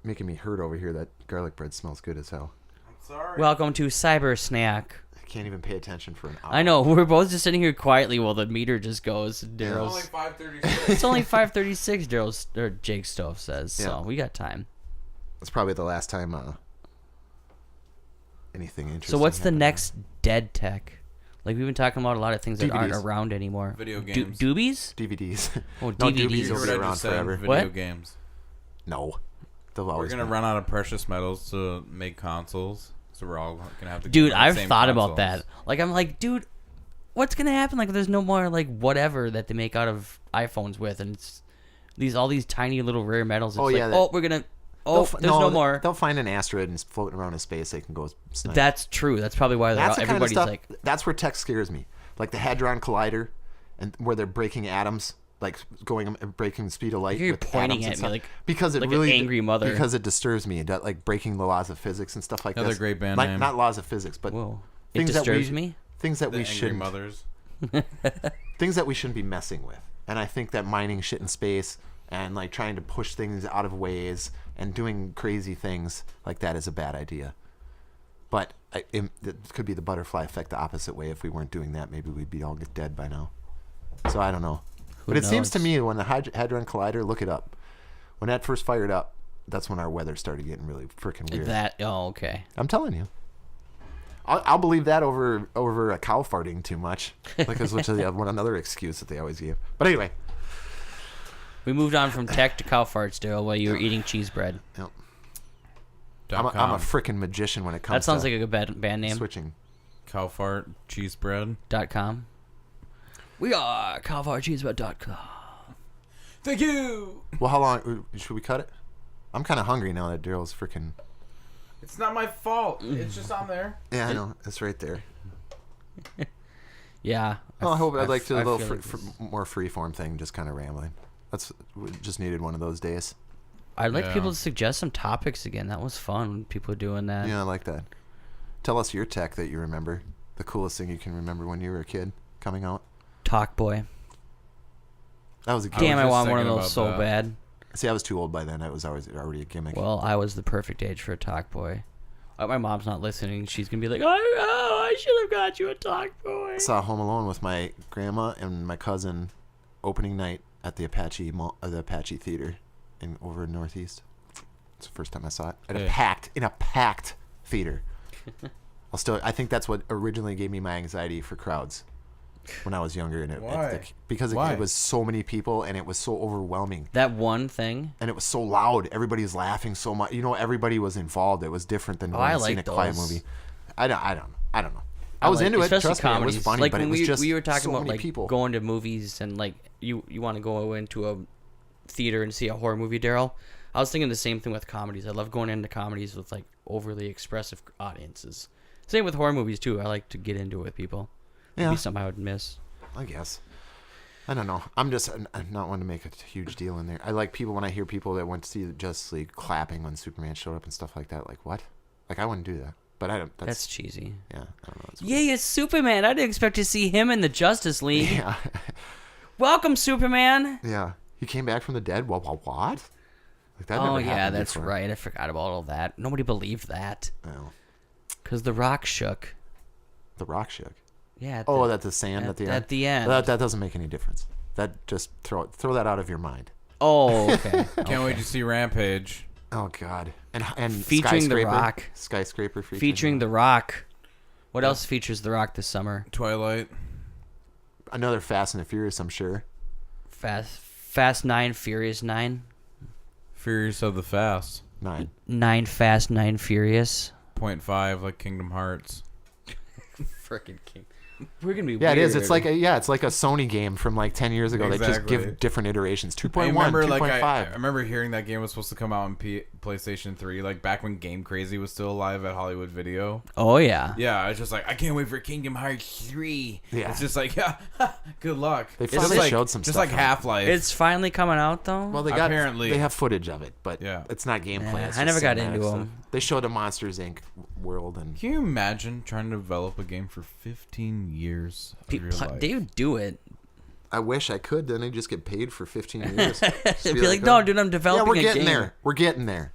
S3: making me hurt over here. That garlic bread smells good as hell.
S4: I'm sorry.
S2: Welcome to Cyber Snack.
S3: I can't even pay attention for an hour.
S2: I know, we're both just sitting here quietly while the meter just goes. Daryl's.
S4: 5:36.
S2: It's only 5:36. Daryl's or Jake Stove says, so
S3: Yeah.
S2: we got time.
S3: It's probably the last time anything interesting.
S2: So what's the
S3: happened.
S2: next dead tech? Like we've been talking about a lot of things that aren't
S3: DVDs.
S2: around anymore.
S4: Video games.
S2: Doobies?
S3: DVDs?
S2: Oh,
S3: No,
S2: DVDs.
S3: DVDs will
S4: What
S3: be
S4: I
S3: around
S4: just said,
S3: forever.
S4: Video
S2: What?
S4: games.
S3: No, they'll
S4: We're
S3: always.
S4: gonna
S3: be.
S4: run out of precious metals to make consoles, so we're all gonna have to.
S2: Dude,
S4: get the
S2: I've
S4: same
S2: thought
S4: consoles.
S2: about that. Like I'm like, dude, what's gonna happen? Like there's no more like whatever that they make out of iPhones with, and it's all these tiny little rare metals. It's
S3: Oh,
S2: like,
S3: yeah, that-
S2: oh, we're gonna. Oh, there's no more.
S3: They'll find an asteroid and it's floating around in space. They can go snipe.
S2: That's true. That's probably why
S3: That's the kind of
S2: everybody's
S3: stuff.
S2: like,
S3: That's where tech scares me. Like the Hadron Collider, and where they're breaking atoms, like breaking the speed of light.
S2: You're
S3: with
S2: pointing
S3: atoms
S2: at
S3: and
S2: me
S3: stuff.
S2: like-
S3: because it
S2: like an
S3: really
S2: angry mother.
S3: Because it disturbs me. That, like breaking the laws of physics and stuff like
S4: Another
S3: this.
S4: great band
S3: like,
S4: name.
S3: Not laws of physics, but
S2: whoa, it
S3: things that
S2: disturbs
S3: we,
S2: me.
S3: Things that
S4: The
S3: we
S4: angry
S3: shouldn't.
S4: mothers.
S3: Things that we shouldn't be messing with. And I think that mining shit in space and like trying to push things out of ways and doing crazy things like that is a bad idea. But it could be the butterfly effect the opposite way. If we weren't doing that, maybe we'd be all dead by now. So I don't know. But it seems to me when the Hadron Collider, look it up. When that first fired up, that's when our weather started getting really freaking weird.
S2: Okay.
S3: I'm telling you. I'll believe that over a cow farting too much. Like that's another excuse that they always give. But anyway.
S2: We moved on from tech to cow farts, Darrell, while you were eating cheese bread.
S3: Yep. I'm a freaking magician when it comes to...
S2: That sounds like a good band name.
S3: Switching.
S4: Cow fart cheese bread.
S2: .com. We are cowfartcheesebread.com.
S4: Thank you.
S3: Well, how long... Should we cut it? I'm kind of hungry now that Darrell's freaking...
S4: It's not my fault. It's just on there.
S3: Yeah, I know. It's right there.
S2: Yeah.
S3: Well, I'd like to do a little more free-form thing, just kind of rambling. We just needed one of those days.
S2: I'd like people to suggest some topics again. That was fun when people were doing that.
S3: Yeah, I like that. Tell us your tech that you remember. The coolest thing you can remember when you were a kid coming out.
S2: Talkboy.
S3: That was a gimmick.
S2: Damn, I want one of those so bad.
S3: See, I was too old by then. It was already a gimmick.
S2: Well, I was the perfect age for a Talkboy. My mom's not listening. She's going to be like, oh, I should have got you a Talkboy.
S3: I saw Home Alone with my grandma and my cousin opening night at the Apache Theater over in Northeast. It's the first time I saw it. In a packed theater. I think that's what originally gave me my anxiety for crowds when I was younger.
S4: Why?
S3: Because it was so many people and it was so overwhelming.
S2: That one thing?
S3: And it was so loud. Everybody was laughing so much. Everybody was involved. It was different than seeing a quiet movie. I don't know. I was into it. Trust me, it was funny,
S2: like
S3: but
S2: when
S3: it was just
S2: we were talking
S3: so
S2: about
S3: many
S2: like
S3: people.
S2: Going to movies and like you want to go into a theater and see a horror movie, Darrell. I was thinking the same thing with comedies. I love going into comedies with like overly expressive audiences. Same with horror movies too. I like to get into it with people. It'd be something I would miss.
S3: I guess. I don't know. I'm not one to make a huge deal in there. I like people when I hear people that went to see Justice League clapping when Superman showed up and stuff like that. Like what? Like I wouldn't do that. But I don't. That's
S2: cheesy.
S3: Yeah, I don't know.
S2: Yay, it's Superman! I didn't expect to see him in the Justice League.
S3: Yeah.
S2: Welcome, Superman.
S3: Yeah, he came back from the dead. What? Like that
S2: oh
S3: never
S2: yeah,
S3: happened
S2: that's
S3: before.
S2: right. I forgot about all that. Nobody believed that.
S3: No.
S2: Because the rock shook.
S3: The rock shook.
S2: Yeah.
S3: That's the sand at the end.
S2: At the end.
S3: That doesn't make any difference. That just throw that out of your mind.
S2: Oh, okay.
S4: Can't wait to see Rampage.
S3: Oh God. And
S2: featuring the Rock.
S3: Skyscraper
S2: featuring the Rock. What else features the Rock this summer?
S4: Twilight.
S3: Another Fast and the Furious, I'm sure.
S2: Fast 9, Furious 9.
S4: Furious of the Fast.
S3: 9.
S2: 9 Fast, 9 Furious.
S4: 0.5 like Kingdom Hearts.
S2: Freaking king. We're gonna be
S3: yeah,
S2: weird.
S3: it is. It's like a Sony game from like 10 years ago.
S4: Exactly.
S3: They just give different iterations. 2.1,
S4: I remember,
S3: 2.5.
S4: I remember hearing that game was supposed to come out on PlayStation 3, like back when Game Crazy was still alive at Hollywood Video.
S2: Oh yeah.
S4: Yeah, I was just like, I can't wait for Kingdom Hearts 3.
S3: Yeah.
S4: It's just like, yeah, good luck.
S3: They finally showed some
S4: just
S3: stuff.
S4: Just like Half-Life.
S2: It's finally coming out though.
S3: Well,
S4: apparently
S3: they have footage of it, but
S4: yeah.
S3: It's not gameplay.
S2: Yeah,
S3: it's
S2: I never got
S3: cinematic
S2: into
S3: stuff.
S2: them.
S3: They showed a Monsters Inc. world and.
S4: Can you imagine trying to develop a game for 15 years of your life?
S2: They would do it.
S3: I wish I could. Then I'd just get paid for 15 years.
S2: It'd be like, no, dude, I'm developing
S3: we're
S2: a
S3: getting
S2: game.
S3: there. We're getting there.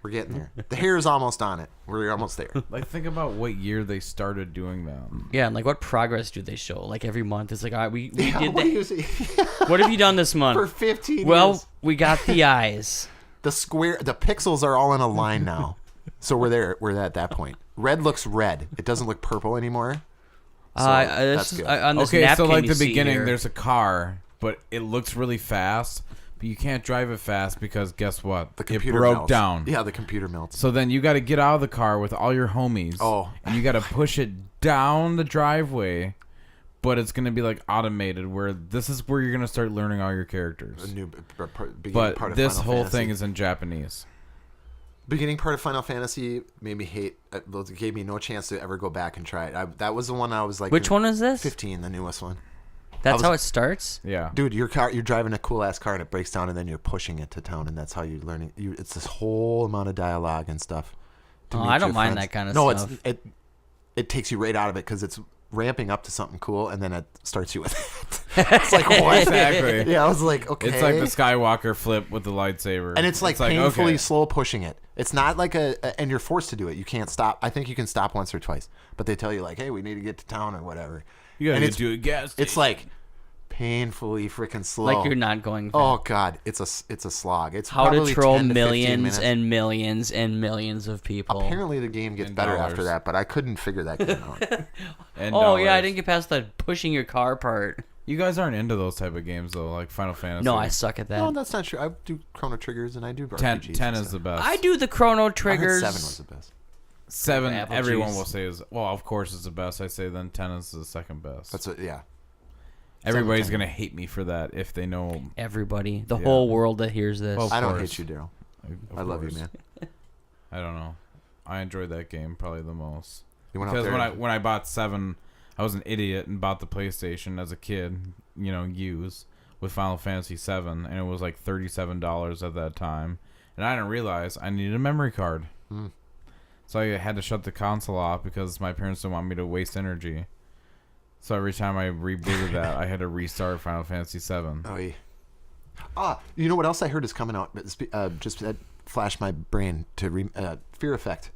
S3: We're getting there. The hair's almost on it. We're almost there.
S4: Like, think about what year they started doing them.
S2: Yeah, and like, what progress do they show? Like every month, it's like, all right, we did
S3: that.
S2: What have you done this month?
S3: For 15
S2: well,
S3: years.
S2: we got the eyes.
S3: The pixels are all in a line now. So we're there. We're at that point. Red looks red. It doesn't look purple anymore. So that's good.
S2: On this
S4: Okay, so
S2: napkin
S4: like
S2: you
S4: the
S2: see
S4: beginning,
S2: here-
S4: there's a car, but it looks really fast, but you can't drive it fast because guess what?
S3: The computer
S4: it broke
S3: melts.
S4: down.
S3: Yeah, the computer melts.
S4: So then you got to get out of the car with all your homies.
S3: Oh.
S4: And you got to push it down the driveway, but it's going to be like automated where this is where you're going to start learning all your characters.
S3: A new beginning
S4: But
S3: part of
S4: this
S3: Final
S4: whole
S3: Fantasy.
S4: thing is in Japanese.
S3: Beginning part of Final Fantasy made me hate. It gave me no chance to ever go back and try it. That was the one I was like.
S2: Which one is this?
S3: 15, the newest one.
S2: That's how it starts?
S4: Yeah.
S3: Dude, you're driving a cool ass car and it breaks down and then you're pushing it to town and that's how you're learning. It's this whole amount of dialogue and stuff.
S2: Oh, I don't mind that kind of
S3: stuff.
S2: stuff.
S3: No, it takes you right out of it because it's ramping up to something cool, and then it starts you with it. It's like, what?
S4: Exactly.
S3: Yeah, I was like, okay.
S4: It's like the Skywalker flip with the lightsaber.
S3: And it's like painfully
S4: okay.
S3: slow pushing it. It's not like and you're forced to do it. You can't stop. I think you can stop once or twice, but they tell you like, hey, we need to get to town or whatever.
S4: You gotta
S3: and
S4: do it gas station.
S3: It's like painfully freaking slow.
S2: Like you're not going fast.
S3: Oh God, it's a slog. It's
S2: How to
S3: probably
S2: troll
S3: 10 to 15
S2: millions
S3: minutes.
S2: and millions and millions of people.
S3: Apparently the game gets
S4: And
S3: better
S4: dollars.
S3: after that, but I couldn't figure that game out.
S4: And
S2: Oh yeah, I
S4: dollars.
S2: didn't get past the pushing your car part.
S4: You guys aren't into those type of games though, like Final Fantasy.
S2: No, I suck at that.
S3: No, that's not true. I do Chrono Triggers and I do
S4: 10
S3: RPGs.
S4: 10
S3: and
S4: is
S3: stuff.
S4: the best.
S2: I do the Chrono
S3: I heard
S2: Triggers.
S3: 7 was the best.
S4: 7,
S2: Apple
S4: everyone
S2: juice.
S4: will say is of course it's the best. I say then 10 is the second best.
S3: That's what, yeah.
S4: Everybody's
S3: 7, 10.
S4: gonna hate me for that if they know.
S2: Everybody, the
S4: Yeah.
S2: whole world that hears this.
S4: Well,
S3: I don't
S4: course.
S3: hate you, Darrell.
S4: Of
S3: I love you,
S4: course.
S3: man.
S4: I don't know. I enjoyed that game probably the most.
S3: You went out
S4: Because
S3: there.
S4: when I bought 7, I was an idiot and bought the PlayStation as a kid, used with Final Fantasy 7, and it was like $37 at that time, and I didn't realize I needed a memory card. So I had to shut the console off because my parents didn't want me to waste energy. So every time I rebooted that, I had to restart Final Fantasy 7.
S3: Oh, yeah. You know what else I heard is coming out? Just that flashed my brain to Fear Effect.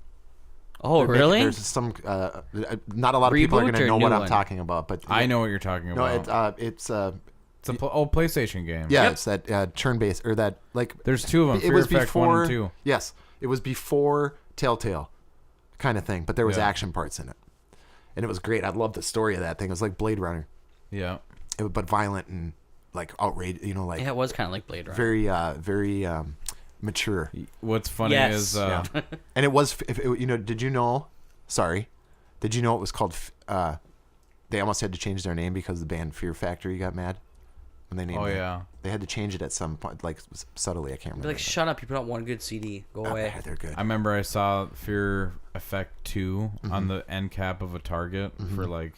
S2: Oh, really?
S3: There's some. Not a lot of people are
S2: Reboot
S3: going to
S2: or
S3: know
S2: new
S3: what I'm
S2: one?
S3: talking about, but
S4: I know what you're talking
S3: No,
S4: about.
S3: it's
S4: It's a PlayStation game.
S3: yeah,
S2: Yep.
S3: it's that turn-based or that like.
S4: There's 2 of them.
S3: It
S4: Fear
S3: was
S4: Effect
S3: before
S4: 1 and 2.
S3: Yes, it was before Telltale, kind of thing, but there was
S4: Yeah.
S3: action parts in it, and it was great. I loved the story of that thing. It was like Blade Runner,
S4: Yeah.
S3: but violent and like outrageous. Like
S2: Yeah, it was kind of like Blade Runner.
S3: very mature.
S4: What's funny
S2: Yes.
S4: is
S3: Yeah. And it was, did you know? Sorry, did you know it was called? They almost had to change their name because the band Fear Factory got mad when they named it.
S4: yeah.
S3: They had to change it at some point, like subtly. I can't
S2: Be
S3: remember.
S2: like, shut up! You put out one good CD. Go away.
S3: They're good.
S4: I remember I saw Fear Effect 2 on the end cap of a Target for like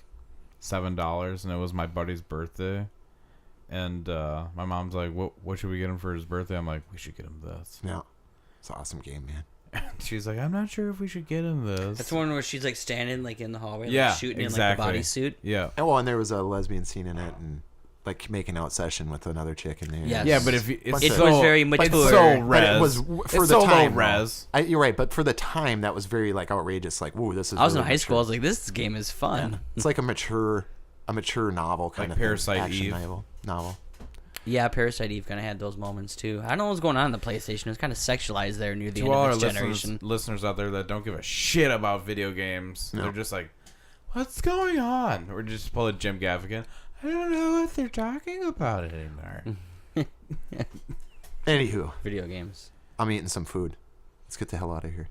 S4: $7, and it was my buddy's birthday. And my mom's like, "What should we get him for his birthday?" I'm like, "We should get him this."
S3: Yeah, it's an awesome game, man.
S4: She's like, "I'm not sure if we should get him this."
S2: That's the one where she's like standing like in the hallway,
S4: Yeah,
S2: like, shooting
S4: exactly.
S2: in like a bodysuit.
S4: Yeah.
S3: And there was a lesbian scene in it, and like making out session with another chick in there.
S2: Yes.
S4: Yeah, but if it's
S2: It
S4: so,
S2: was very
S4: It's
S2: mature.
S4: so
S3: But
S4: res.
S3: it was for
S4: It's
S3: the
S4: so
S3: time.
S4: low res.
S3: You're right, but for the time, that was very like outrageous. Like, whoa, this is.
S2: I was in
S3: really
S2: high school. I was
S3: mature.
S2: like, this game is fun.
S3: It's like a mature novel kind
S4: Like
S3: of
S4: Parasite
S3: action
S4: Eve.
S3: novel.
S2: Yeah, Parasite Eve kind of had those moments too. I don't know what's going on in the PlayStation. It was kind of sexualized there near the
S4: To
S2: end
S4: all
S2: of
S4: our
S2: its generation.
S4: listeners out there that don't give a shit about video games,
S3: No.
S4: they're just like, "What's going on?" Or just pull a Jim Gaffigan. I don't know what they're talking about anymore.
S3: Anywho,
S2: Video games.
S3: I'm eating some food. Let's get the hell out of here.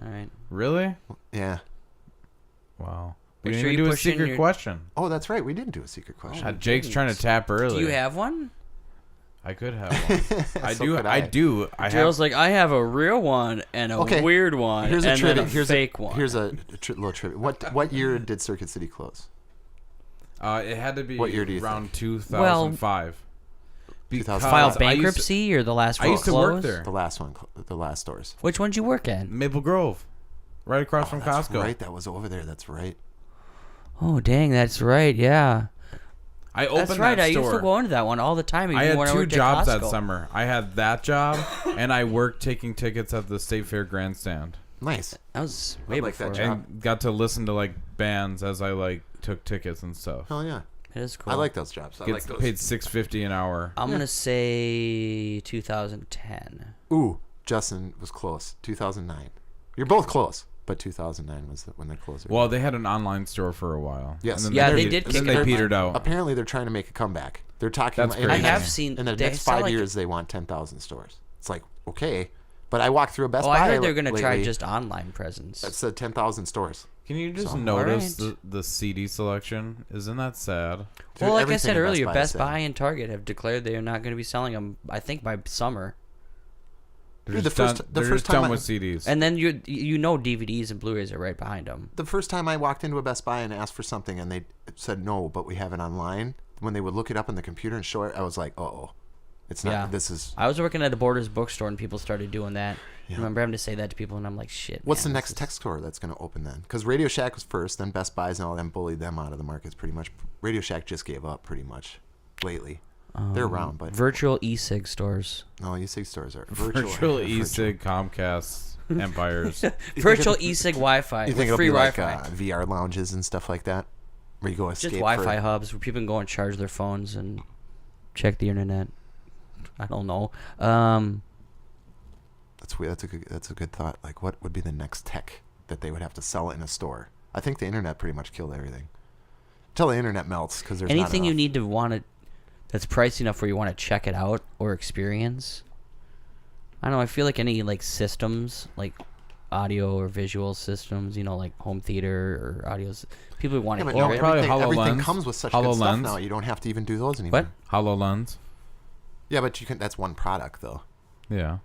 S2: All right.
S4: Really?
S3: Yeah.
S4: Wow.
S2: Make
S4: We
S2: sure
S4: didn't
S2: you
S4: do a
S2: push in
S4: secret
S2: your-
S4: question.
S3: Oh, that's right. We didn't do a secret question.
S4: Jake's trying to tap early.
S2: Do you have one?
S4: I could have one. I
S3: So
S4: do.
S3: could
S4: I do. I have.
S2: Daryl's like, I have a real one and a
S3: Okay.
S2: weird one
S3: Here's
S2: and
S3: a trivia.
S2: then a
S3: Here's
S2: fake one.
S3: Here's a little trivia. What year did Circuit City close?
S4: It had to be
S3: What year do you
S4: around 2005. Because
S3: File
S2: File
S4: I used to-
S2: bankruptcy or the last
S4: I
S2: one
S4: used to work
S2: closed?
S4: there.
S3: The last one, the last stores.
S2: Which one did you work at?
S4: Maple Grove, right across from
S3: That's
S4: Costco.
S3: right. That was over there. That's right.
S2: Oh, dang, that's right. Yeah.
S4: I opened
S2: That's right.
S4: that
S2: I
S4: store.
S2: used to go into that one all the time.
S4: I
S2: even
S4: had
S2: when
S4: 2
S2: worked at
S4: jobs that
S2: Costco.
S4: summer. I had that job, and I worked taking tickets at the State Fair grandstand,
S3: Nice.
S2: That was way
S3: like that
S2: before.
S3: job.
S4: and got to listen to like bands as I like took tickets and stuff.
S3: Hell yeah.
S2: It is cool.
S3: I like those jobs. I
S4: Gets
S3: like those.
S4: paid $6.50 an hour.
S2: I'm going to say 2010.
S3: Ooh, Justin was close. 2009. You're both close, but 2009 was when they closed.
S4: Well, they had an online store for a while.
S3: Yes.
S4: And then
S2: Yeah,
S3: they're-
S2: they did
S4: And then
S2: kick
S4: they
S2: it
S4: petered out.
S3: apparently they're trying to make a comeback. They're talking.
S4: That's
S3: in the
S4: crazy.
S2: I have
S3: next-
S2: seen
S3: in the
S2: they
S3: next
S2: sell
S3: 5
S2: like-
S3: years they want 10,000 stores. It's like okay, but I walked through a Best
S2: Oh,
S3: Buy.
S2: I heard they're going to try
S3: lately.
S2: just online presence.
S3: That said 10,000 stores.
S4: Can you just
S3: So-
S4: notice
S2: Alright.
S4: the CD selection? Isn't that sad?
S3: Dude,
S2: Well, like I
S3: everything
S2: said
S3: in
S2: earlier,
S3: is
S2: Best
S3: sad.
S2: Buy and Target have declared they are not going to be selling them, I think, by summer.
S4: They're
S3: Dude,
S4: just
S3: the first-
S4: done,
S3: the
S4: they're
S3: first
S4: just done
S3: time I-
S4: with CDs.
S2: And then you know DVDs and Blu-rays are right behind them.
S3: The first time I walked into a Best Buy and asked for something and they said no, but we have it online. When they would look it up on the computer and show it, I was like, uh-oh. It's not.
S2: Yeah.
S3: This is.
S2: I was working at a Borders bookstore and people started doing that.
S3: Yeah.
S2: I remember having to say that to people and I'm like, shit.
S3: What's
S2: man,
S3: the next tech store that's going to open then? Because Radio Shack was first, then Best Buy's and all them bullied them out of the markets pretty much. Radio Shack just gave up pretty much lately. They're around, but
S2: virtual e-cig stores.
S3: no, e-cig stores are
S4: Virtual e-cig, Comcast, Empires.
S2: Virtual e-cig Wi-Fi.
S3: You think it'll
S2: free
S3: be like
S2: Wi-Fi.
S3: VR lounges and stuff like that, where you go escape
S2: Just Wi-Fi hubs where people can go and charge their phones and check the internet. I don't know.
S3: That's weird. That's a good thought. Like, what would be the next tech that they would have to sell in a store? I think the internet pretty much killed everything. Until the internet melts, because there's
S2: anything
S3: not
S2: you
S3: enough.
S2: need to want to that's pricey enough where you want to check it out or experience. I don't know. I feel like any like systems, like audio or visual systems, you know, like home theater or audio. People want
S3: Yeah,
S2: to
S3: but
S2: hear
S3: no,
S2: it.
S4: probably
S3: everything
S4: HoloLens.
S3: comes with such good stuff now. You don't have to even do those anymore.
S2: What?
S4: HoloLens.
S3: Yeah, but you can. That's one product though.
S4: Yeah.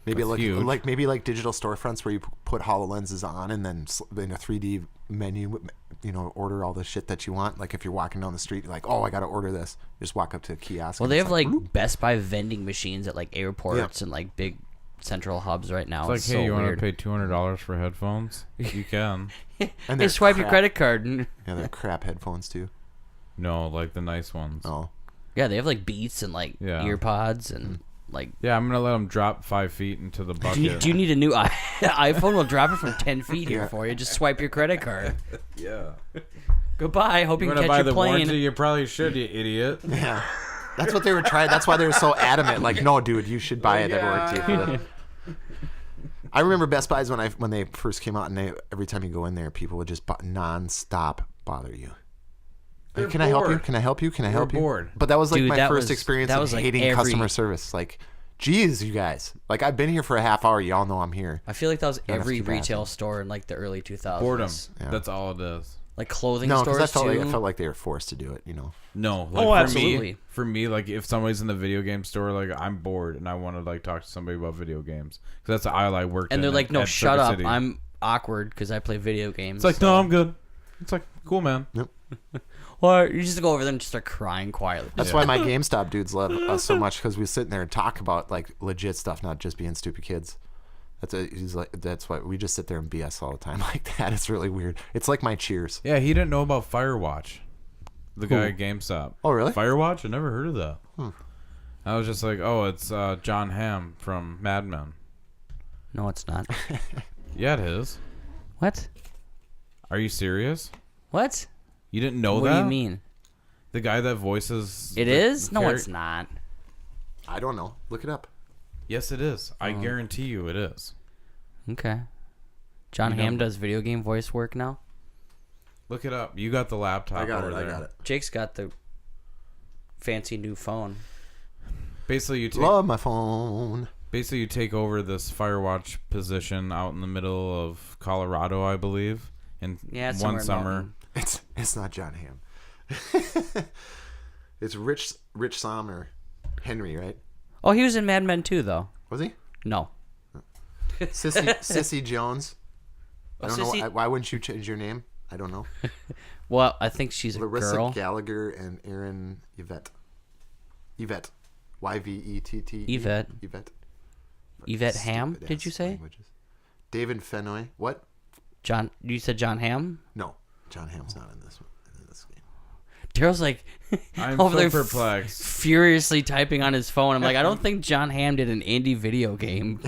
S3: Maybe
S4: That's
S3: maybe like digital storefronts where you put HoloLenses on and then in a 3D menu, you know, order all the shit that you want. Like if you're walking down the street, you're like, oh, I got to order this. You just walk up to a kiosk.
S2: Well,
S3: and
S2: they
S3: it's
S2: have like
S3: bloop.
S2: Best Buy vending machines at like airports and like big central hubs right now.
S4: It's like,
S2: so
S4: hey, you want
S2: weird.
S4: to pay $200 for headphones? You can.
S3: And
S2: They
S3: they're
S2: swipe your
S3: crap.
S2: credit card. And
S3: Yeah, they're crap headphones too.
S4: No, like the nice ones.
S3: Oh,
S2: yeah, they have like Beats and like
S4: Yeah.
S2: ear pods and like.
S4: Yeah, I'm gonna let them drop 5 feet into the bucket.
S2: Do you need a new iPhone? Will drop it from 10 feet here for you. Just swipe your credit card.
S4: Yeah.
S2: Goodbye. Hope you
S4: You
S2: can
S4: want to
S2: catch
S4: buy
S2: your
S4: the
S2: plane.
S4: warranty? You probably should, you idiot.
S3: yeah. That's what they were trying. That's why they were so adamant. Like, no, dude, you should buy it.
S4: Yeah.
S3: I remember Best Buys when they first came out, and every time you go in there, people would just nonstop bother you.
S4: They're
S3: Can I help you?
S4: bored.
S3: Can I help you? Can I help you?
S4: bored.
S3: But that was like
S2: Dude,
S3: my
S2: that
S3: first
S2: was-
S3: experience
S2: that
S3: of
S2: was like
S3: hating
S2: every-
S3: customer service. Like, geez, you guys. Like, I've been here for a half hour. Y'all know I'm here.
S2: I feel like that was
S3: have to
S2: every
S3: keep
S2: retail
S3: asking.
S2: store in like the early 2000s.
S4: Boredom.
S3: Yeah.
S4: That's all it is.
S2: Like clothing
S3: No, because
S2: stores
S3: I
S2: too.
S3: felt like they were forced to do it. You know.
S4: No. Like
S2: Oh,
S4: for
S2: absolutely.
S4: Me, for me, like if somebody's in the video game store, like I'm bored and I want to like talk to somebody about video games because that's the aisle I worked in.
S2: And they're like, no,
S4: at
S2: shut
S4: Circuit
S2: up.
S4: City.
S2: I'm awkward because I play video games.
S4: It's like, no, I'm good. It's like, cool, man.
S2: Or you just go over there and just start crying quietly.
S3: That's why my GameStop dudes love us so much, because we sit in there and talk about like legit stuff, not just being stupid kids. That's why we just sit there and BS all the time like that. It's really weird. It's like my Cheers.
S4: Yeah, he didn't know about Firewatch. The guy at GameStop.
S3: Oh, really?
S4: Firewatch? I never heard of that. I was just like, oh, it's John Hamm from Mad Men.
S2: No, it's not.
S4: Yeah, it is.
S2: What?
S4: Are you serious?
S2: What?
S4: You didn't know
S2: What
S4: that?
S2: do you mean?
S4: The guy that voices...
S2: It
S4: the
S2: is? No,
S4: character-
S2: it's not.
S3: I don't know. Look it up.
S4: Yes, it is. I guarantee you it is.
S2: Okay. John
S4: You know-
S2: Hamm does video game voice work now.
S4: Look it up. You got the laptop over there.
S2: Jake's got the fancy new phone.
S4: Basically, you take
S3: Love my phone.
S4: you take over this Firewatch position out in the middle of Colorado, I believe, in
S2: Yeah, it's
S4: one
S2: somewhere in
S4: summer.
S2: Mountain.
S3: It's not John Hamm. It's Rich Sommer, Henry, right?
S2: Oh, he was in Mad Men too, though.
S3: Was he?
S2: No.
S3: Sissy Jones. I don't
S2: Sissy-
S3: know. Why wouldn't you change your name? I don't know.
S2: Well, I think she's a
S3: Larissa
S2: girl.
S3: Gallagher and Aaron Yvette. Yvette. Yvett.
S2: Yvette.
S3: Yvette.
S2: Yvette Ham,
S3: Stupid
S2: did you
S3: ass
S2: say?
S3: languages. David Fennoy. What?
S2: John, you said John Hamm?
S3: No. John Hamm's not in this one. In this game.
S2: Daryl's like
S4: I'm
S2: over
S4: so
S2: there
S4: perplexed.
S2: furiously typing on his phone. I'm like, I don't think John Hamm did an indie video game.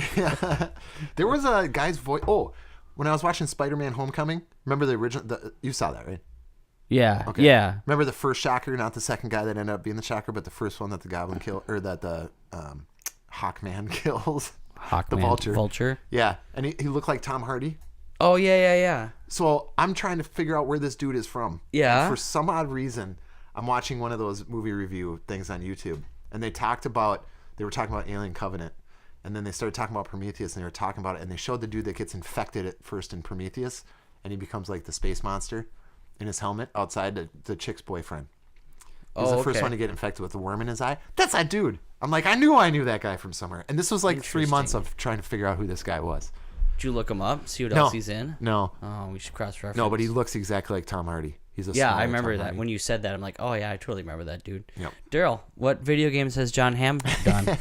S3: There was a guy's voice. Oh, when I was watching Spider-Man: Homecoming, remember the original? You saw that, right?
S2: Yeah.
S3: Okay.
S2: Yeah.
S3: Remember the first Shocker, not the second guy that ended up being the Shocker, but the first one that the Goblin kill, or that the Hawkman kills.
S2: Hawkman.
S3: The Vulture.
S2: Vulture.
S3: Yeah, and he looked like Tom Hardy.
S2: Oh, yeah.
S3: So I'm trying to figure out where this dude is from.
S2: Yeah.
S3: And for some odd reason, I'm watching one of those movie review things on YouTube, and they were talking about Alien Covenant, and then they started talking about Prometheus, and they were talking about it, and they showed the dude that gets infected at first in Prometheus, and he becomes like the space monster in his helmet outside the chick's boyfriend. He was the first one to get infected with the worm in his eye. That's that dude. I'm like, I knew that guy from somewhere. And this was like 3 months of trying to figure out who this guy was.
S2: Did you look him up? See what
S3: No.
S2: else he's in?
S3: No.
S2: Oh, we should cross-reference.
S3: No, but he looks exactly like Tom Hardy. He's a
S2: Yeah, I
S3: smaller
S2: remember
S3: Tom
S2: that.
S3: Hardy.
S2: When you said that, I'm like, oh yeah, I totally remember that dude.
S3: Yep.
S2: Daryl, what video games has John Hamm done?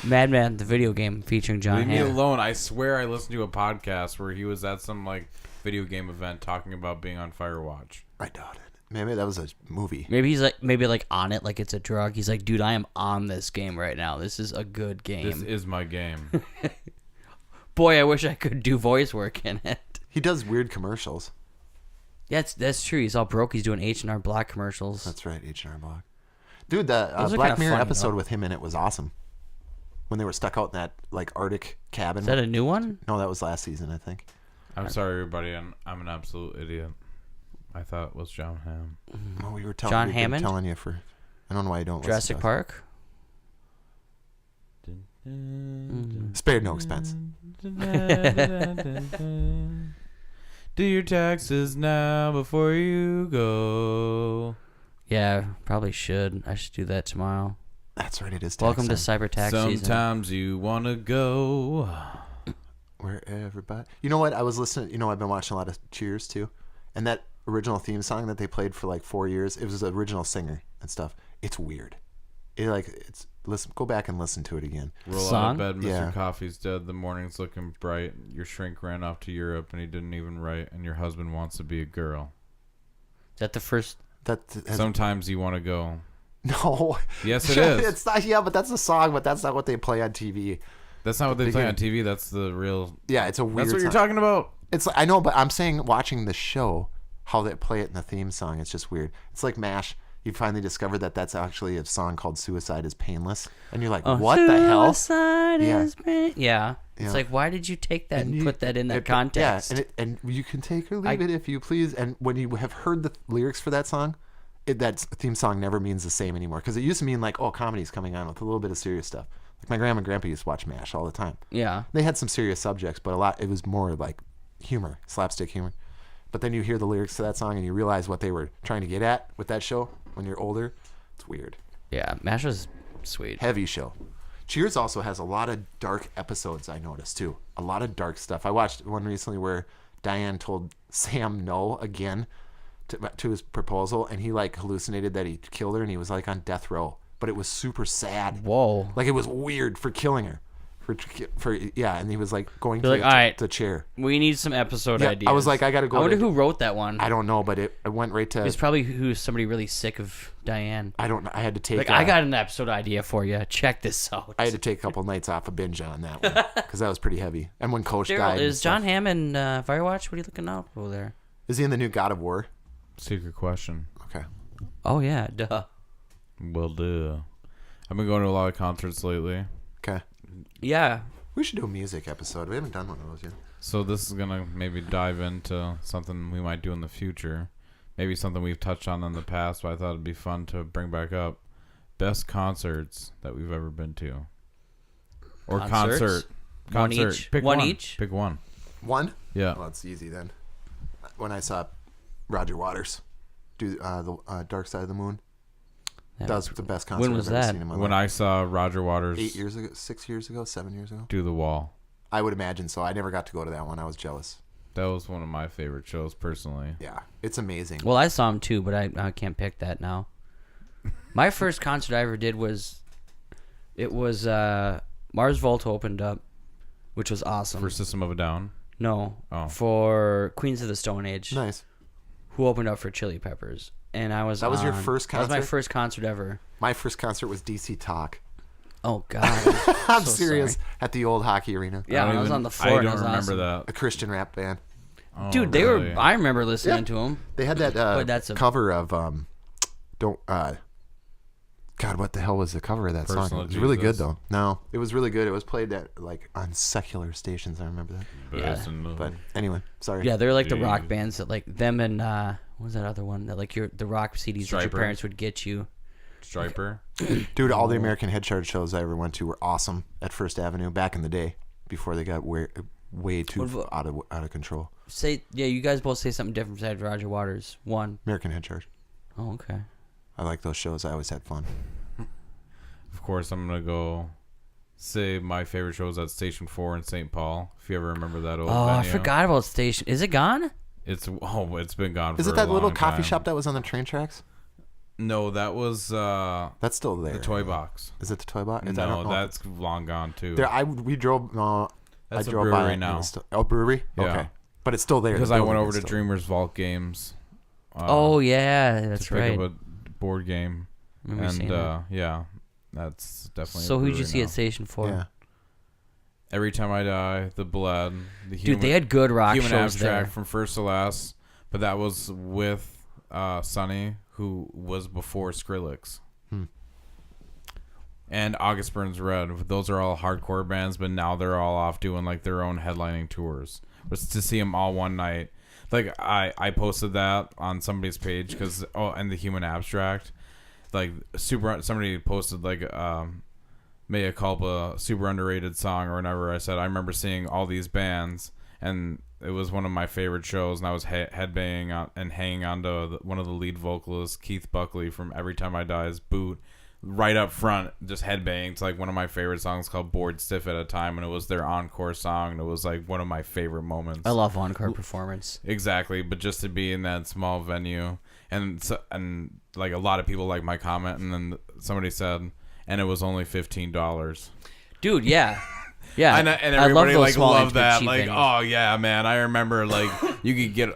S2: Madman, the video game featuring John
S4: Leave me
S2: Hamm.
S4: alone. I swear I listened to a podcast where he was at some like video game event talking about being on Firewatch.
S3: I doubt it. Maybe that was a movie.
S2: Maybe he's like, on it like it's a drug. He's like, dude, I am on this game right now. This is a good game.
S4: This is my game.
S2: Boy, I wish I could do voice work in it.
S3: He does weird commercials.
S2: Yeah, that's true. He's all broke. He's doing H&R Block commercials.
S3: That's right, H&R Block. Dude, the
S2: Those are
S3: Black
S2: kinda
S3: Mirror
S2: funny,
S3: episode
S2: though.
S3: with him in it was awesome. When they were stuck out in that like Arctic cabin.
S2: Is that a new one?
S3: No, that was last season, I think.
S4: I'm sorry, everybody. I'm an absolute idiot. I thought it was John Hamm.
S3: Well, we were telling
S2: John
S3: we've been
S2: Hammond?
S3: telling you for. I don't know why you don't.
S2: Jurassic
S3: listen to
S2: Park?
S3: us. Spared no expense.
S4: Do your taxes now before you go.
S2: Yeah, probably should. I should do that tomorrow.
S3: That's right. It is.
S2: Welcome to
S3: tax
S2: Cyber Tax season.
S4: Sometimes you want to go.
S3: where everybody. You know what? I was listening. You know, I've been watching a lot of Cheers too, and that original theme song that they played for like 4 years. It was the original singer and stuff. It's weird. Listen. Go back and listen to it again.
S4: Roll out
S2: Song?
S4: of bed, Mr.
S3: Yeah.
S4: Coffee's dead. The morning's looking bright. Your shrink ran off to Europe and he didn't even write. And your husband wants to be a girl.
S2: Is that the first?
S3: That has,
S4: Sometimes you want to go.
S3: no.
S4: Yes, it is.
S3: It's not. Yeah, but that's a song. But that's not what they play on TV.
S4: That's not what they play on
S3: Beginning.
S4: TV. That's the real.
S3: Yeah, it's a weird.
S4: That's what you're
S3: song.
S4: talking about.
S3: It's I know, but I'm saying watching the show, how they play it in the theme song, it's just weird. It's like MASH. You finally discovered that that's actually a song called "Suicide is Painless," and you're like, "What the hell?"
S2: Suicide
S3: Yeah.
S2: is pain. Yeah.
S3: Yeah.
S2: It's like, why did you take that and
S3: you-
S2: put that in that
S3: it-
S2: context?
S3: Yeah, and you can take or leave it if you please. And when you have heard the lyrics for that song, that theme song never means the same anymore. Because it used to mean like, oh, comedy's coming on with a little bit of serious stuff. Like my grandma and grandpa used to watch MASH all the time.
S2: Yeah.
S3: They had some serious subjects, but a lot it was more like humor, slapstick humor. But then you hear the lyrics to that song and you realize what they were trying to get at with that show when you're older. It's weird.
S2: Yeah. MASH was sweet.
S3: Heavy show. Cheers also has a lot of dark episodes, I noticed too. A lot of dark stuff. I watched one recently where Diane told Sam no again to his proposal, and he like hallucinated that he killed her and he was like on death row. But it was super sad.
S2: Whoa.
S3: Like it was weird for killing her. And he was like going to
S2: You're like, all right.
S3: the chair.
S2: We need some episode
S3: Yeah,
S2: ideas.
S3: I was like, I gotta go.
S2: I wonder
S3: to-
S2: who wrote that one.
S3: I don't know, but it went right to.
S2: It's probably who's somebody really sick of Diane.
S3: I don't know. I had to take.
S2: Like, I got an episode idea for you. Check this out.
S3: I had to take a couple nights off of binge on that one because that was pretty heavy. And when Coach
S2: Daryl,
S3: died, and
S2: is John
S3: stuff.
S2: Hamm in Firewatch? What are you looking out over there?
S3: Is he in the new God of War?
S4: Secret question.
S3: Okay.
S2: Oh, yeah. Duh.
S4: Will do. I've been going to a lot of concerts lately.
S3: Okay.
S2: Yeah.
S3: We should do a music episode. We haven't done one of those yet.
S4: So this is going to maybe dive into something we might do in the future. Maybe something we've touched on in the past, but I thought it'd be fun to bring back up. Best concerts that we've ever been to. Or
S2: Concerts? One
S4: concert.
S2: each?
S4: Pick
S2: One
S4: one.
S2: each?
S4: Pick one.
S3: One?
S4: Yeah.
S3: Well, it's easy then. When I saw Roger Waters do the Dark Side of the Moon, that was the best concert
S2: When was
S3: I've ever
S2: that?
S3: seen in my
S4: When
S3: life.
S4: I saw Roger Waters
S3: 8 years ago, 6 years ago, 7 years ago.
S4: do The Wall.
S3: I would imagine so. I never got to go to that one. I was jealous.
S4: That was one of my favorite shows personally.
S3: Yeah, it's amazing.
S2: Well, I saw him too, but I can't pick that now. My first concert I ever did was Mars Volta opened up, which was awesome.
S4: For System of a Down.
S2: No,
S4: Oh.
S2: for Queens of the Stone Age,
S3: Nice.
S2: who opened up for Chili Peppers, and I was.
S3: That was your
S2: on-
S3: first
S2: That was my
S3: concert?
S2: first concert ever.
S3: My first concert was DC Talk.
S2: Oh God,
S3: I'm
S2: so
S3: serious.
S2: sorry.
S3: At the old hockey arena.
S2: Yeah, I was on the floor.
S4: I
S2: and it
S4: don't
S2: was
S4: remember
S2: awesome.
S4: that.
S3: A Christian rap band.
S4: Oh,
S2: Dude, they
S4: really?
S2: were. I remember listening
S3: Yeah.
S2: to them.
S3: They had that
S2: But that's a-
S3: cover of God, what the hell was the cover of that song?
S4: Personal
S3: It was really good
S4: Jesus.
S3: though. No, it was really good. It was played at like on secular stations. I remember that.
S2: Yeah.
S3: But anyway, sorry.
S2: Yeah, they're like the rock
S4: Jeez.
S2: bands that like them and what was that other one that like the rock CDs that your
S4: Striper.
S2: parents would get you.
S4: Striper.
S3: Dude, all the American Head Charge shows I ever went to were awesome at First Avenue back in the day before they got way too
S2: What about-
S3: out of control.
S2: You guys both say something different besides Roger Waters. One.
S3: American Head Charge.
S2: Oh, okay.
S3: I like those shows. I always had fun.
S4: Of course, I'm going to go say my favorite show is at Station 4 in St. Paul. If you ever remember that old
S2: Oh,
S4: venue.
S2: I forgot about Station. Is it gone?
S4: It's been gone.
S3: Is
S4: for
S3: it that
S4: a
S3: little
S4: long
S3: coffee
S4: time.
S3: shop that was on the train tracks?
S4: No, that was
S3: That's still there.
S4: the Toy Box.
S3: Is it the Toy Box?
S4: No, that's long gone too.
S3: There, we drove.
S4: That's
S3: I
S4: a
S3: drove
S4: brewery
S3: by it and
S4: now.
S3: it was still, brewery.
S4: Yeah.
S3: Okay, but it's still there.
S4: Because
S3: The
S4: I went
S3: building
S4: over
S3: is
S4: to
S3: still there.
S4: Dreamers Vault Games.
S2: Oh yeah, that's
S4: to pick
S2: right.
S4: up a board game,
S2: Remember seeing that.
S4: yeah, that's definitely.
S2: So
S4: a
S2: who'd you
S4: brewery
S2: see
S4: now.
S2: at Station 4?
S3: Yeah.
S4: Every Time I Die, The Blood, the
S2: Dude, they had good rock
S4: Human
S2: shows
S4: Abstract
S2: there.
S4: from first to last, but that was with Sonny, who was before Skrillex. And August Burns Red. Those are all hardcore bands, but now they're all off doing like their own headlining tours. But to see them all one night, like I posted that on somebody's page because and the Human Abstract, like somebody posted like Mea Culpa, super underrated song or whatever. I said I remember seeing all these bands and it was one of my favorite shows, and I was headbanging on and hanging on to one of the lead vocalists, Keith Buckley from Every Time I Die's boot. Right up front, just headbanging. It's like one of my favorite songs called Bored Stiff at a Time, and it was their encore song, and it was like one of my favorite moments.
S2: I love encore performance.
S4: Exactly, but just to be in that small venue, and like a lot of people like my comment, and then somebody said, and it was only $15.
S2: Dude, yeah. Yeah.
S4: And
S2: I love
S4: everybody
S2: those
S4: like
S2: small
S4: loved that.
S2: cheap
S4: Like,
S2: venues.
S4: oh yeah, man, I remember like you could get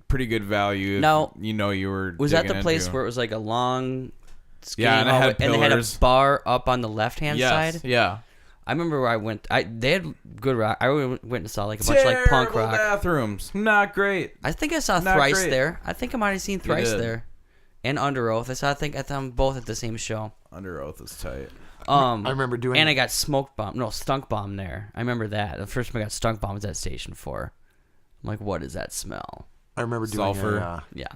S4: pretty good value if
S2: Now,
S4: you were
S2: Was that the
S4: digging
S2: place
S4: into.
S2: where it was like a long skinny
S4: Yeah, and it
S2: hallway,
S4: had
S2: and they had a
S4: pillars.
S2: bar up on the left-hand
S4: Yes,
S2: side?
S4: yeah.
S2: I remember where I went. They had good rock. I went and saw like a bunch of like punk
S4: Terrible
S2: rock.
S4: bathrooms, not great.
S2: I think I saw
S4: Not
S2: Thrice
S4: great.
S2: there. I think I might have seen Thrice
S4: did.
S2: there, and Under Oath. I think I saw them both at the same show.
S4: Under Oath is tight.
S3: I remember doing.
S2: And I got stunk bomb there. I remember that. The first time I got stunk bomb was at Station 4. I'm like, what is that smell?
S3: I remember doing
S4: Sulfur.
S2: Yeah.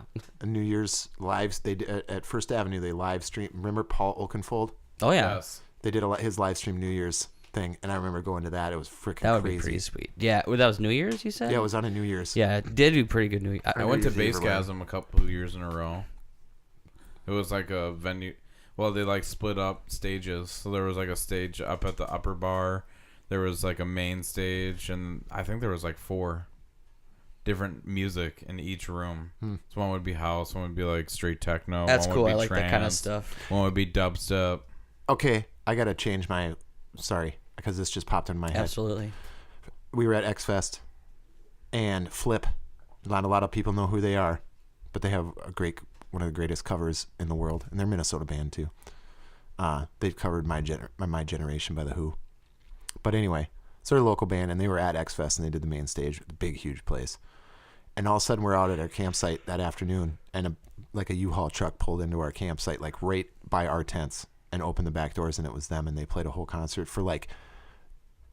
S3: a New Year's lives. They did, at First Avenue. They live stream. Remember Paul Oakenfold?
S2: Oh yeah.
S4: Yes.
S3: They did his live stream New Year's thing, and I remember going to that. It was freaking
S2: That would
S3: crazy.
S2: be pretty sweet. Yeah. Well, that was New Year's, you said?
S3: Yeah, it was on a New Year's.
S2: Yeah, it did do pretty good New Year's.
S4: I went to
S3: New Year's Eve or
S4: Bassgasm a couple of years in a row. It was like a venue. Well, they like split up stages. So there was like a stage up at the upper bar. There was like a main stage, and I think there was like 4 different music in each room. So one would be house, one would be like straight techno.
S2: That's
S4: one
S2: cool.
S4: Would be
S2: I like that kind of
S4: trance,
S2: stuff.
S4: One would be dubstep.
S3: Okay, I gotta change my. Sorry, because this just popped in my head.
S2: Absolutely.
S3: We were at X Fest, and Flip. Not a lot of people know who they are, but they have one of the greatest covers in the world, and they're a Minnesota band too. They've covered My Generation by The Who. But anyway, so they're a local band, and they were at X Fest, and they did the main stage, the big, huge place. And all of a sudden, we're out at our campsite that afternoon, and a U-Haul truck pulled into our campsite, like right by our tents, and opened the back doors, and it was them, and they played a whole concert for like.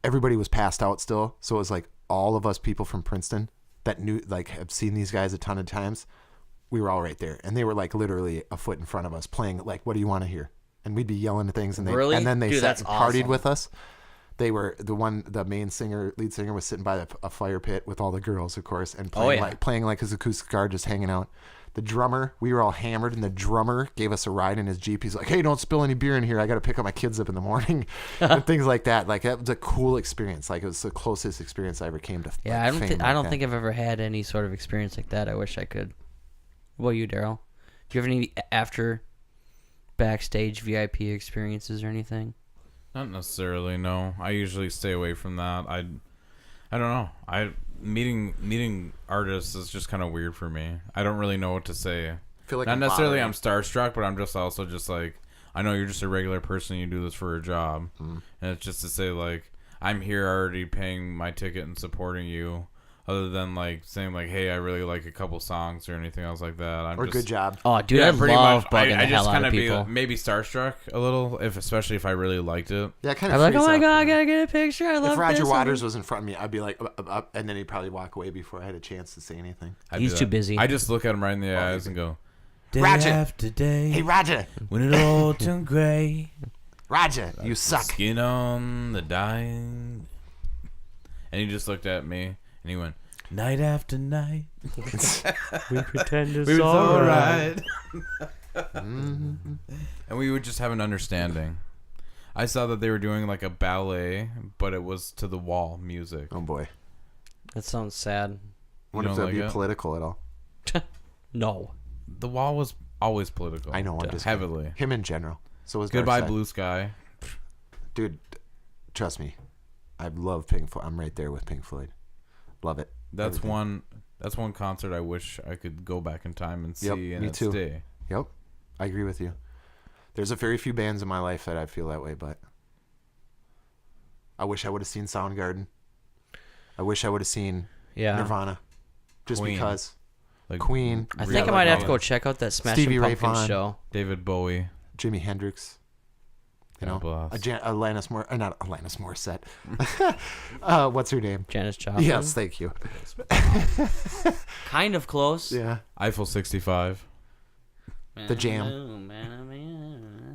S3: Everybody was passed out still, so it was like all of us people from Princeton that knew, like, have seen these guys a ton of times. We were all right there, and they were like literally a foot in front of us, playing like, "What do you want to hear?" And we'd be yelling at things, and
S2: Really?
S3: and then they
S2: Dude,
S3: sat
S2: that's
S3: and partied
S2: awesome.
S3: with us. They were the lead singer was sitting by a fire pit with all the girls, of course, and playing like his acoustic guitar, just hanging out. The drummer, we were all hammered, and the drummer gave us a ride in his Jeep. He's like, "Hey, don't spill any beer in here. I got to pick up my kids up in the morning," and things like that. Like, that was a cool experience. Like, it was the closest experience I ever came to.
S2: Yeah,
S3: like,
S2: I don't think I've ever had any sort of experience like that. I wish I could. What about you, Darrell? Do you have any after backstage VIP experiences or anything?
S4: Not necessarily, no. I usually stay away from that. I don't know. Meeting artists is just kind of weird for me. I don't really know what to say.
S3: I feel like
S4: Not
S3: I'm
S4: necessarily
S3: bothering.
S4: I'm starstruck, but I'm just also just like, I know you're just a regular person. You do this for a job, and it's just to say like, I'm here already paying my ticket and supporting you. Other than like saying like, hey, I really like a couple songs or anything else like that. I'm
S3: Or
S4: just,
S3: good job.
S2: Oh, dude,
S4: Yeah,
S2: I
S4: pretty
S2: love
S4: much.
S2: bugging
S4: I
S2: the
S4: just
S2: hell out
S4: kind
S2: of
S4: of
S2: people.
S4: be maybe starstruck a little, especially if I really liked it.
S3: Yeah, kind
S2: I'm
S3: of.
S2: like, oh my god, I gotta get a picture. I love
S3: If Roger
S2: this.
S3: Waters was in front of me, I'd be like, and then he'd probably walk away before I had a chance to say anything.
S4: I'd
S2: He's
S4: do
S2: too
S4: that.
S2: busy.
S4: I just look at him right in the eyes and go,
S1: Day
S3: Roger.
S1: after day.
S3: Hey, Roger,
S1: When it all turned gray.
S3: Roger, you suck.
S4: skin on the dying. And he just looked at me and he went,
S1: Night after night.
S2: We pretend it's
S4: "It's
S2: all
S4: all
S2: right.
S4: right." And we would just have an understanding. I saw that they were doing like a ballet, but it was to the wall music.
S3: Oh boy.
S2: That sounds sad.
S3: What if
S4: don't
S3: that
S4: like
S3: be
S4: it?
S3: political at all?
S2: No.
S4: The Wall was always political.
S3: I know. I'm just
S4: heavily.
S3: him in general. So was
S4: Goodbye,
S3: Dark Side.
S4: Blue Sky.
S3: Dude, trust me. I love Pink Floyd. I'm right there with Pink Floyd. Love it.
S4: That's
S3: Everything.
S4: one concert I wish I could go back in time and see
S3: Yep,
S4: and
S3: me too.
S4: stay.
S3: Yep. I agree with you. There's a very few bands in my life that I feel that way, but I wish I would have seen Soundgarden. I wish I would have seen Nirvana. Just
S4: Queen.
S3: because.
S4: Like
S3: Queen.
S2: I think I might have to go check out that Smashing
S3: Stevie Ray
S2: Pumpkins
S3: Vaughan.
S2: show.
S4: David Bowie.
S3: Jimi Hendrix. You know,
S4: God bless.
S3: not Alanis Morissette. What's her name?
S2: Janis Joplin.
S3: Yes, thank you.
S2: Kind of close.
S3: Yeah.
S4: Eiffel 65.
S3: The Jam.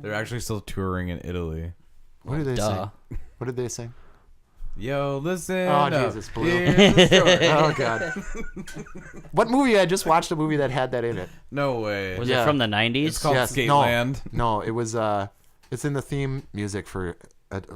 S4: They're actually still touring in Italy.
S3: What did they
S2: Duh.
S3: sing? What did they sing?
S4: Yo, listen.
S3: Oh,
S4: up.
S3: Jesus, Blue.
S4: Here's the story.
S3: Oh, God. What movie? I just watched a movie that had that in it.
S4: No way.
S2: Was
S3: Yeah.
S2: it from the 90s?
S4: It's called
S3: Yes,
S4: Skateland.
S3: No, it was. It's in the theme music for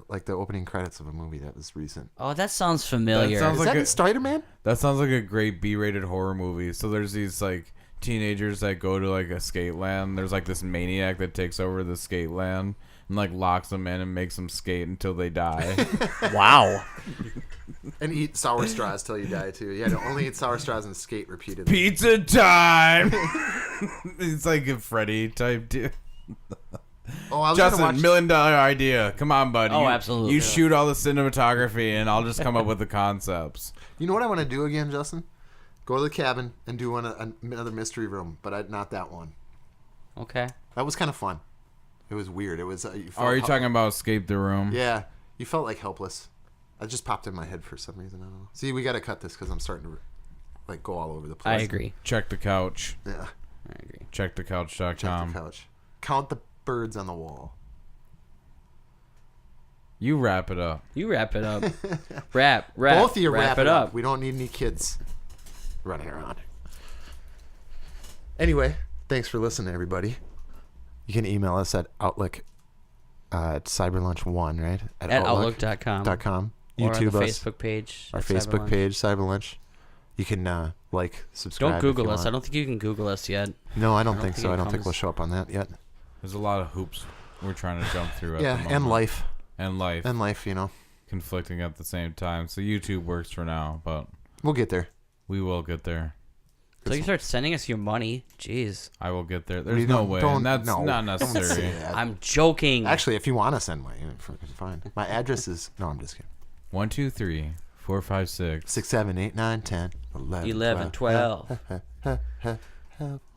S3: like the opening credits of a movie that was recent.
S2: Oh, that sounds familiar.
S4: That sounds
S3: Is
S4: like
S3: that
S4: a-
S3: in Spider-Man?
S4: That sounds like a great B-rated horror movie. So there's these like teenagers that go to like a skate land. There's like this maniac that takes over the skate land and like locks them in and makes them skate until they die.
S2: Wow.
S3: And eat sour straws till you die too. Yeah, no, only eat sour straws and skate repeatedly.
S4: Pizza time. It's like a Freddy type dude.
S3: Oh, I was
S4: Justin,
S3: gonna watch.
S4: $1 million idea. Come on, bud.
S2: Oh,
S4: you,
S2: absolutely.
S4: You
S2: Yeah.
S4: shoot all the cinematography, and I'll just come up with the concepts.
S3: You know what I want to do again, Justin? Go to the cabin and do another mystery room, but not that one.
S2: Okay.
S3: That was kind of fun. It was weird. It was. You
S4: Oh,
S3: felt
S4: are you talking about Escape the Room?
S3: Yeah, you felt like helpless. It just popped in my head for some reason. I don't know. See, we got to cut this because I'm starting to like go all over the place.
S2: I agree.
S4: Check the couch.
S3: Yeah.
S2: I agree.
S4: Checkthecouch.com.
S3: Check the couch. Count the birds on the wall.
S4: You wrap it up.
S2: You wrap it up. Wrap.
S3: Both of you
S2: wrap it up.
S3: We don't need any kids running around. Anyway, thanks for listening, everybody. You can email us at Outlook at Cyberlunch1, right?
S2: At outlook.com.
S3: .com.
S2: Or
S3: YouTube
S2: on the
S3: us.
S2: Facebook page.
S3: Our
S2: at
S3: Facebook
S2: Cyberlunch.
S3: page, Cyberlunch. You can like, subscribe.
S2: Don't
S3: if
S2: Google
S3: you
S2: us.
S3: want.
S2: I don't think you can Google us yet.
S3: No, I don't think
S2: think
S3: so.
S2: it
S3: I don't think
S2: comes-
S3: we'll show up on that yet.
S4: There's a lot of hoops we're trying to jump through at the
S3: Yeah,
S4: moment.
S3: and life.
S4: And life.
S3: And life, you know.
S4: Conflicting at the same time. So YouTube works for now, but
S3: We'll get there.
S4: we will get there.
S2: So you start sending us your money. Jeez.
S4: I will get there.
S3: You
S4: There's no
S3: don't-
S4: way.
S3: don't-
S4: And that's
S3: no.
S4: not
S3: Don't say
S4: necessary.
S3: that.
S2: I'm joking.
S3: Actually, if you want to send money, it's fine. My address is... No, I'm just kidding.
S4: 1, 2, 3, 4, 5, 6.
S3: 6, 7, 8, 9, 10, 11,
S2: 11, 12.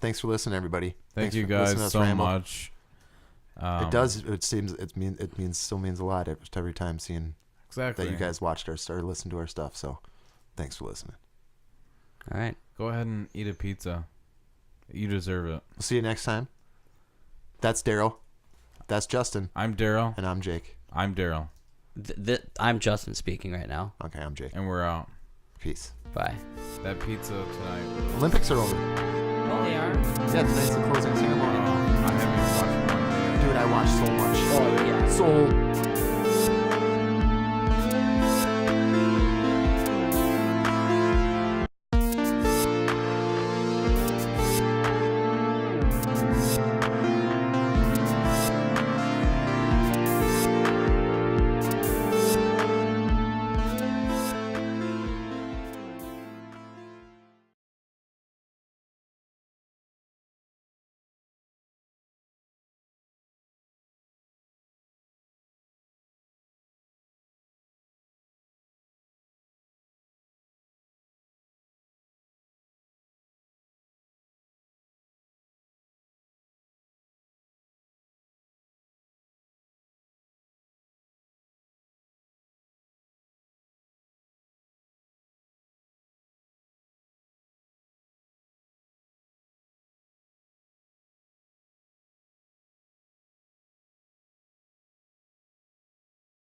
S3: Thanks for listening, everybody.
S4: Thank
S3: Thanks
S4: you
S3: for listening to
S4: guys
S3: us
S4: so
S3: ramble.
S4: much.
S3: It does. It seems. Still means a lot every time seeing
S4: Exactly.
S3: that you guys watched or listened to our stuff. So, thanks for listening.
S2: All right.
S4: Go ahead and eat a pizza. You deserve it.
S3: We'll see you next time. That's Darrell. That's Justin,
S4: I'm Darrell.
S3: and I'm Jake.
S4: I'm Darrell.
S2: I'm Justin speaking right now.
S3: Okay, I'm Jake.
S4: And we're out.
S3: Peace.
S2: Bye.
S4: That pizza tonight.
S3: Olympics are over.
S2: Oh, they are?
S3: Yeah, tonight's the closing ceremony.
S4: I haven't watched one.
S3: Dude, I watched so much.
S2: Oh, yeah.
S3: So